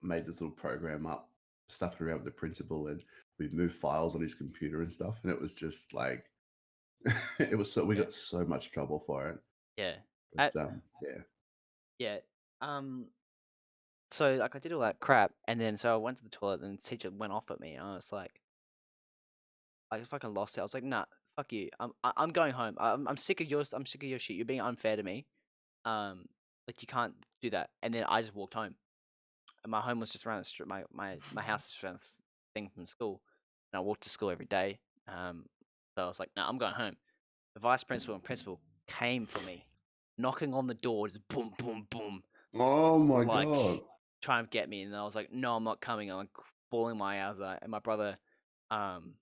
made this little program up, stuffed it around with the principal, and we'd move files on his computer and stuff. And it was just like, it was we Yeah, got so much trouble for it. yeah. But yeah. Yeah. Um. So like I did all that crap, and then so I went to the toilet, and the teacher went off at me, and I was like, I fucking lost it. I was like, nah, fuck you. I'm going home. I'm sick of yours. I'm sick of your shit. You're being unfair to me. Like you can't do that. And then I just walked home. And my home was just around the street. My house is around this thing from school, and I walked to school every day. Um. So I was like, nah, I'm going home. The vice principal and principal came for me, knocking on the door, just boom, boom, boom, Oh my like god. trying to get me, and I was like, "No, I'm not coming." I'm like bawling my eyes out, and my brother, um,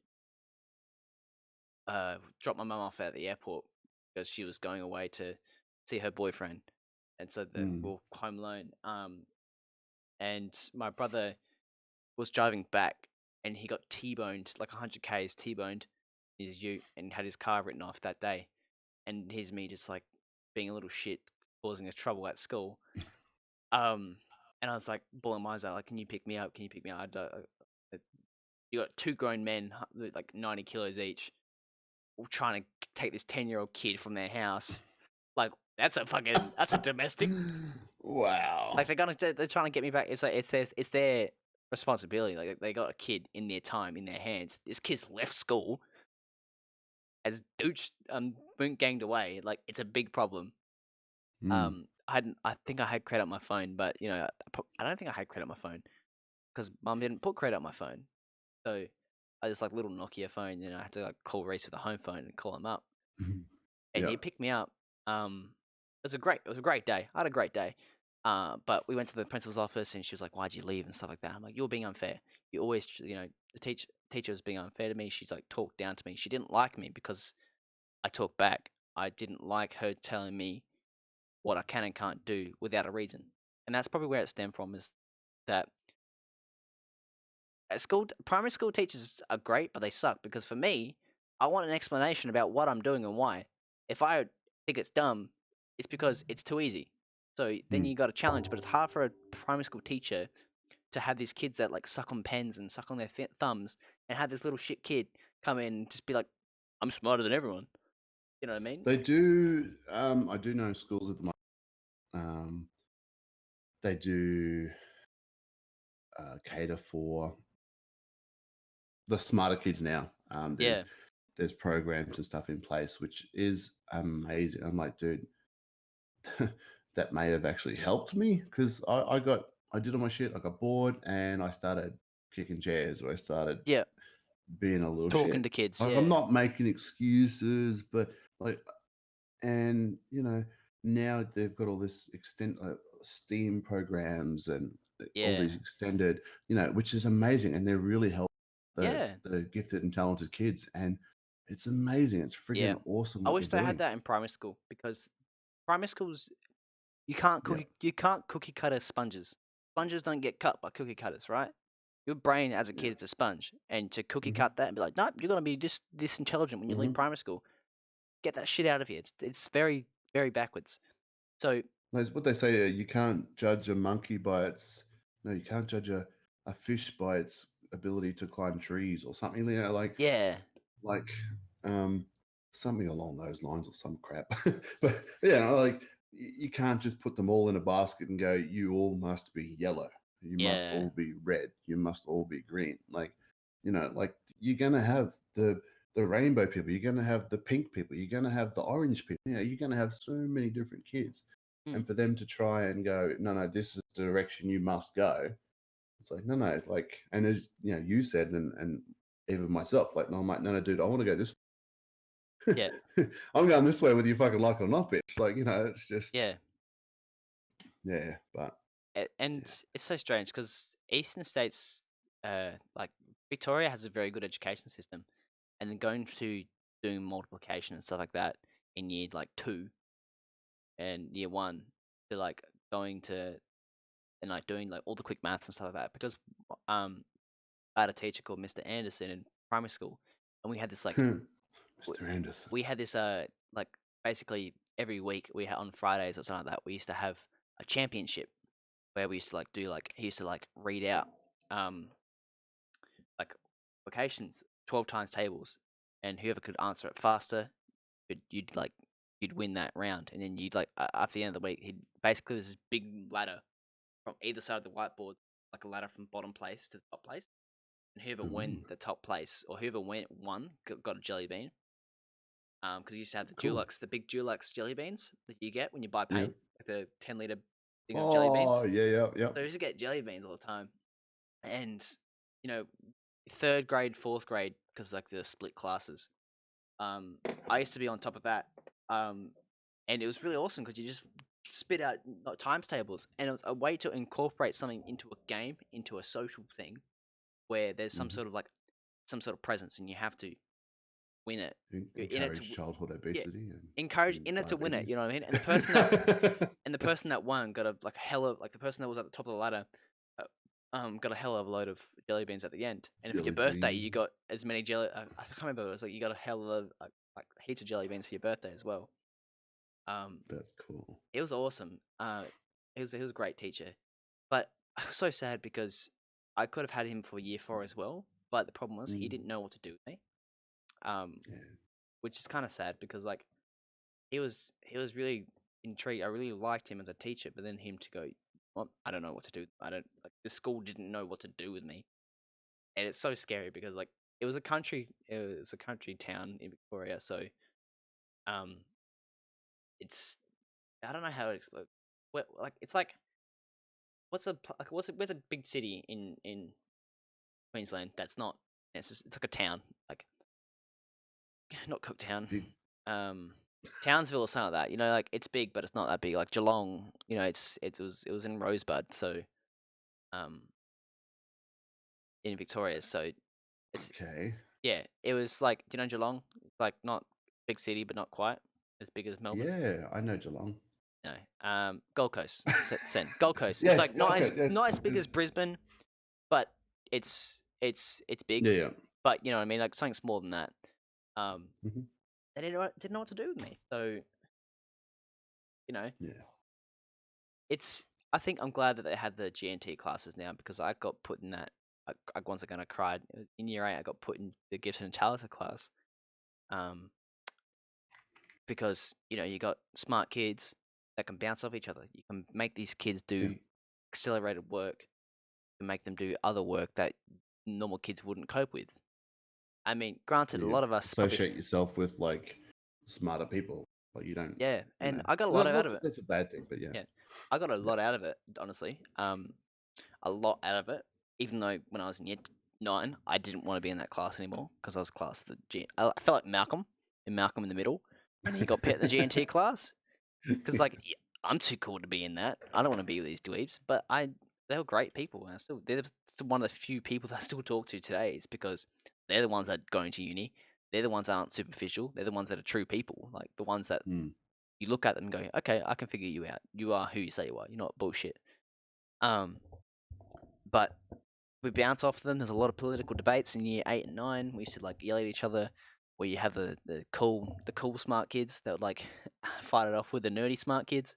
dropped my mum off at the airport because she was going away to see her boyfriend, and so we Mm. were home alone. And my brother was driving back, and he got T-boned, like 100 k's T-boned in his ute, and had his car written off that day. And here's me just like being a little shit, causing a trouble at school. And I was like bawling my eyes out, like, "Can you pick me up? Can you pick me up?" You got two grown men, with like 90 kilos each, all trying to take this 10-year-old kid from their house. Like, that's a domestic. Like, Wow. they're trying to get me back. It's like it's their responsibility. Like, they got a kid in their time in their hands. This kid's left school, has douched, boot ganged away. Like, it's a big problem. Mm. I think I had credit on my phone, but I don't think I had credit on my phone because mum didn't put credit on my phone. So I just like little Nokia phone, and I had to like call Reese with a home phone and call him up, Mhm. and Yeah. he picked me up. It was a great day. I had a great day. But we went to the principal's office, and she was like, "Why'd you leave?" and stuff like that. I'm like, "You're being unfair. You always, the teacher was being unfair to me. She like talked down to me. She didn't like me because I talked back. I didn't like her telling me what I can and can't do without a reason, and that's probably where it stemmed from. Is that at school, primary school teachers are great, but they suck because for me, I want an explanation about what I'm doing and why. If I think it's dumb, it's because it's too easy. So then Mm. you got a challenge, but it's hard for a primary school teacher to have these kids that like suck on pens and suck on their thumbs, and have this little shit kid come in and just be like, "I'm smarter than everyone." You know what I mean? They do. I do know schools at the moment. They do cater for the smarter kids now. Yeah, There's programs and stuff in place, which is amazing. I'm like, dude, that may have actually helped me because I did all my shit. I got bored and I started kicking chairs or I started yeah. being a little Talking shit. to kids. Like I'm Yeah, not making excuses, but like, and now they've got all this STEAM programs and all yeah, these extended, which is amazing, and they're really helping the yeah, the gifted and talented kids, and it's amazing. It's yeah. freaking awesome I what they're wish they had doing. that in primary school because primary schools Yeah. you can't cookie cutter sponges. Sponges don't get cut by cookie cutters, right? Your brain as a Yeah. kid is a sponge, and to cookie Hmm. cut that and be like, nope, you're gonna be this intelligent when you leave Hmm. primary school. Get that shit out of here. It's very very backwards. So That's what they say. You can't judge a monkey by its. No, you can't judge a fish by its ability to climb trees or something. yeah, Like um something along those lines or some crap. But yeah, like you can't just put them all in a basket and go, you all must be yellow, you must yeah, all be red, you must all be green. Like, like you're gonna have the rainbow people, you're gonna have the pink people, you're gonna have the orange people, you're gonna have so many different kids. mm, And for them to try and go, no, no, this is the direction you must go, it's like, no, no, it's like, and as you said, and even myself, like, no, I'm like, no, no, dude, I want to go this. yeah, I'm going this way whether you fucking like it or not, bitch. Like, it's just, yeah. yeah, but And yeah. it's so strange because Eastern states, like Victoria, has a very good education system, and then going to doing multiplication and stuff like that in year like 2 and year 1 to like going to and like doing like all the quick maths and stuff like that because I had a teacher called Mr. Anderson in primary school, and we had this like w- Mr. Anderson. we had this like basically every week we had on Fridays or something like that we used to have a championship where we used to like do like he used to like read out um like vocations 12 times tables, and whoever could answer it faster you'd win that round, and then you'd like after the end of the week he'd basically there's this big ladder from either side of the whiteboard, like a ladder from bottom place to the top place, and whoever Ooh, went the top place or whoever won got a jelly bean. Because you used to have cool. the big Dulux jelly beans that you get when you buy Yeah. paint, like the 10-liter thing of jelly Oh, beans. yeah, yeah, yeah. So I used to get jelly beans all the time, and you know, third grade, fourth grade, because like the split classes. Um, I used to be on top of that, and it was really awesome because you just spit out times tables, and it was a way to incorporate something into a game, into a social thing where there's some Hmm. sort of like some sort of presence, and you have to win it. You're in it to Encourage childhood yeah, obesity encourage and in it to win it. diabetes. You know what I mean? And the person that won got a like hella like the person that was at the top of the ladder. got a hell of a load of jelly beans at the end. And for your Jelly birthday, you beans. got as many jelly. I can't remember. It was like you got a hell of like heaps of jelly beans for your birthday as well. Um, That's cool. it was awesome. He was a great teacher, but I was so sad because I could have had him for year 4 as well. But the problem was he Mm, didn't know what to do with me. Um, yeah. which is kind of sad because like he was really intrigued. I really liked him as a teacher, but then him to go, well, I don't know what to do. I don't like the school didn't know what to do with me, and it's so scary because like it was a country town in Victoria, so um, it's I don't know how to explain. What like it's like where's a big city in Queensland that's not it's like a town like not Cooktown, Big. um, Townsville or something like that. You know, like it's big, but it's not that big. Like Geelong, you know, it was in Rosebud, so um, in Victoria. So it's Okay. yeah, it was like do you know Geelong? Like not big city, but not quite as big as Melbourne. Yeah, I know Geelong. No, Gold Coast, Gold Coast. It's Yes. like not as Okay. Yes. not as big as Brisbane, but it's big. Yeah. Yeah. But you know what I mean, like something smaller than that. Um, Hmm. they didn't know what to do with me. So you know, Yeah. it's I think I'm glad that they had the GNT classes now because I got put in that. Once again, I cried in year 8. I got put in the gifted and talented class, um, because you know you got smart kids that can bounce off each other. You can make these kids Yeah. do accelerated work and make them do other work that normal kids wouldn't cope with. I mean, granted, a You lot of us probably associate yourself with like smarter people, but you don't. yeah, You and know, I got a lot not out not of that it. that's a bad thing, but yeah. Yeah, I got a Yeah. lot out of it, honestly. A lot out of it. Even though when I was in year 9, I didn't want to be in that class anymore because I was class the G. I felt like Malcolm in the middle, when he got put in the GNT class. Because like I'm too cool to be in that. I don't want to be with these dweebs, but they were great people, and they're one of the few people that I still talk to today. Is because they're the ones that are going to uni. They're the ones that aren't superficial. They're the ones that are true people. Like the ones that Mm. you look at them and go, okay, I can figure you out. You are who you say you are. You're not bullshit. Um, but we bounce off them. There's a lot of political debates in year 8 and 9. We used to like yell at each other. Where you have the cool smart kids that would like fight it off with the nerdy smart kids.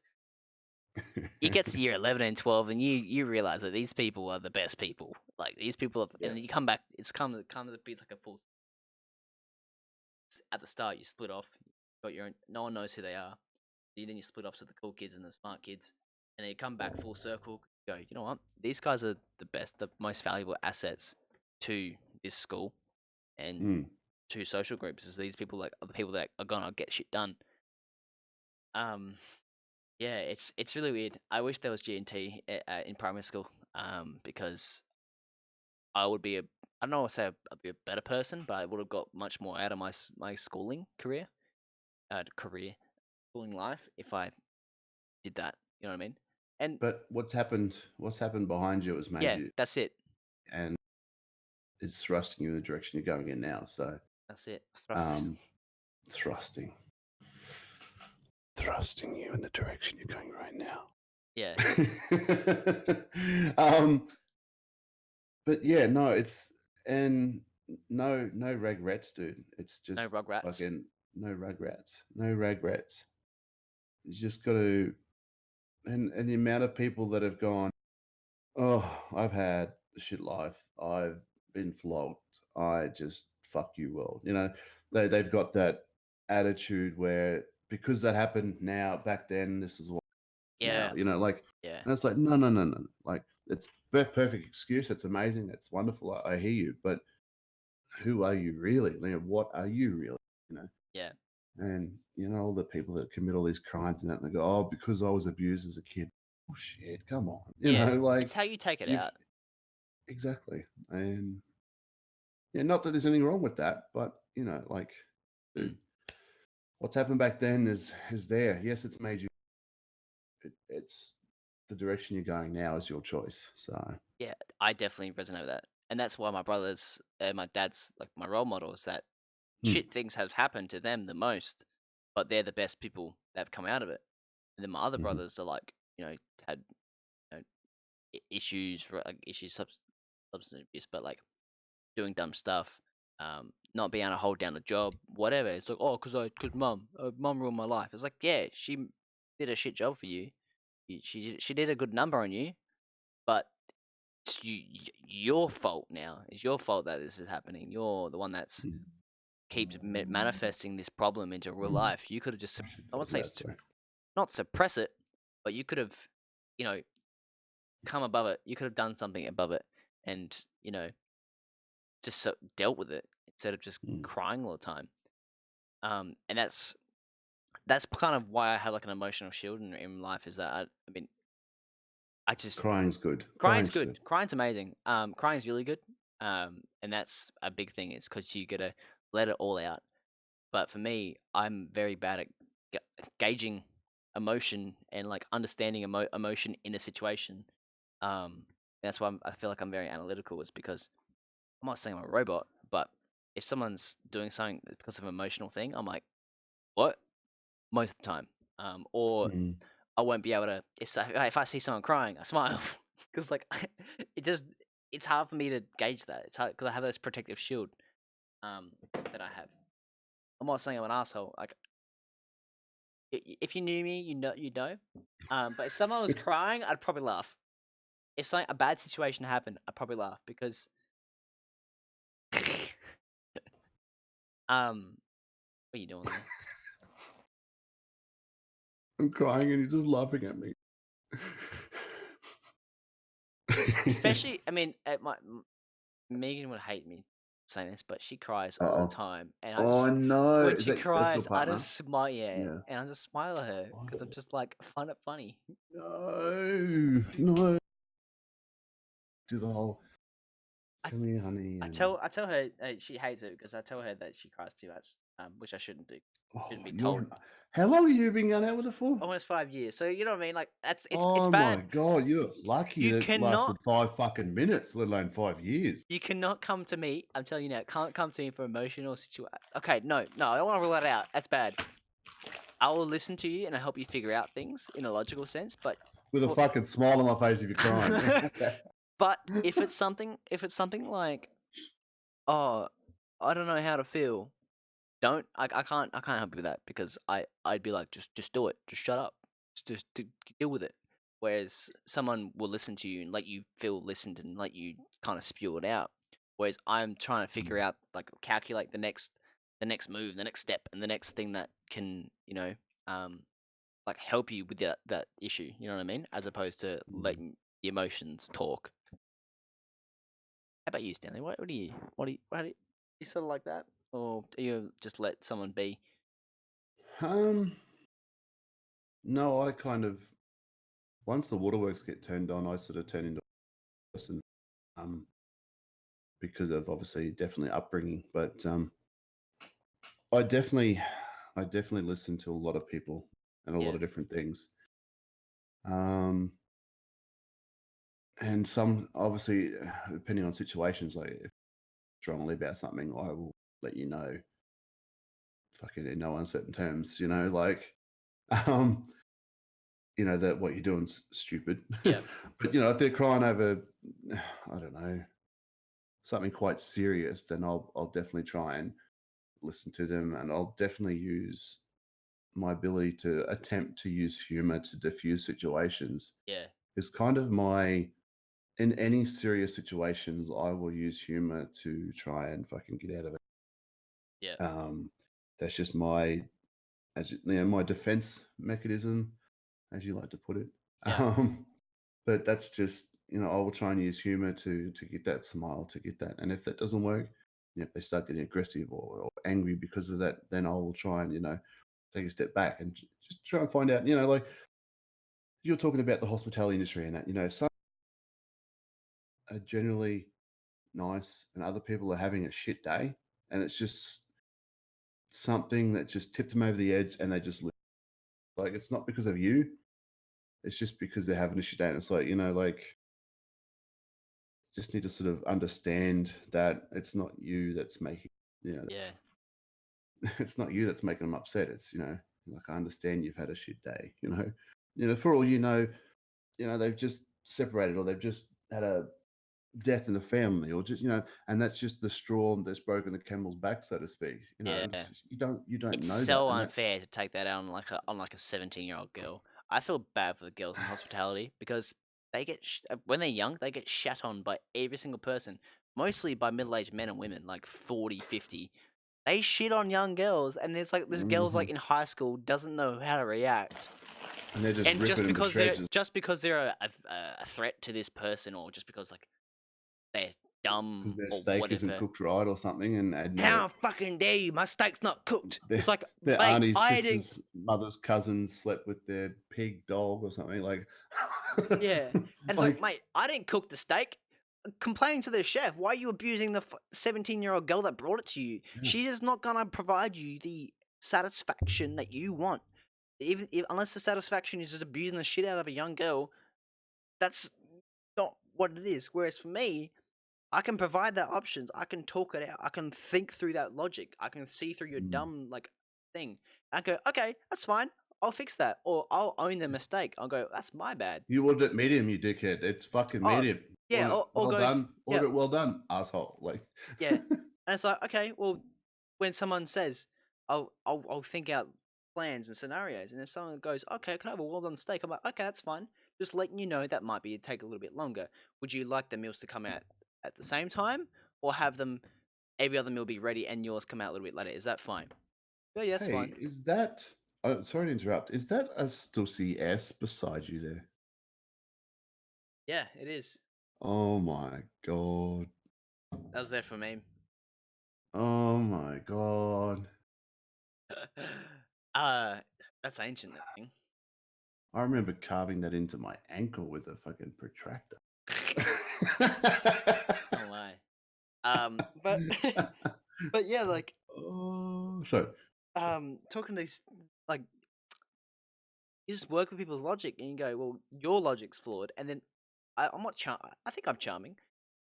You get to year 11 and 12 and you realize that these people are the best people. Like these people, Yeah. and you come back. It's come to be like a full. At the start, you split off. Got your own. No one knows who they are. Then you split off to the cool kids and the smart kids, and then you come back full circle. Go, you know what? These guys are the best, the most valuable assets to this school and Mm. to social groups. Is these people like are the people that are gonna get shit done. Um, yeah, it's really weird. I wish there was GNT in primary school. Because I would be I don't know, say I'd be a better person, but I would have got much more out of my schooling schooling life if I did that. You know what I mean? And But what's happened behind you has made yeah, you, that's it. and it's thrusting you in the direction you're going in now. So, That's it. Thrust. um, thrusting, thrusting you in the direction you're going right Yeah. now. But yeah, no, it's and no regrets, dude. It's No just rugrats. fucking no regrets, no regrets. You just got to, and the amount of people that have gone, oh, I've had the shit life. I've been flogged. I just fuck you world. You know, they've got that attitude where because that happened now back then, this is what it's now. Yeah. You know, like, Yeah. and it's like no, no, no, no. Like it's perfect excuse. It's amazing. It's wonderful. I hear you, but who are you really? You know, what are you really? You know, Yeah. and you know all the people that commit all these crimes and that, and they go, oh, because I was abused as a kid. Oh shit, come on. You Yeah. know, like It's how you take it you've out. exactly. And yeah, not that there's anything wrong with that, but you know, like, Mm. dude, what's happened back then is there. Yes, it's made you. It's the direction you're going now is your choice. So, Yeah, I definitely resonate with that. And that's why my brothers and my dad's like my role models that hmm, shit things have happened to them the most, but they're the best people that have come out of it. And then my other mhm. brothers are like, had issues, like issues, substance abuse, but like doing dumb stuff, not being able to hold down a job, whatever. It's like, oh, cause mum ruined my life. It's like, yeah, she did a shit job for you. She did a good number on you, but it's your fault now. It's your fault that this is happening. You're the one that's Mm. keeps manifesting this problem into real life. You could have just, I should I would pause say, that. Sorry. not suppress it, but you could have, you know, come above it. You could have done something above it, and just dealt with it instead of just Mm. crying all the time. And that's kind of why I have like an emotional shield in life. Is that I mean, I just Crying's good. crying's Crying's good. good. Crying's amazing. Crying's really good. And that's a big thing. Is because you gotta let it all out. But for me, I'm very bad at gauging emotion and like understanding emotion in a situation. Um, that's why I feel like I'm very analytical. Is because I'm not saying I'm a robot, but if someone's doing something because of an emotional thing, I'm like, what? Most of the time. Or Mm. I won't be able to. If I see someone crying, I smile because like it just it's hard for me to gauge that. It's hard because I have this protective shield that I have. I'm not saying I'm an asshole. Like if you knew me, you know. But if someone was crying, I'd probably laugh. If something a bad situation happened, I'd probably laugh because what are you doing there? I'm crying and you're just laughing at me. Especially, I mean, Megan would hate me saying this, but she cries all the Uh-oh. time, and I Oh just no. when Is she that's your cries, I partner? just smile, yeah, Yeah. and I just smile at her because I'm Oh, just like find it funny. no. No. Do the whole I come here, honey, I and tell her she hates it because I tell her that she cries too much, which I shouldn't do. Shouldn't oh, be told. you're how long have you been going out with her for? Almost 5 years, so you know what I mean. Like it's Oh my bad. god, you're lucky You that it lasted cannot 5 fucking minutes, let alone 5 years. you cannot come to me. I'm telling you now, can't come to me for emotional situation. Okay, no, I don't want to rule that out. That's bad. I will listen to you and I help you figure out things in a logical sense, but With a for fucking smile on my face if you're crying. Yeah, okay. but if it's something like, oh, I don't know how to feel. Don't I can't help you with that because I'd be like just do it. Just shut up. Just deal with it. Whereas someone will listen to you and let you feel listened and let you kind of spew it out. Whereas I'm trying to figure Mm, out like calculate the next move, the next step, and the next thing that can um like help you with that issue. You know what I mean? As opposed to mm. letting the emotions talk. How about you, Stanley? What do you how do you sort of like that, or do you just let someone be? Um, no, I kind of once the waterworks get turned on, I sort of turn into a person, um, because of obviously definitely upbringing. But I definitely, I definitely listen to a lot of people and a lot Yeah, of different things. Um, and some obviously, depending on situations, like if strongly about something, I will let you know, fucking in no uncertain terms. Like, um, that what you're doing's stupid. yeah, But if they're crying over, I don't know, something quite serious, then I'll definitely try and listen to them, and I'll definitely use my ability to attempt to use humor to diffuse situations. yeah, Is kind of my in any serious situations, I will use humor to try and fucking get out of it. yeah, Um, that's just my my defense mechanism, as you like to put it. yeah, Um, but that's just I will try and use humor to get that smile, to get that. And if that doesn't work, if they start getting aggressive or angry because of that, then I will try and take a step back and just try and find out. Like you're talking about the hospitality industry and that. Some are generally nice and other people are having a shit day, and it's just something that just tipped them over the edge, and they just like it's not because of you. It's just because they're having a shit day. And it's like, like just need to sort of understand that it's not you that's making, yeah, it's not you that's making them upset. It's, like I understand you've had a shit day, for all they've just separated, or they've just had a death in the family, or just and that's just the straw that's broken the camel's back, so to speak. Yeah. You don't It's know that, so and that's unfair to take that out on like a 17-year-old girl. I feel bad for the girls in hospitality because they get when they're young, they get shat on by every single person, mostly by middle-aged men and women, like 40, 50. They shit on young girls, and there's like this girl's hmm like in high school doesn't know how to react, and they're just and ripping them to shreds just because they're a threat to this person, or just because like they're because dumb their or steak isn't whatever. cooked right or something, and How fucking dare you? My steak's not cooked. their It's like, their mate, auntie's I didn't. sister's mother's cousin slept with their pig dog or something like. Yeah, and it's like, Like, mate, I didn't cook the steak. Complain to the chef. Why are you abusing the 17-year-old girl that brought it to you? yeah. She is not gonna provide you the satisfaction that you want. Even if, unless the satisfaction is just abusing the shit out of a young girl, that's not what it is. Whereas for me, I can provide that options. I can talk it out. I can think through that logic. I can see through your Mm. dumb like thing. I go, okay, that's fine. I'll fix that, or I'll own the mistake. I'll go, that's my bad. You ordered it medium, you dickhead. It's fucking Oh, medium. yeah, Order it or well go, done. yeah, Order it well done, asshole. Like, yeah. And it's like, okay, well, when someone says, I'll think out plans and scenarios, and if someone goes, okay, can I have a well done steak? I'm like, okay, that's fine. Just letting you know that might be take a little bit longer. Would you like the meals to come out at the same time, or have them every other meal be ready and yours come out a little bit later? Is that fine? Oh, yeah, that's hey, fine. is that? Oh, sorry to interrupt. Is that a Stussy S beside you there? Yeah, it is. Oh my god. That was there for me. Oh my god. uh, that's ancient, that thing. I remember carving that into my ankle with a fucking protractor. Oh my. But but yeah, like Oh, so talking to these like you just work with people's logic and you go, well, your logic's flawed, and then I'm not I think I'm charming,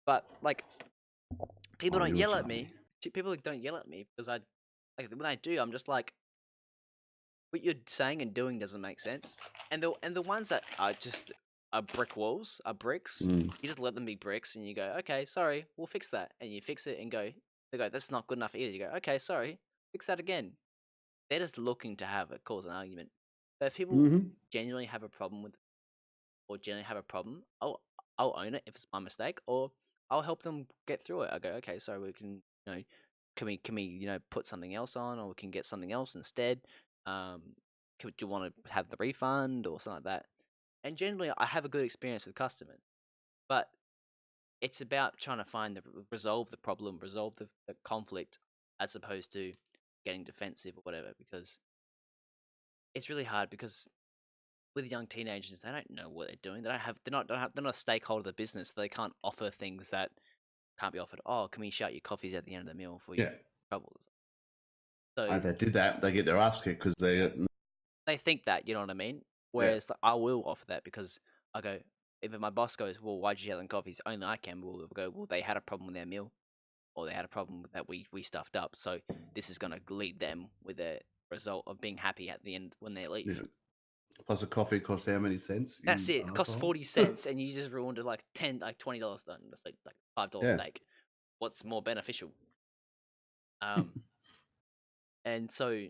but like people oh, don't you're yell at charming. me. People don't yell at me because I like when I do, I'm just like, what you're saying and doing doesn't make sense. And the ones that are just are brick walls, are bricks. Mm. You just let them be bricks, and you go, okay, sorry, we'll fix that, and you fix it, and go, they go, that's not good enough either. You go, okay, sorry, fix that again. They're just looking to have it cause an argument. But if people Mhm. genuinely have a problem with, or genuinely have a problem, I'll own it if it's my mistake, or I'll help them get through it. I go, okay, so we can, can we, put something else on, or we can get something else instead. Um, do you want to have the refund or something like that? And generally, I have a good experience with customers, but it's about trying to resolve the problem, resolve the conflict, as opposed to getting defensive or whatever. Because it's really hard because with young teenagers, they don't know what they're doing. They're not a stakeholder of the business. So they can't offer things that can't be offered. Oh, can we shout your coffees at the end of the meal for your Yeah. troubles? So If they did that, they get their ass kicked because they. they think that, you know what I mean? Yeah. Whereas like, I will offer that because I go, if my boss goes, well, why'd you yell in coffees? Only I can. We'll go, well, they had a problem with their meal, or they had a problem that we stuffed up. So this is going to lead them with a result of being happy at the end when they leave. Yeah. Plus a coffee costs how many cents? That's You it. It costs asshole. 40 cents, and you just ruined it like $20 done. That's like $5 Yeah. steak. What's more beneficial? Um, and so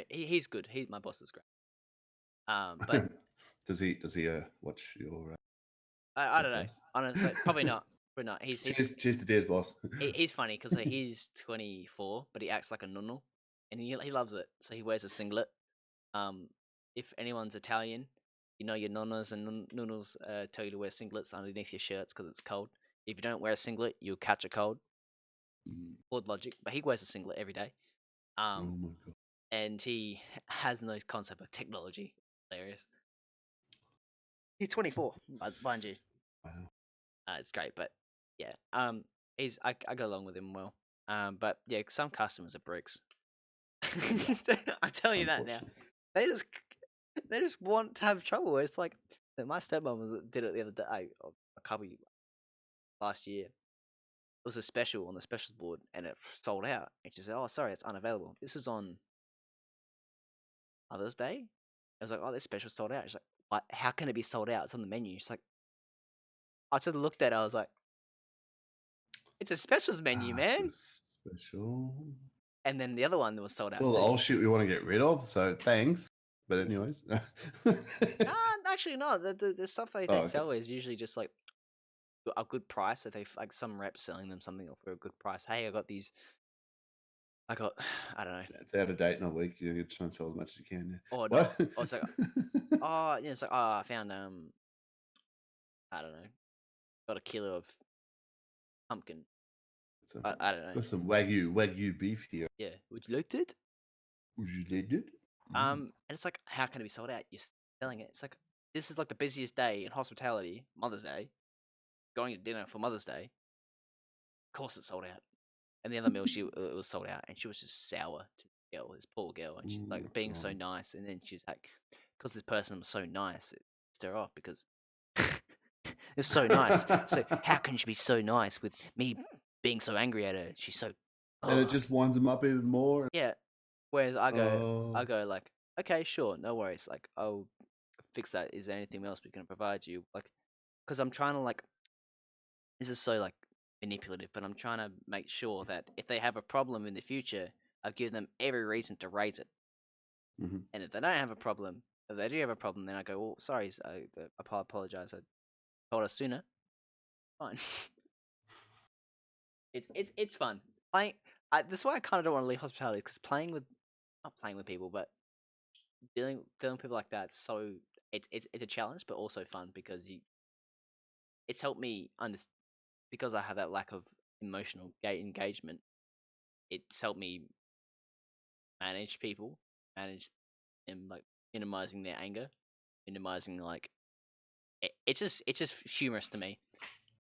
he's good. My boss is great. But does he watch your I don't know. podcast? I don't say probably not. Probably not. Cheers to Dare's boss. He's funny because he's 24, but he acts like a nunno, and he loves it. So he wears a singlet. Um, if anyone's Italian, you know your nonnas and nunnos tell you to wear singlets underneath your shirts because it's cold. If you don't wear a singlet, you'll catch a cold. Mm. Flawed logic, but he wears a singlet every day. Oh Um, my god. and he has no concept of technology. Hilarious. He's 24, mind you. Wow. It's great, but yeah. I go along with him well. But yeah, some customers are bricks. I'm telling you that now. Unfortunately. They just they just want to have trouble. It's like my stepmom did it the other day, a couple last year. It was a special on the specials board, and it sold out. And she said, "Oh, sorry, it's unavailable." This is on Mother's Day. I was like, "Oh, this special sold out." She's like, "What? How can it be sold out? It's on the menu." She's like, I just looked at it. I was like, it's a specials menu, It's man. a special. And then the other one was sold It's out all the too. old shit we want to get rid of. So thanks. But anyways. Actually, no. The stuff they Oh, okay. sell is usually just like a good price. That they like some reps selling them something for a good price. Hey, I got these. I got, I don't know. Yeah, it's out of date in a week. You try and sell as much as you can. Yeah. Oh no. What? Oh, it's like, oh yeah. It's like, oh, I found I don't know. Got a kilo of pumpkin. I don't know. Got some wagyu beef here. Yeah. Would you like that? Would you like it? And it's like, how can it be sold out? You're selling it. It's like, this is like the busiest day in hospitality, Mother's Day, going to dinner for Mother's Day. Of course, it's sold out. And the other meal, it was sold out, and she was just sour to the girl, this poor girl, and she's like being so nice, and then she's like, because this person was so nice, it pissed her off because it's so nice. So how can she be so nice with me being so angry at her? She's so, And it just winds them up even more. yeah. Whereas I Oh. go like, okay, sure, no worries. Like, I'll fix that. Is there anything else we can provide you? Like, because I'm trying to like, this is so like manipulative, but I'm trying to make sure that if they have a problem in the future, I've given them every reason to raise it. Mhm. And if they don't have a problem, if they do have a problem, then I go, well, sorry, I apologize. I told us sooner. Fine. It's fun. Playing. That's why I kind of don't want to leave hospitality because not playing with people, but dealing with people like that. So it's a challenge, but also fun because it's helped me understand because I have that lack of emotional engagement. It's helped me manage people, manage them, like minimizing their anger, minimizing like it's just humorous to me.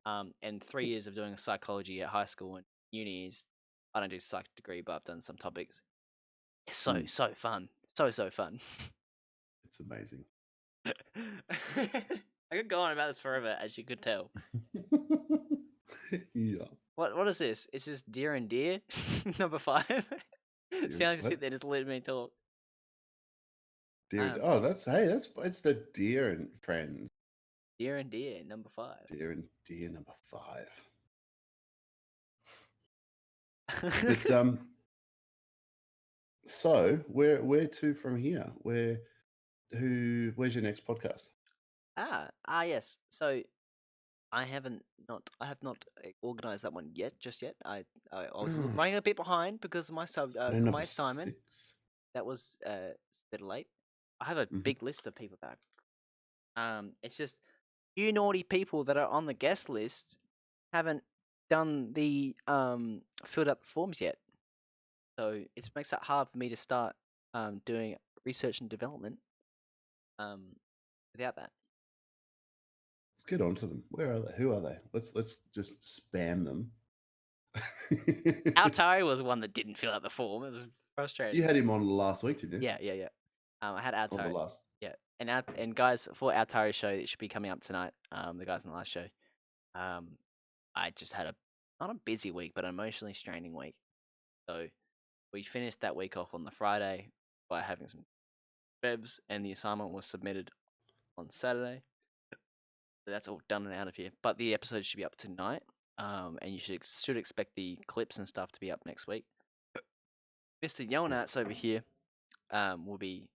And 3 years of doing psychology at high school and uni is I don't do psych degree, but I've done some topics. It's so fun, so fun. It's amazing. I could go on about this forever, as you could tell. Yeah. What is this? Is this Deer and Deer number 5? See, I just sit there and just let me talk. Deer. Oh, that's it's the Deer and Friends. Deer and Deer number 5. Deer and Deer number 5. But so where to from here? Where's your next podcast? Yes. So I have not organized that one just yet. I was running a bit behind because of my Number assignment 6. that was a bit late. I have a big list of people that it's just you naughty people that are on the guest list haven't done the filled up forms yet. So it makes it hard for me to start doing research and development without that. Let's get on to them. Where are they? Who are they? Let's just spam them. Altari was one that didn't fill out the form. It was frustrating. You had him on last week, didn't you? Yeah. I had On the Altari. last. Yeah, and guys, for Altari's show, it should be coming up tonight. The guys in the last show. I just had not a busy week, but an emotionally straining week. So we finished that week off on the Friday by having some bevs, and the assignment was submitted on Saturday. So that's all done and out of here. But the episode should be up tonight, and you should expect the clips and stuff to be up next week. Mr. YLNATS over here will be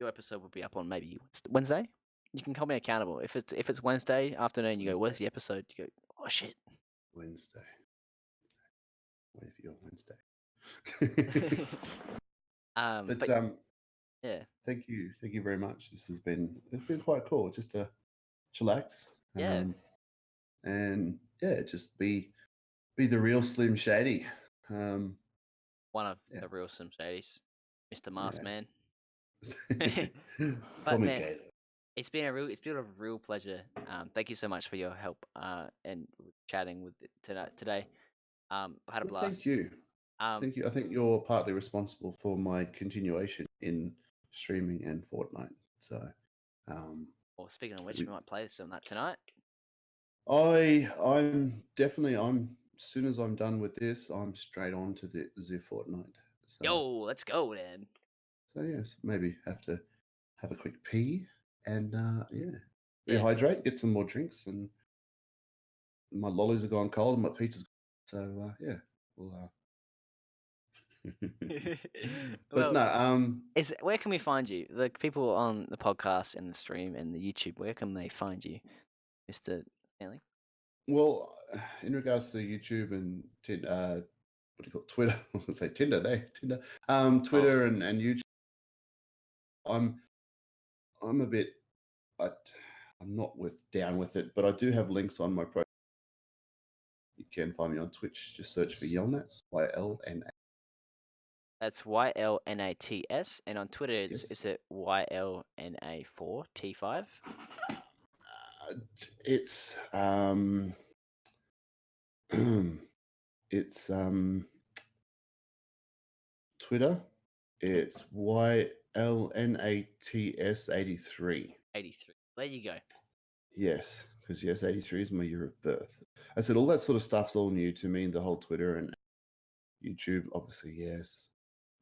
your episode will be up on maybe Wednesday. You can hold me accountable. If it's Wednesday afternoon, you go, "Where's the episode?" You go, "Oh shit." Wednesday. Wait for your Wednesday. But yeah. Thank you very much. It's been quite cool just to chillax. Yeah. And yeah, just be the real Slim Shady. One of the real Slim Shadys, Mr. Mask Man. Call me man, Gator. it's been a real pleasure. Thank you so much for your help and chatting with today. I had a blast. Thank you. Thank you. I think you're partly responsible for my continuation in streaming and Fortnite. So, well, speaking of which, we might play some of that tonight. I'm definitely as soon as I'm done with this, I'm straight on to the Fortnite. So, yo, let's go then. So yes, maybe have to have a quick pee and yeah. Yeah. rehydrate, get some more drinks, and my lollies are gone cold and my pizza's so yeah, we'll but Well, no, where can we find you? The people on the podcast and the stream and the YouTube, where can they find you, Mr. Stanley? well, in regards to YouTube and what do you call it? Twitter? I was gonna say Tinder. There, Tinder. Oh, Twitter and YouTube. I'm I'm a bit. I, I'm not down with it, but I do have links on my profile. You can find me on Twitch. Just search for it's YLNATS. YLNATS. that's YLNATS, and on Twitter Yes. is it YLNA4T5? It's it's Twitter. It's YLNATS 83. 83. There you go. Yes, because yes, 83 is my year of birth. I said all that sort of stuff's all new to me, the whole Twitter and YouTube, obviously, yes.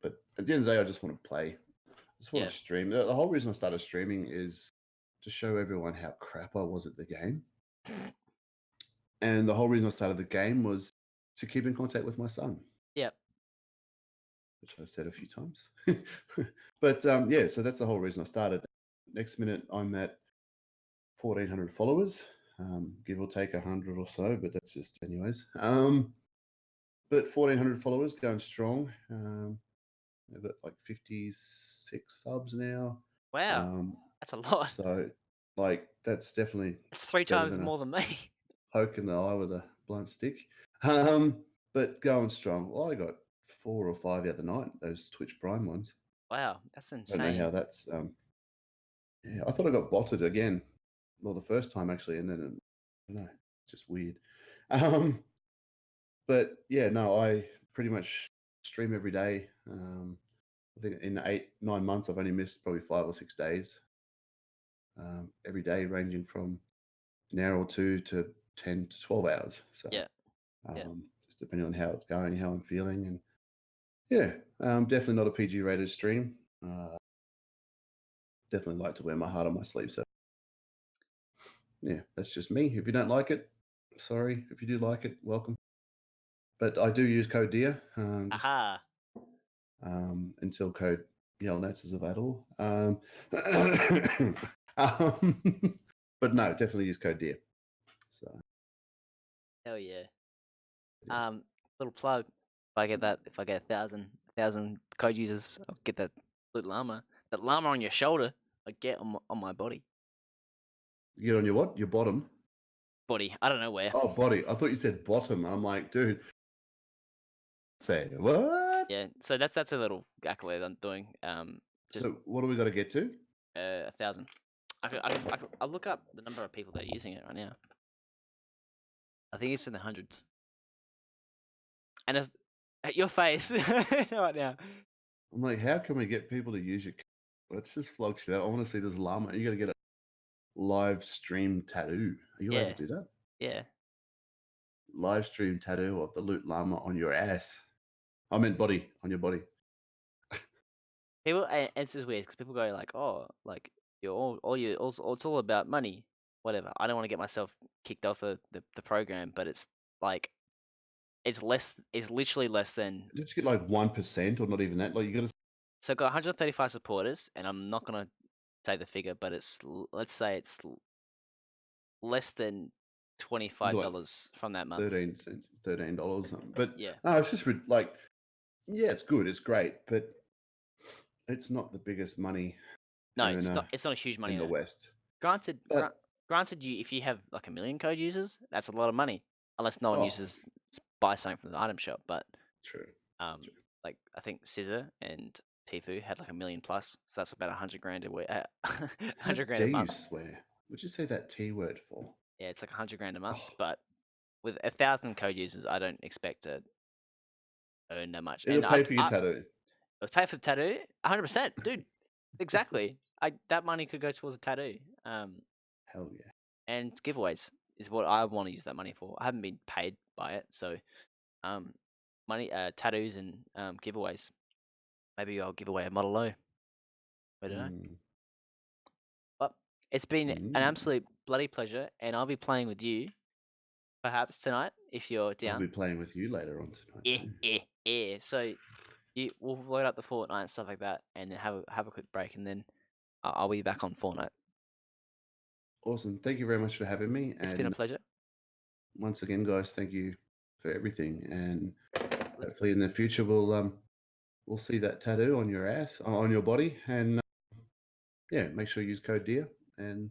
But at the end of the day, I just want to play. I just want Yeah. to stream. The whole reason I started streaming is to show everyone how crap I was at the game. And the whole reason I started the game was to keep in contact with my son, Yep. which I've said a few times. But yeah, so that's the whole reason I started. Next minute, I'm at 1,400 followers, give or take 100 or so, but that's just anyways. But 1,400 followers going strong. I've got like 56 subs now. Wow, Um, that's a lot. so like that's definitely It's three better times than a more than me. poke in the eye with a blunt stick. But going strong. Well, I got 4 or 5 the other night, those Twitch Prime ones. Wow, that's I don't know how insane. that's yeah, I thought I got botted again. Well, the first time actually, and then I don't know, just weird. Um, but yeah, no, I pretty much stream every day. I think in 8, 9 months, I've only missed probably 5 or 6 days. Every day, ranging from an hour or two to 10 to 12 hours. So Yeah, yeah. just depending on how it's going, how I'm feeling, and yeah, definitely not a PG rated stream. Definitely like to wear my heart on my sleeve. So yeah, that's just me. If you don't like it, sorry. If you do like it, welcome. But I do use code DEAR just Aha. until code YLNATS is available. Um, but no, definitely use code DEAR. So Hell yeah. yeah. Little plug. If I get a thousand code users, I'll get that little llama. That llama on your shoulder, I get on my body. You get on your what? Your bottom? Body. I don't know where. Oh, body. I thought you said bottom. I'm like, dude, say what? Yeah. So that's a little accolade I'm doing. Just So what do we got to get to? 1,000. I'll look up the number of people that are using it right now. I think it's in the hundreds. And it's at your face right now. I'm like, how can we get people to use your? Let's just flog shit out. I want to see this llama. You got to get a live stream tattoo. Are you allowed Yeah. to do that? Yeah. Live stream tattoo of the loot llama on your ass. I meant body, on your body. People, and it's just weird because people go like, "Oh, like you're all you, also, it's all about money, whatever." I don't want to get myself kicked off the program, but it's like it's literally less than. Did you get like 1% or not even that? Like you got to. So I've got 135 supporters, and I'm not gonna say the figure, but let's say it's less than You got like $25 from that month. 13 cents, $13 something. But Yeah, no, it's just like, yeah, it's good, it's great, but it's not the biggest money no, it's earner not. It's not a huge money in the earner. West. Granted, But granted, if you have like a million code users, that's a lot of money, unless no one oh, uses buy something from the item shop. But true, um, true. like I think Scissor and Tifu had like a million plus, so that's about 100 grand a week, How 100 grand a dare you month. swear? Would you say that T word for? Yeah, it's like 100 grand a month. Oh, But with 1,000 code users, I don't expect to earn that much. it'll And pay for your I tattoo. was pay for the tattoo, 100%, dude. Exactly. That money could go towards a tattoo. Hell yeah. And giveaways is what I want to use that money for. I haven't been paid by it, so um, money, tattoos and giveaways. Maybe I'll give away a Model O. I don't know. Mm. But It's been an Mm. absolute bloody pleasure, and I'll be playing with you perhaps tonight if you're I'll be down. playing with you later on tonight Yeah, too. yeah, yeah. So we'll load up the Fortnite and stuff like that, and then have a quick break, and then I'll be back on Fortnite. Awesome. Thank you very much for having me. It's been a And pleasure. once again, guys, thank you for everything. And Let's hopefully in the future we'll see that tattoo on your ass, on your body. And yeah, make sure you use code DEAR and